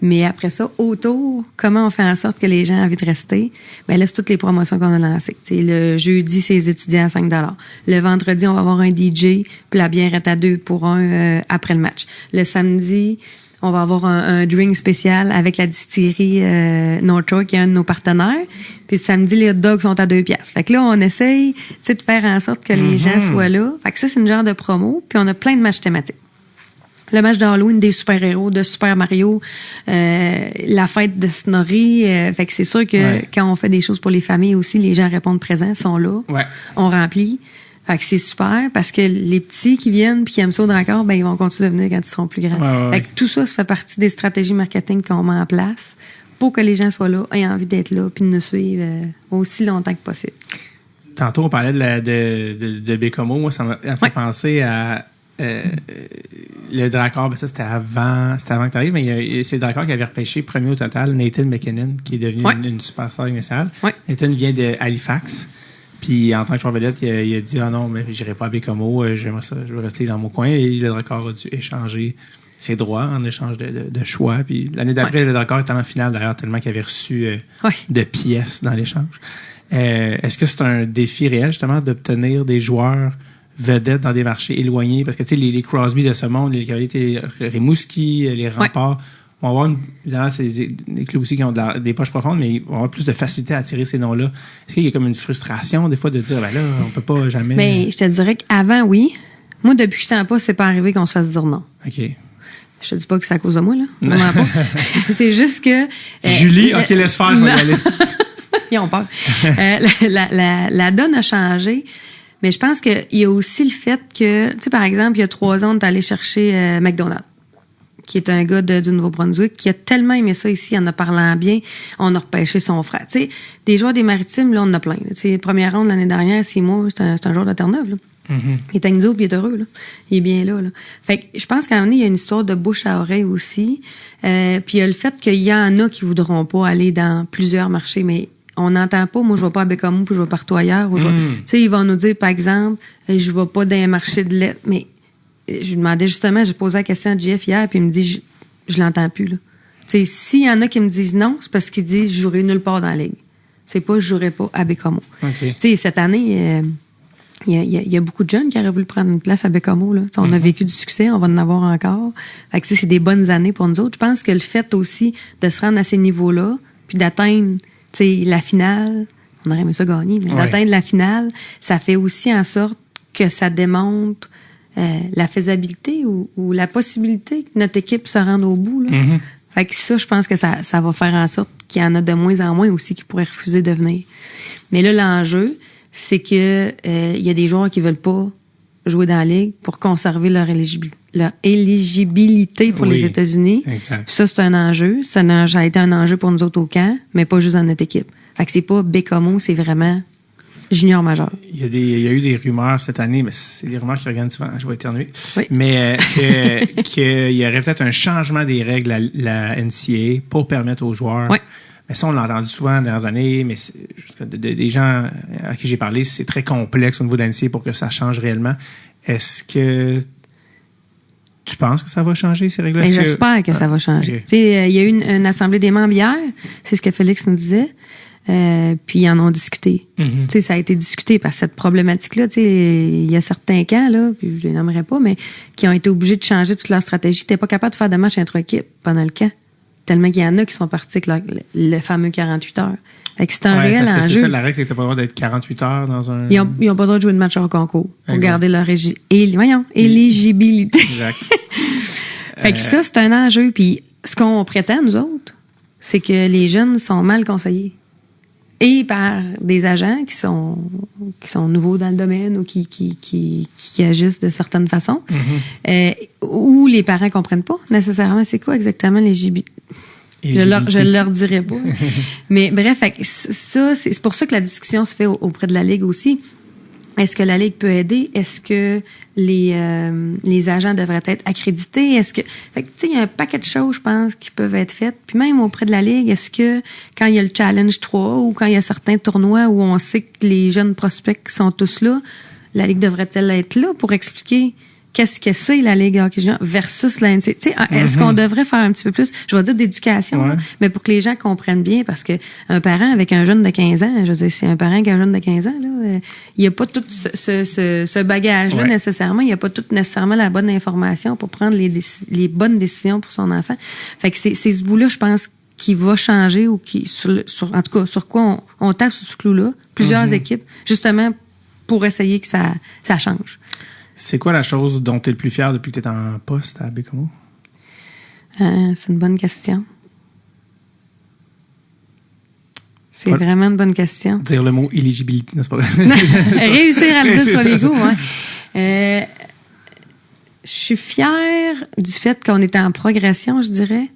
Mais après ça, autour, comment on fait en sorte que les gens aient envie de rester? Ben là, c'est toutes les promotions qu'on a lancées. T'sais, le jeudi, c'est les étudiants à 5 $. Le vendredi, on va avoir un DJ, puis la bière est à 2 pour 1 après le match. Le samedi, on va avoir un drink spécial avec la distillerie North Shore, qui est un de nos partenaires. Puis samedi, les hot dogs sont à 2 $. Fait que là, on essaye de faire en sorte que les gens soient là. Fait que ça, c'est une genre de promo. Puis on a plein de matchs thématiques. Le match d'Halloween des super-héros, de Super Mario, la fête de Snorri. Fait que c'est sûr que quand on fait des choses pour les familles aussi, les gens répondent présents, sont là. Ouais. On remplit. Fait que c'est super parce que les petits qui viennent puis qui aiment ça au Dracor, ben ils vont continuer de venir quand ils seront plus grands. Fait que tout ça fait partie des stratégies marketing qu'on met en place pour que les gens soient là, aient envie d'être là puis de nous suivre aussi longtemps que possible. Tantôt, on parlait de Bécomo. Moi, ça m'a fait penser à le Dracor. Ben ça, c'était avant que tu arrives, mais c'est le Dracor qui avait repêché premier au total, Nathan McKinnon, qui est devenu une superstar nationale. Nathan vient de Halifax. Puis, en tant que joueur vedette, il a dit « Ah non, mais j'irai pas à Bécomo, j'aimerais ça, je veux rester dans mon coin. » Et le Dracor a dû échanger ses droits en échange de choix. Puis, l'année d'après, le Dracor était en finale, d'ailleurs, tellement qu'il avait reçu de pièces dans l'échange. Est-ce que c'est un défi réel, justement, d'obtenir des joueurs vedettes dans des marchés éloignés? Parce que, tu sais, les Crosby de ce monde, les Rimouski, les Remparts, vont avoir, évidemment, c'est des clubs aussi qui ont des poches profondes, mais ils vont avoir plus de facilité à attirer ces noms-là. Est-ce qu'il y a comme une frustration, des fois, de dire, ben là, on peut pas jamais... Ben, je te dirais qu'avant, oui. Moi, depuis que j'étais en poste, c'est pas arrivé qu'on se fasse dire non. OK. Je te dis pas que c'est à cause de moi, là. Vraiment pas. C'est juste que... Julie, OK, laisse faire, je vais y aller. Ils ont peur. La donne a changé, mais je pense qu'il y a aussi le fait que, tu sais, par exemple, il y a 3 ans, on est allé chercher McDonald's, qui est un gars du Nouveau-Brunswick, qui a tellement aimé ça ici, en a parlant bien, on a repêché son frère. Tu sais, des joueurs des Maritimes, là, on en a plein. Tu sais, première ronde l'année dernière, 6 mois, c'est un joueur de Terre-Neuve, là. Mm-hmm. Il est avec nous autres, puis il est heureux, là. Il est bien là. Fait que je pense qu'à un moment donné, il y a une histoire de bouche à oreille aussi. Puis il y a le fait qu'il y en a qui voudront pas aller dans plusieurs marchés, mais on n'entend pas, moi, je vais pas à Bécomo, puis je vais partout ailleurs. Tu sais, ils vont nous dire, par exemple, je vais pas dans un marché de lait. Mais je lui demandais justement, j'ai posé la question à JF hier, puis il me dit, je l'entends plus, là. Tu sais, s'il y en a qui me disent non, c'est parce qu'ils disent, je jouerai nulle part dans la ligue. C'est pas, je jouerai pas à Bécomo. Okay. Tu sais, cette année... Il y a beaucoup de jeunes qui auraient voulu prendre une place à Bécomo, là. On a vécu du succès, on va en avoir encore. Fait que c'est des bonnes années pour nous autres. Je pense que le fait aussi de se rendre à ces niveaux-là, puis d'atteindre, la finale, on aurait aimé ça gagner, mais d'atteindre la finale, ça fait aussi en sorte que ça démontre la faisabilité ou la possibilité que notre équipe se rende au bout, là. Fait que ça, je pense que ça va faire en sorte qu'il y en a de moins en moins aussi qui pourraient refuser de venir. Mais là, l'enjeu, c'est que y a des joueurs qui veulent pas jouer dans la ligue pour conserver leur éligibilité pour les États-Unis. Exact. Ça, c'est un enjeu. Ça a été un enjeu pour nous autres au camp, mais pas juste dans notre équipe. Fait que c'est pas Bécomo, c'est vraiment junior majeur. Il y a eu des rumeurs cette année, mais c'est des rumeurs qui reviennent souvent. Je vais éternuer. Oui. Mais qu'il y aurait peut-être un changement des règles à la NCAA pour permettre aux joueurs... Oui. Mais ça, on l'a entendu souvent dans les années, mais des gens à qui j'ai parlé, c'est très complexe au niveau de la NCAA pour que ça change réellement. Est-ce que tu penses que ça va changer, ces règles-là? J'espère que ça va changer. Okay. Tu sais, il y a eu une assemblée des membres hier, c'est ce que Félix nous disait, puis ils en ont discuté. Tu sais, ça a été discuté parce que cette problématique-là, tu sais, il y a certains camps, là, puis je les nommerai pas, mais qui ont été obligés de changer toute leur stratégie. T'es pas capable de faire de match intra-équipe pendant le camp. Tellement qu'il y en a qui sont partis avec le fameux 48 heures. Fait que c'est un réel enjeu. C'est ça, la règle, c'est que t'as pas le droit d'être 48 heures dans un... Ils ont pas le droit de jouer de match hors concours pour garder leur éligibilité. Exact. Fait que ça, c'est un enjeu. Puis ce qu'on prétend, nous autres, c'est que les jeunes sont mal conseillés. Et par des agents qui sont nouveaux dans le domaine ou qui agissent de certaines façons. Ou les parents comprennent pas nécessairement c'est quoi exactement l'éligibilité. Je leur dirai pas. Mais bref, ça, c'est pour ça que la discussion se fait auprès de la Ligue aussi. Est-ce que la Ligue peut aider? Est-ce que les agents devraient être accrédités? Fait que, tu sais, il y a un paquet de choses, je pense, qui peuvent être faites. Puis même auprès de la Ligue, est-ce que quand il y a le Challenge 3 ou quand il y a certains tournois où on sait que les jeunes prospects sont tous là, la Ligue devrait-elle être là pour expliquer qu'est-ce que c'est la Ligue hockey junior versus la NCAA? Tu sais, est-ce qu'on devrait faire un petit peu plus, je vais dire d'éducation, là, mais pour que les gens comprennent bien, parce que un parent avec un jeune de 15 ans, je veux dire, c'est un parent qui a un jeune de 15 ans, là, il n'y a pas tout ce bagage-là nécessairement, il n'y a pas tout nécessairement la bonne information pour prendre les bonnes décisions pour son enfant. Fait que c'est ce bout-là, je pense, qui va changer ou en tout cas, sur quoi on tape sur ce clou-là, plusieurs équipes, justement, pour essayer que ça change. C'est quoi la chose dont tu es le plus fier depuis que tu es en poste à Bécomo? C'est une bonne question. C'est vraiment une bonne question. Dire le mot éligibilité, n'est-ce pas? Réussir à le dire sur les coups, ouais. Je suis fière du fait qu'on était en progression, je dirais.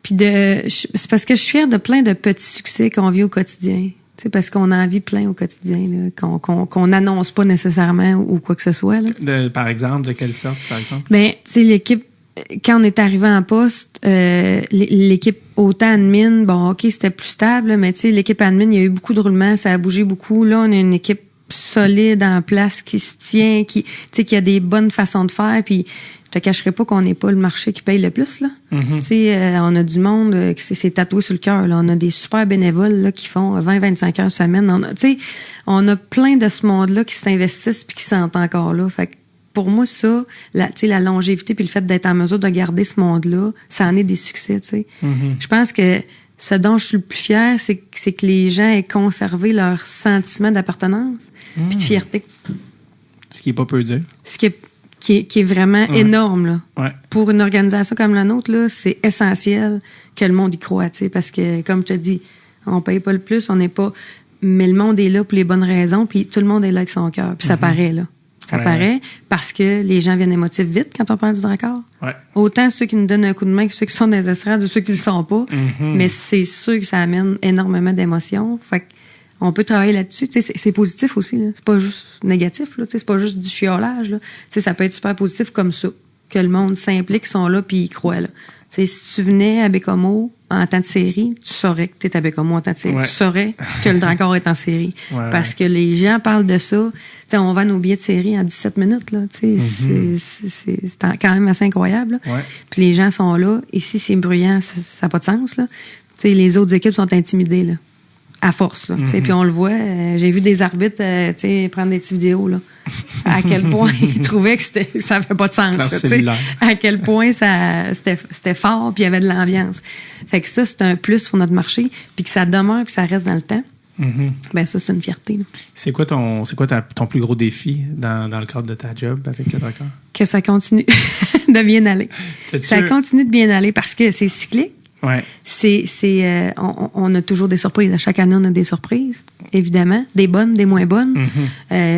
Puis c'est parce que je suis fière de plein de petits succès qu'on vit au quotidien. C'est parce qu'on en vit plein au quotidien, là, qu'on n'annonce pas nécessairement ou quoi que ce soit. Là. Par exemple, de quelle sorte, par exemple? Ben, tu sais, l'équipe, quand on est arrivé en poste, l'équipe autant admin, bon, ok, c'était plus stable, mais tu sais, l'équipe admin, il y a eu beaucoup de roulements, ça a bougé beaucoup. Là, on a une équipe solide en place qui se tient, qui a des bonnes façons de faire, puis je te cacherai pas qu'on n'est pas le marché qui paye le plus, là. Tu sais, on a du monde qui s'est tatoué sur le cœur, là. On a des super bénévoles, là, qui font 20-25 heures semaine. On a plein de ce monde-là qui s'investissent puis qui sont encore là. Fait que pour moi, ça, la longévité puis le fait d'être en mesure de garder ce monde-là, ça en est des succès, tu sais. Je pense que ce dont je suis le plus fière, c'est que les gens aient conservé leur sentiment d'appartenance puis de fierté. Ce qui est pas peu dire. Ce qui est vraiment énorme, là. Ouais. Pour une organisation comme la nôtre, là, c'est essentiel que le monde y croit, tu sais, parce que, comme je te dis, on paye pas le plus, on n'est pas... Mais le monde est là pour les bonnes raisons, puis tout le monde est là avec son cœur. Puis ça paraît, là. Ça paraît parce que les gens viennent émotifs vite quand on parle du Dracor. Ouais. Autant ceux qui nous donnent un coup de main que ceux qui sont dans les estrades ou ceux qui ne le sont pas. Mais c'est sûr que ça amène énormément d'émotions. Fait qu'on peut travailler là-dessus. Tu sais, c'est positif aussi, là. C'est pas juste négatif, là. Tu sais, c'est pas juste du chiolage, là. Tu sais, ça peut être super positif comme ça. Que le monde s'implique, sont là, puis ils croient, là. Tu sais, si tu venais à Bécomo en temps de série, tu saurais que tu es à Bécomo en temps de série. Tu saurais que le Dracor est en série. Parce que les gens parlent de ça. Tu sais, on vend nos billets de série en 17 minutes, là. Tu sais, c'est quand même assez incroyable, là. Puis les gens sont là. Ici, c'est bruyant, ça n'a pas de sens, là. Tu sais, les autres équipes sont intimidées, là. À force, là. Tu sais, puis on le voit. J'ai vu des arbitres, tu sais, prendre des petites vidéos, là. À quel point ils trouvaient que ça n'avait pas de sens, là, tu sais. À quel point c'était fort, puis il y avait de l'ambiance. Fait que ça, c'est un plus pour notre marché, puis que ça demeure, puis ça reste dans le temps. Ben ça, c'est une fierté, là. C'est quoi ton plus gros défi dans le cadre de ta job avec le Dracor? Que ça continue de bien aller. Ça continue de bien aller parce que c'est cyclique. Ouais. On a toujours des surprises. À chaque année, on a des surprises, évidemment. Des bonnes, des moins bonnes.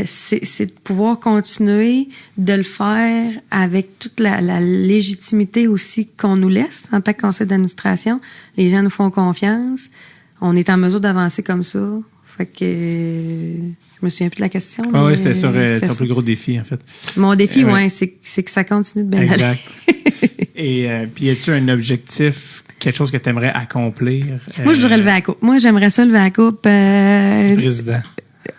C'est de pouvoir continuer de le faire avec toute la légitimité aussi qu'on nous laisse en tant que conseil d'administration. Les gens nous font confiance. On est en mesure d'avancer comme ça. Fait que je me souviens plus de la question. Oui, c'était sur ton plus gros défi, en fait. Mon défi, c'est que ça continue de bien aller. Exact. Et puis, y a-tu un objectif, quelque chose que tu aimerais accomplir? Moi, je voudrais lever la coupe. Moi, j'aimerais ça lever la coupe. Du président.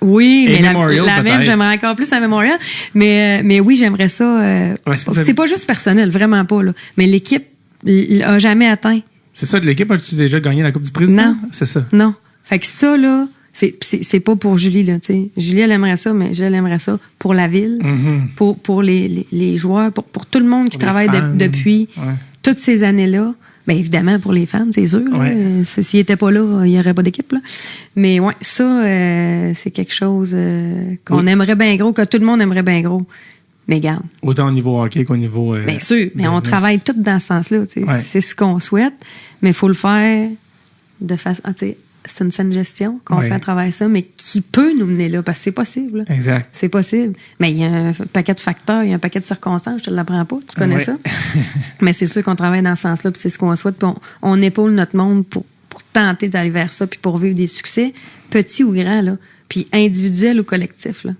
Oui, et mais Memorial, la même, j'aimerais encore plus à Memorial. Mais oui, j'aimerais ça. C'est pas juste personnel, vraiment pas, là. Mais l'équipe a jamais atteint. C'est ça, de l'équipe, as-tu déjà gagné la Coupe du Président? Non. C'est ça. Non. Fait que ça, là, c'est pas pour Julie, là, tu sais. Julie, elle aimerait ça, mais je l'aimerais ça pour la ville, pour les joueurs, pour tout le monde qui travaille depuis toutes ces années-là. Bien, évidemment, pour les fans, c'est sûr. S'ils n'étaient pas là, il n'y aurait pas d'équipe, là. Mais ouais, ça, c'est quelque chose qu'on aimerait bien gros, que tout le monde aimerait bien gros. Mais garde. Autant au niveau hockey qu'au niveau... bien sûr, mais on travaille tout dans ce sens-là. C'est ce qu'on souhaite, mais il faut le faire de façon... C'est une saine gestion qu'on fait à travers ça, mais qui peut nous mener là, parce que c'est possible. Là. Exact. C'est possible. Mais il y a un paquet de facteurs, il y a un paquet de circonstances, je te l'apprends pas, tu connais ça. Mais c'est sûr qu'on travaille dans ce sens-là, puis c'est ce qu'on souhaite, puis on épaule notre monde pour tenter d'aller vers ça, puis pour vivre des succès, petits ou grands, là, puis individuels ou collectifs. Là.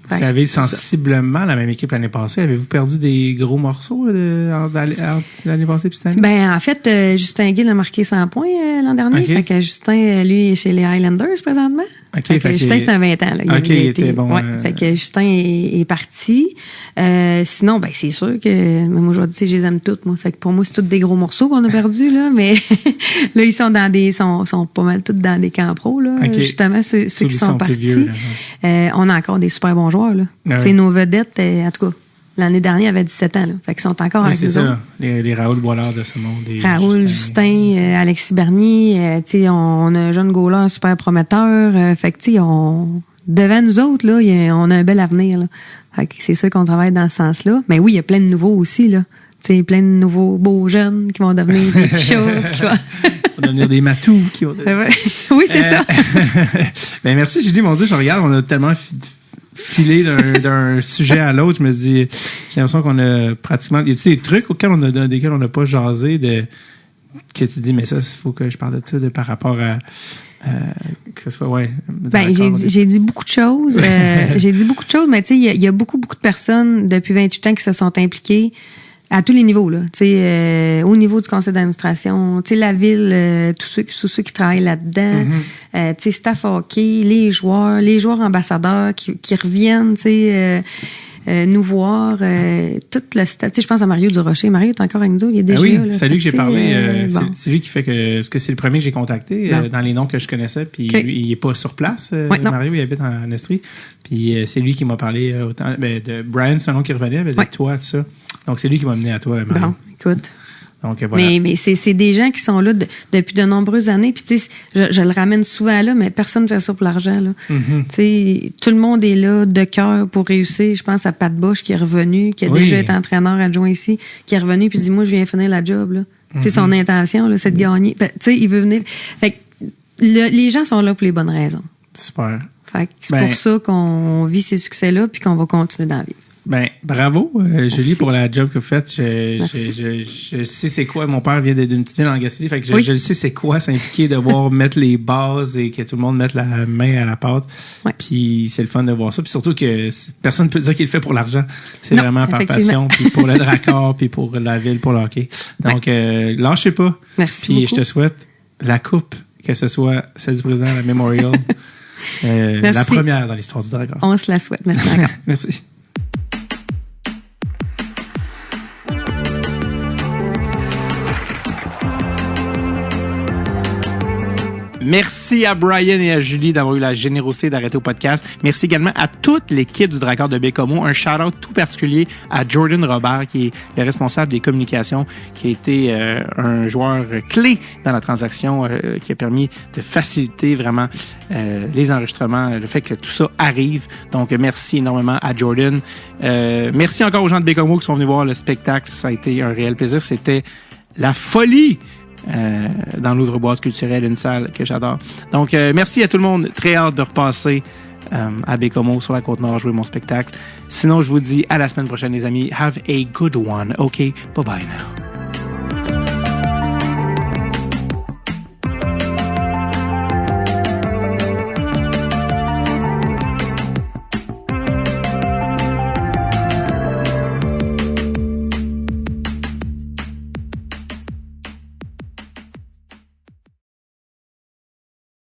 Vous avez sensiblement la même équipe l'année passée. Avez-vous perdu des gros morceaux l'année passée puis cette année? Ben, en fait, Justin Gill a marqué 100 points l'an dernier. Okay. Fait que Justin, lui, est chez les Highlanders présentement. Okay, fait que Justin, c'est un 20 ans. Là. Il était bon. Ouais, fait que Justin est parti. Sinon, ben c'est sûr que moi, je vais dire, je les aime toutes. Moi. Fait que pour moi, c'est tous des gros morceaux qu'on a perdus. Là, mais là, ils sont sont pas mal tous dans des camps pro. Là, justement, ceux qui sont partis. Vieux, on a encore des super bons joueurs. Là. Nos vedettes, en tout cas, l'année dernière, avaient 17 ans. Là. Fait qu'ils sont encore avec nous autres. Les Raoul Boilard de ce monde. Raoul, Justin, Alexis Bernier. On a un jeune goaler super prometteur. Fait que, devant nous autres, là, on a un bel avenir. Là. Fait que c'est sûr qu'on travaille dans ce sens-là. Mais oui, il y a plein de nouveaux aussi. Là. Plein de nouveaux beaux jeunes qui vont devenir des petits qui vont devenir des matous. Oui, c'est ça. Ben, merci, Julie. Mon Dieu, je regarde, on a tellement filé d'un sujet à l'autre. Je me dis, j'ai l'impression qu'on a pratiquement... Y a-t-il des trucs desquels on n'a pas jasé que tu dis, mais ça, il faut que je parle de ça par rapport à... que ce soit, j'ai dit beaucoup de choses. J'ai dit beaucoup de choses, mais tu sais, il y a beaucoup de personnes depuis 28 ans qui se sont impliquées à tous les niveaux, là. Tu sais, au niveau du conseil d'administration, tu sais, la ville, tous ceux qui travaillent là-dedans, tu sais, staff hockey, les joueurs ambassadeurs qui reviennent, tu sais, nous voir, tout le staff. Tu sais, je pense à Mario Durocher. Mario est encore avec nous, il est déjà oui, là. c'est lui que j'ai parlé. Bon. C'est lui qui fait parce que c'est le premier que j'ai contacté dans les noms que je connaissais. Puis Okay. lui, il est pas sur place. Non. Mario, il habite en Estrie. Puis c'est lui qui m'a parlé autant de Brian, c'est un nom qui revenait, de toi, tout ça. Donc c'est lui qui m'a mené à toi, Mario. Bon, écoute. Donc voilà. Mais c'est des gens qui sont là depuis de nombreuses années. Puis tu sais, je le ramène souvent là, mais personne ne fait ça pour l'argent là. Mm-hmm. Tu sais, tout le monde est là de cœur pour réussir. Je pense à Pat Bosch qui est revenu, qui a déjà été entraîneur adjoint ici, qui est revenu puis dit moi je viens finir la job là. Tu sais, son intention là, c'est de gagner. Tu sais, il veut venir. Fait que les gens sont là pour les bonnes raisons. Super. Fait que c'est pour ça qu'on vit ces succès là puis qu'on va continuer d'en vivre. Ben, bravo, Julie, pour la job que vous faites. Je sais c'est quoi. Mon père vient d'une petite ville en Gaspésie, fait que je le sais c'est quoi s'impliquer, devoir mettre les bases et que tout le monde mette la main à la pâte. Ouais. Puis c'est le fun de voir ça. Puis surtout que personne ne peut dire qu'il le fait pour l'argent. C'est vraiment par passion, puis pour le Dracor, puis pour la ville, pour le hockey. Donc, lâchez pas. Merci puis beaucoup. Je te souhaite la coupe, que ce soit celle du président, la Memorial, la première dans l'histoire du Dracor. On se la souhaite. Merci encore. Merci. Merci à Brian et à Julie d'avoir eu la générosité d'arrêter au podcast. Merci également à toute l'équipe du Dracor de Baie-Comeau. Un shout-out tout particulier à Jordan Robert, qui est le responsable des communications, qui a été un joueur clé dans la transaction, qui a permis de faciliter vraiment les enregistrements, le fait que tout ça arrive. Donc, merci énormément à Jordan. Merci encore aux gens de Baie-Comeau qui sont venus voir le spectacle. Ça a été un réel plaisir. C'était la folie! Dans l'ouvre-boîte culturelle, une salle que j'adore. Donc, merci à tout le monde. Très hâte de repasser à Baie-Comeau sur la Côte-Nord jouer mon spectacle. Sinon, je vous dis à la semaine prochaine, les amis. Have a good one. OK? Bye-bye now.